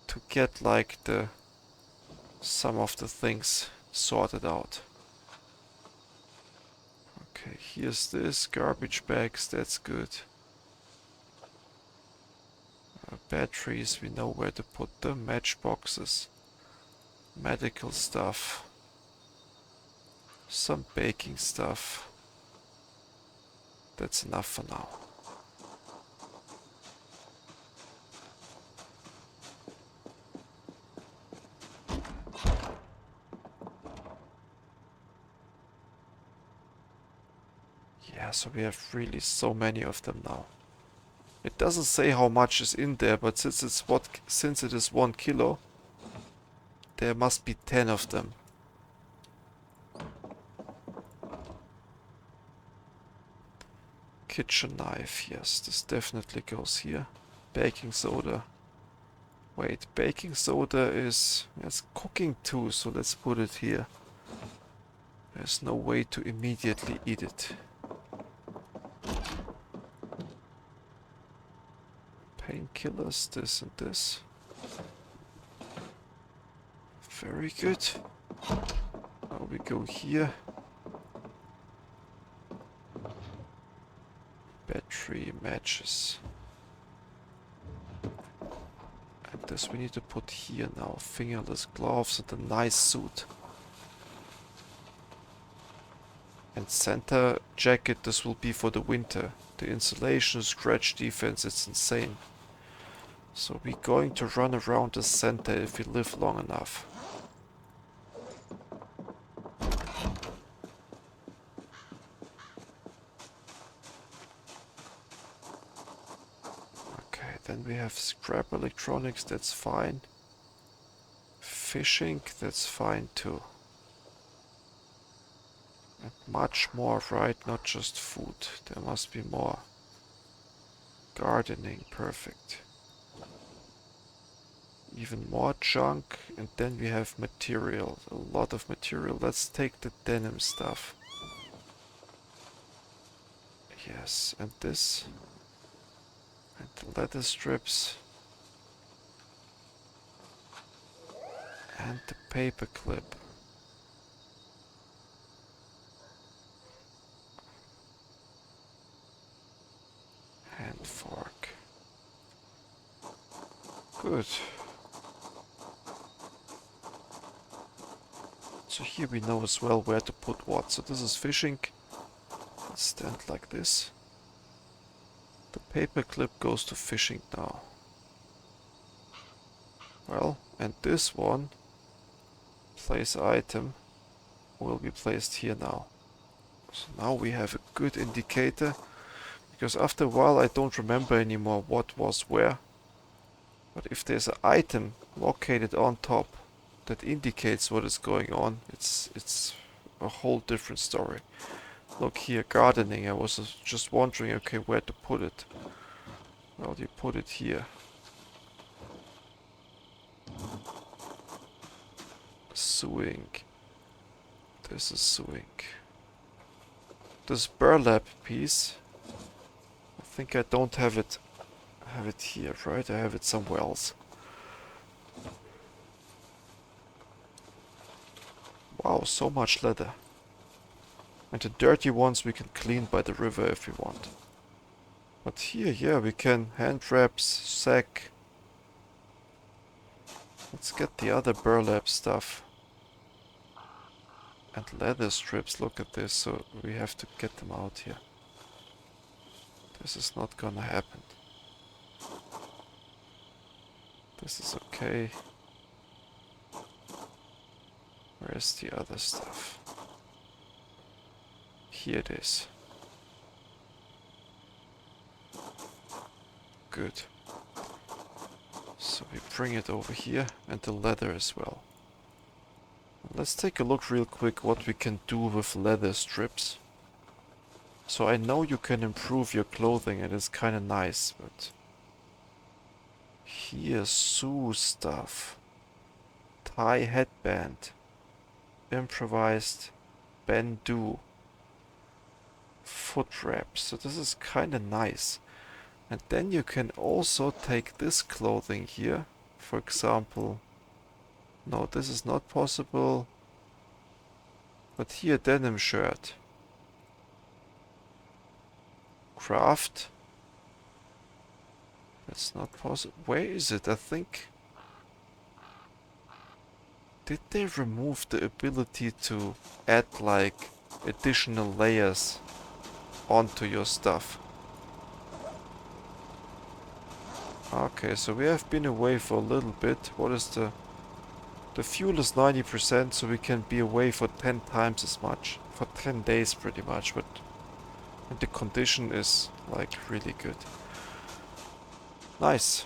to get like some of the things sorted out. Okay, here's this, garbage bags, that's good. Batteries, we know where to put them, matchboxes, medical stuff, some baking stuff. That's enough for now. Yeah, so we have really so many of them now. It doesn't say how much is in there, but since it is 1 kilo, there must be 10 of them. Kitchen knife, yes, this definitely goes here. Baking soda. Wait, baking soda is... it's cooking too, so let's put it here. There's no way to immediately eat it. Painkillers, this and this. Very good. Now we go here. Battery, matches. And this we need to put here now. Fingerless gloves and a nice suit. And Santa jacket, this will be for the winter. The insulation, scratch defense, it's insane. So we're going to run around as Santa if we live long enough. Okay, then we have scrap electronics, that's fine. Fishing, that's fine too. And much more, right? Not just food. There must be more. Gardening, perfect. Even more junk, and then we have material. A lot of material. Let's take the denim stuff. Yes, and this. And the leather strips. And the paper clip. And fork. Good. So here we know as well where to put what. So this is fishing. Let's stand like this. The paper clip goes to fishing now. Well, and this one, place item, will be placed here now. So now we have a good indicator, because after a while I don't remember anymore what was where. But if there's an item located on top that indicates what is going on, it's a whole different story. Look here, gardening. I was just wondering, okay, where to put it. Well, you put it here. Sewing. This is sewing. This burlap piece, I think I don't have it here, right? I have it somewhere else. Wow, so much leather. And the dirty ones we can clean by the river if we want. But here, yeah, we can hand wraps, sack. Let's get the other burlap stuff. And leather strips, look at this, so we have to get them out here. This is not gonna happen. This is okay. Where's the other stuff? Here it is. Good. So we bring it over here, and the leather as well. Let's take a look real quick what we can do with leather strips. So I know you can improve your clothing and it's kinda nice, but... Here's sew stuff. Tie headband. Improvised bandeau. foot wraps. So this is kind of nice. And then you can also take this clothing here. For example, no, this is not possible. But here, denim shirt. Craft. That's not possible. Where is it? I think... Did they remove the ability to add, like, additional layers onto your stuff? Okay, so we have been away for a little bit. What is the... The fuel is 90%, so we can be away for 10 times as much. For 10 days, pretty much, but... And the condition is, like, really good. Nice.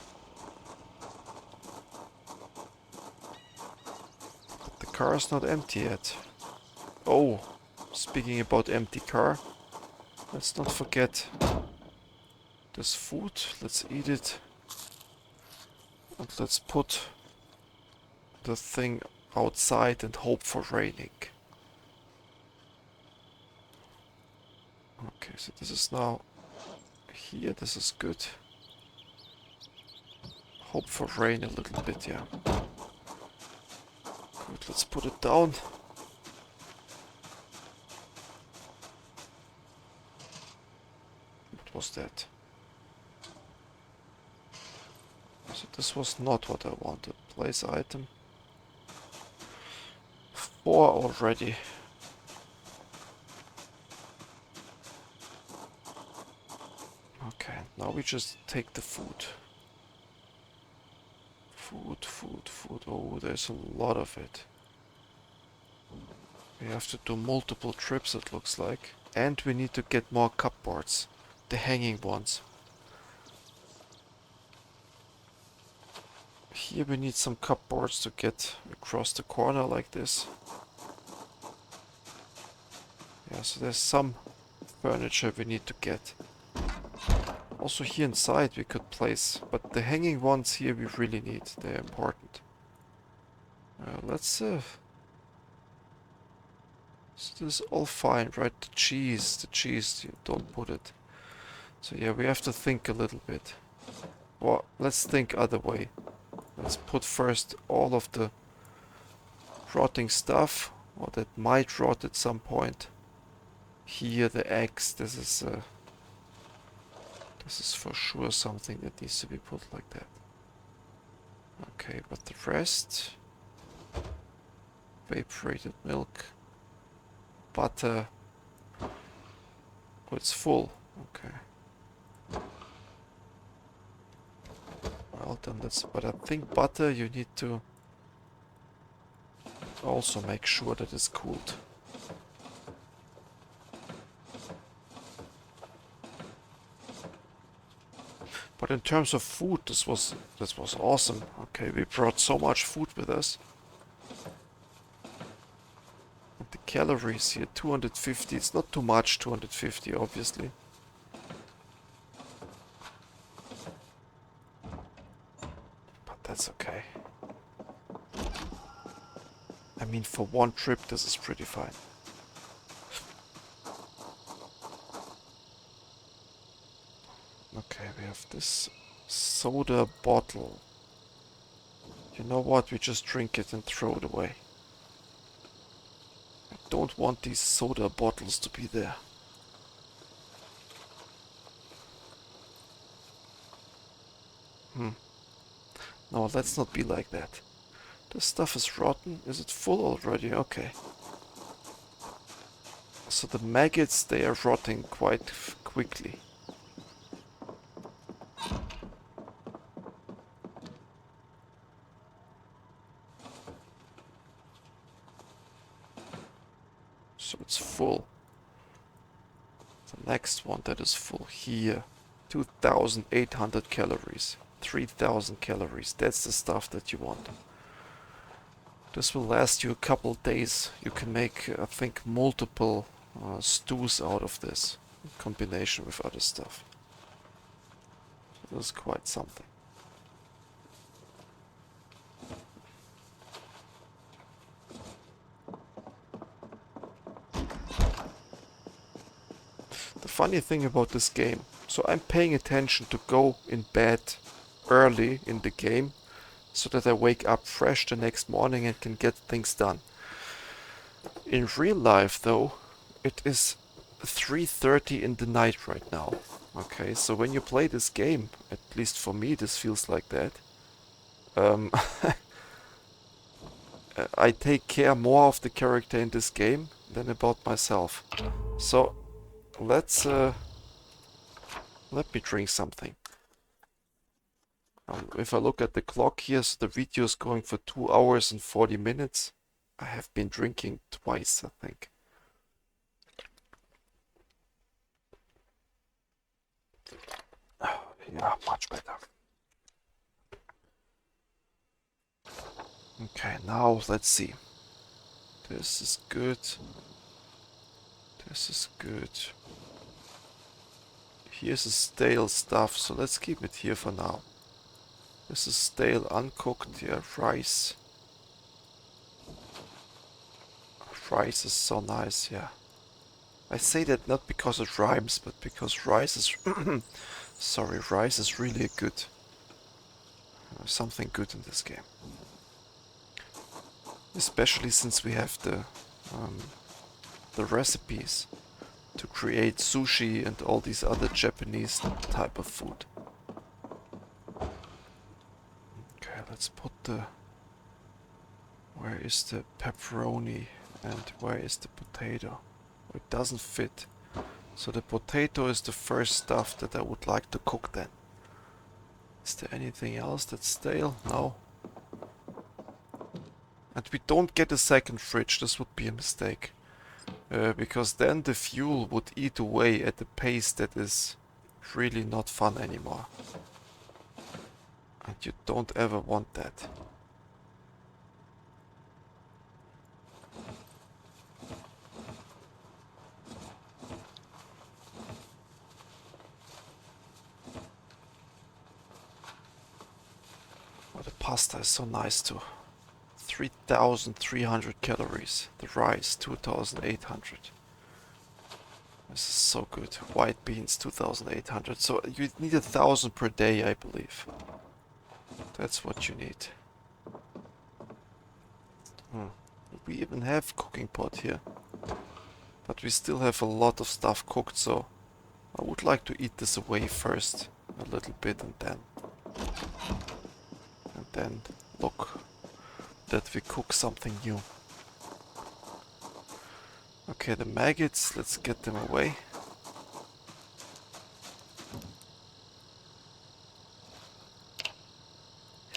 But the car is not empty yet. Oh, speaking about empty car, let's not forget this food. Let's eat it. And let's put the thing outside and hope for raining. Okay, so this is now here. This is good. Hope for rain a little bit, yeah. Good, let's put it down. What was that? So this was not what I wanted. Place item. 4 already. Okay, now we just take the food. Food. Oh, there's a lot of it. We have to do multiple trips, it looks like. And we need to get more cupboards. The hanging ones. Here we need some cupboards to get across the corner like this. Yeah, so there's some furniture we need to get. Also here inside we could place, but the hanging ones here we really need. They're important. Let's so this is all fine, right? The cheese, you don't put it. So yeah, we have to think a little bit. Well, let's think other way. Let's put first all of the rotting stuff, or that might rot at some point. Here, the eggs, this is for sure something that needs to be put like that. Okay, but the rest... Evaporated milk. Butter. Oh, it's full. Okay. Well then, but I think butter you need to also make sure that it's cooled. But in terms of food, this was awesome. Okay, we brought so much food with us. And the calories here, 250. It's not too much, 250, obviously. But that's okay. I mean, for one trip, this is pretty fine. Okay, we have this soda bottle. You know what? We just drink it and throw it away. I don't want these soda bottles to be there. No, let's not be like that. This stuff is rotten. Is it full already? Okay. So the maggots, they are rotting quite quickly. So it's full. The next one that is full here. 2,800 calories. 3,000 calories. That's the stuff that you want. This will last you a couple days. You can make, I think, multiple stews out of this in combination with other stuff. So this is quite something. funny thing about this game, so I'm paying attention to go in bed early in the game so that I wake up fresh the next morning and can get things done. In real life though, it is 3:30 in the night right now. Okay, so when you play this game, at least for me this feels like that, um, I take care more of the character in this game than about myself. So let's let me drink something. If I look at the clock here, so the video is going for 2 hours and 40 minutes. I have been drinking twice, I think. Yeah, much better. Okay, now let's see. This is good. This is good. Here's the stale stuff, so let's keep it here for now. This is stale, uncooked, yeah, rice. Rice is so nice, yeah. I say that not because it rhymes, but because rice is... Sorry, rice is really good. Something good in this game. Especially since we have the recipes to create sushi and all these other Japanese type of food. Okay, let's put the... Where is the pepperoni and where is the potato? It doesn't fit. So the potato is the first stuff that I would like to cook then. Is there anything else that's stale? No. And we don't get a second fridge, this would be a mistake. Because then the fuel would eat away at the pace that is really not fun anymore. And you don't ever want that. Oh, the pasta is so nice too. 3,300 calories. The rice, 2,800. This is so good. White beans, 2,800. So you need 1,000 per day, I believe. That's what you need. We even have cooking pot here. But we still have a lot of stuff cooked, so I would like to eat this away first. A little bit and then look that we cook something new. Okay, the maggots, let's get them away.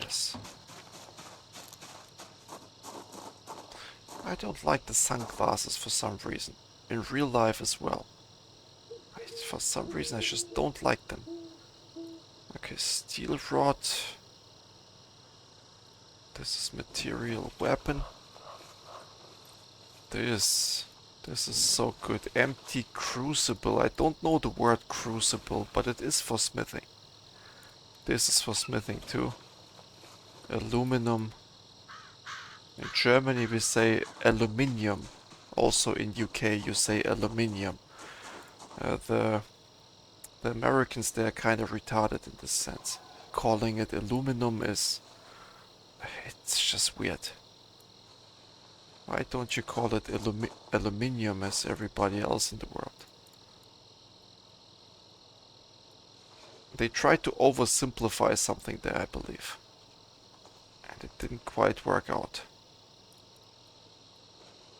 Yes. I don't like the sunglasses for some reason. In real life as well. For some reason I just don't like them. Okay, steel rod. This is material weapon. This is so good. Empty crucible. I don't know the word crucible, but it is for smithing. This is for smithing too. Aluminum. In Germany we say aluminium. Also in UK you say aluminium. The Americans, they are kind of retarded in this sense. Calling it aluminum is... It's just weird. Why don't you call it aluminium as everybody else in the world? They tried to oversimplify something there, I believe. And it didn't quite work out.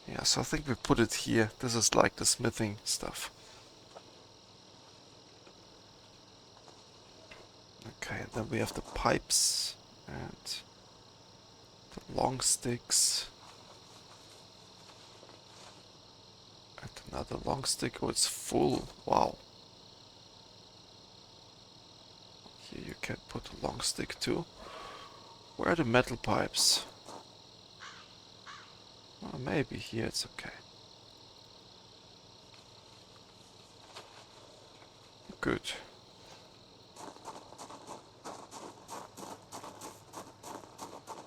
Yeah, so I think we put it here. This is like the smithing stuff. Okay, and then we have the pipes and the long sticks. And another long stick. Oh, it's full. Wow. Here you can put a long stick too. Where are the metal pipes? Well, maybe here it's okay. Good.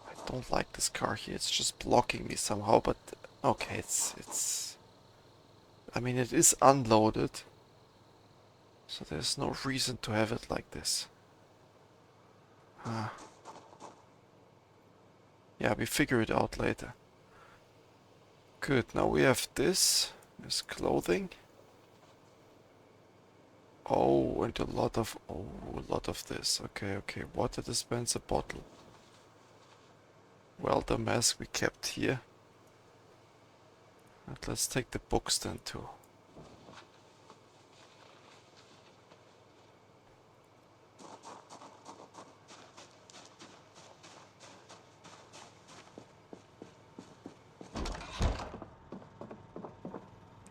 I don't like this car here. It's just blocking me somehow, but okay, it's I mean, it is unloaded. So there's no reason to have it like this. Yeah, we figure it out later. Good, now we have this. There's clothing. Oh, and a lot of this. Okay, okay. Water dispenser bottle. Welder mask we kept here. And let's take the books then too.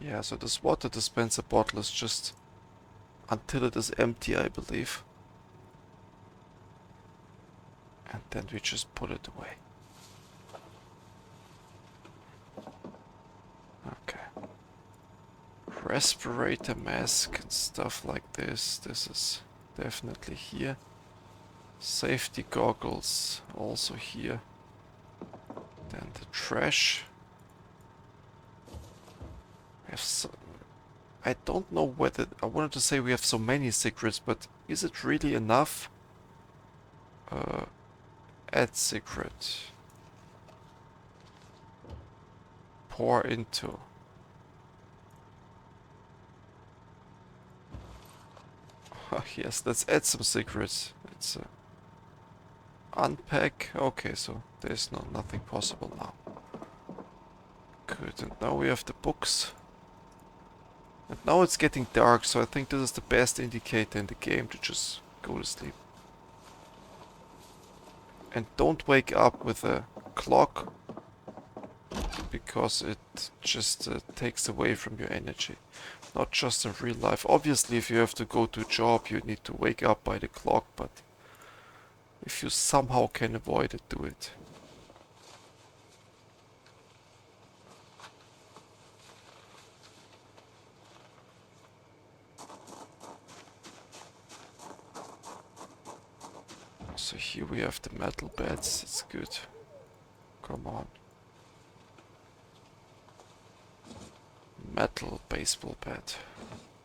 Yeah, so this water dispenser bottle is just until it is empty, I believe. And then we just put it away. Okay. Respirator mask and stuff like this. This is definitely here. Safety goggles also here. Then the trash. We have so, I don't know whether I wanted to say we have so many secrets, but is it really enough? Add secret. Pour into. Oh, yes, let's add some secrets. It's unpack. Okay, so there's nothing possible now. Good, and now we have the books. And now it's getting dark, so I think this is the best indicator in the game to just go to sleep. And don't wake up with a clock, because it just takes away from your energy. Not just in real life. Obviously, if you have to go to a job, you need to wake up by the clock, but if you somehow can avoid it, do it. So here we have the metal beds, it's good. Come on. Metal baseball bat.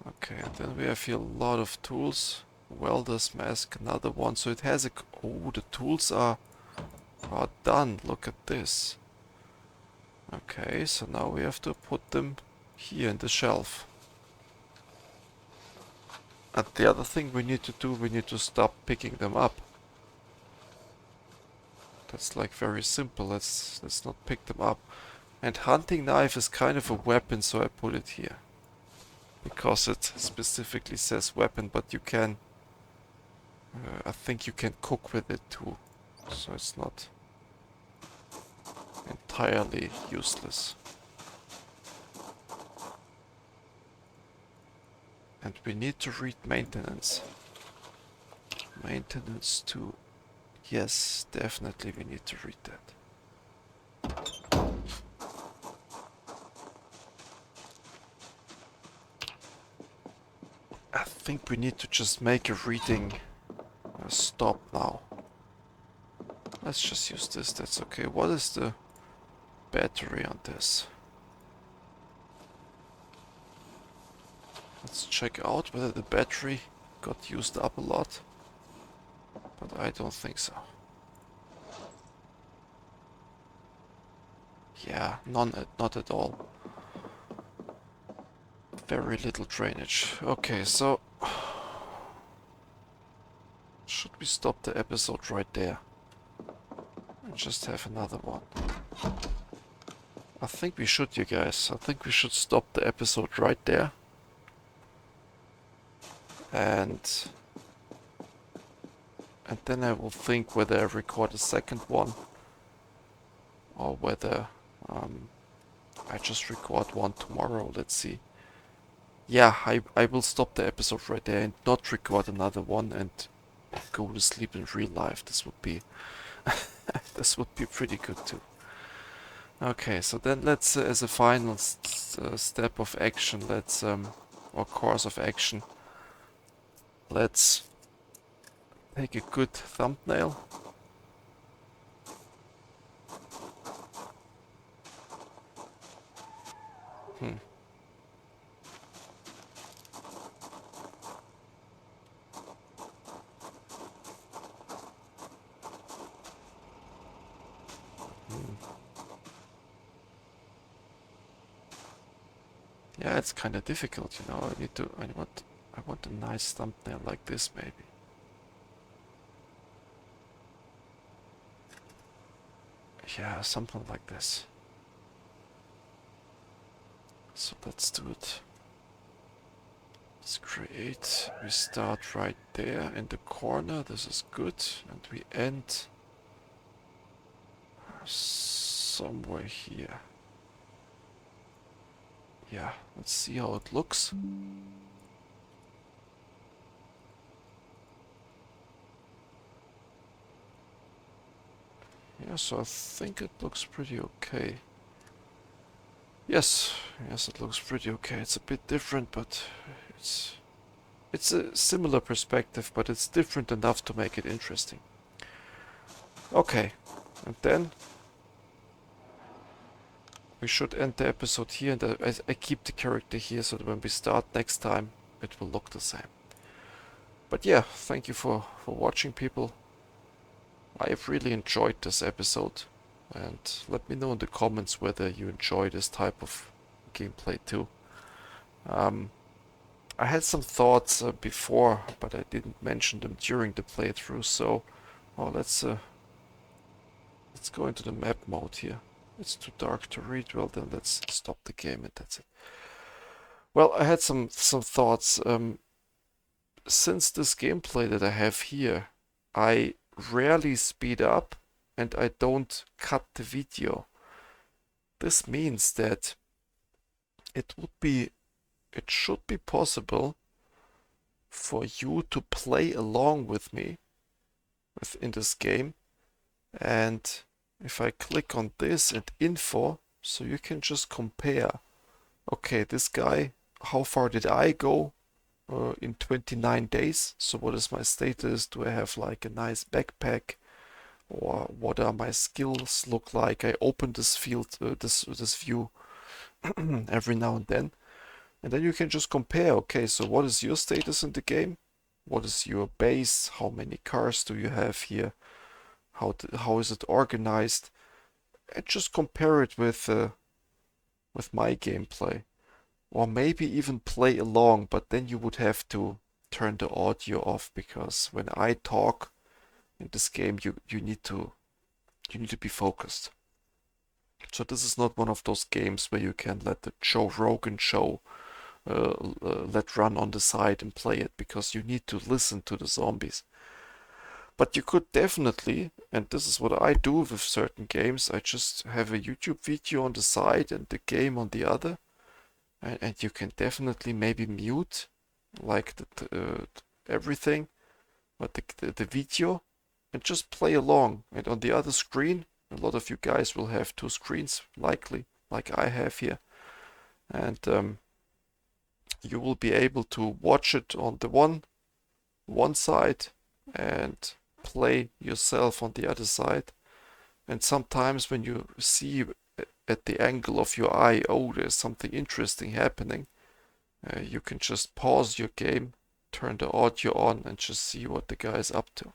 Okay, and then we have here a lot of tools. Welder's mask, another one. So it has a... Oh, the tools are done. Look at this. Okay, so now we have to put them here in the shelf. And the other thing we need to do, we need to stop picking them up. That's like very simple. Let's not pick them up. And hunting knife is kind of a weapon, so I put it here. Because it specifically says weapon, but you can... I think you can cook with it too. So it's not entirely useless. And we need to read maintenance. Maintenance 2. Yes, definitely we need to read that. I think we need to just make a reading stop now. Let's just use this, that's okay. What is the battery on this? Let's check out whether the battery got used up a lot. But I don't think so. Yeah, not at all. Very little drainage. Okay, so... Should we stop the episode right there? And just have another one? I think we should, you guys. I think we should stop the episode right there. And then I will think whether I record a second one. Or whether I just record one tomorrow. Let's see. Yeah, I will stop the episode right there and not record another one and go to sleep in real life. This would be this would be pretty good too. Okay, so then let's as a final step of action, let's or course of action, let's take a good thumbnail. Yeah, it's kind of difficult, you know. I want a nice thumbnail like this, maybe. Yeah, something like this. So let's do it. Let's create. We start right there in the corner. This is good. And we end somewhere here. Yeah, let's see how it looks. Yeah, so I think it looks pretty okay. Yes, it looks pretty okay. It's a bit different, but it's a similar perspective, but it's different enough to make it interesting. Okay, and then we should end the episode here, and I keep the character here so that when we start next time, it will look the same. But yeah, thank you for watching, people. I have really enjoyed this episode, and let me know in the comments whether you enjoy this type of gameplay too. I had some thoughts before, but I didn't mention them during the playthrough, so let's go into the map mode here. It's too dark to read. Well, then let's stop the game and that's it. Well, I had some thoughts. Since this gameplay that I have here, I rarely speed up and I don't cut the video. This means that it should be possible for you to play along with me in this game. And if I click on this and info, so you can just compare. Okay, this guy, how far did I go in 29 days? So what is my status? Do I have like a nice backpack? Or what are my skills look like? I open this field, this view every now and then. And then you can just compare, okay, so what is your status in the game? What is your base? How many cars do you have here? How is it organized? And just compare it with my gameplay. Or maybe even play along, but then you would have to turn the audio off, because when I talk in this game, you need to be focused. So this is not one of those games where you can let the Joe Rogan show let run on the side and play it, because you need to listen to the zombies. But you could definitely, and this is what I do with certain games, I just have a YouTube video on the side and the game on the other, and you can definitely maybe mute like everything, but the video, and just play along. And on the other screen, a lot of you guys will have two screens, likely, like I have here, and you will be able to watch it on the one side and play yourself on the other side. And sometimes when you see at the angle of your eye, oh, there's something interesting happening, you can just pause your game, turn the audio on, and just see what the guy is up to.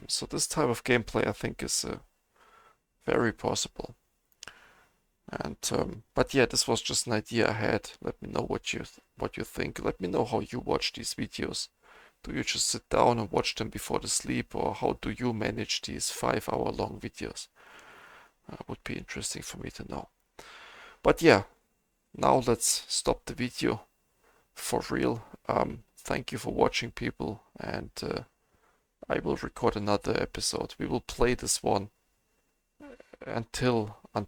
So this type of gameplay, I think, is very possible. And but yeah, this was just an idea I had. Let me know what you think. Let me know how you watch these videos. Do you just sit down and watch them before the sleep, or how do you manage these 5-hour long videos? Would be interesting for me to know. But yeah, now let's stop the video for real. Thank you for watching, people, and I will record another episode. We will play this one until a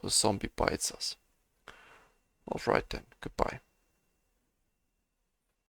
zombie bites us. Alright then, goodbye.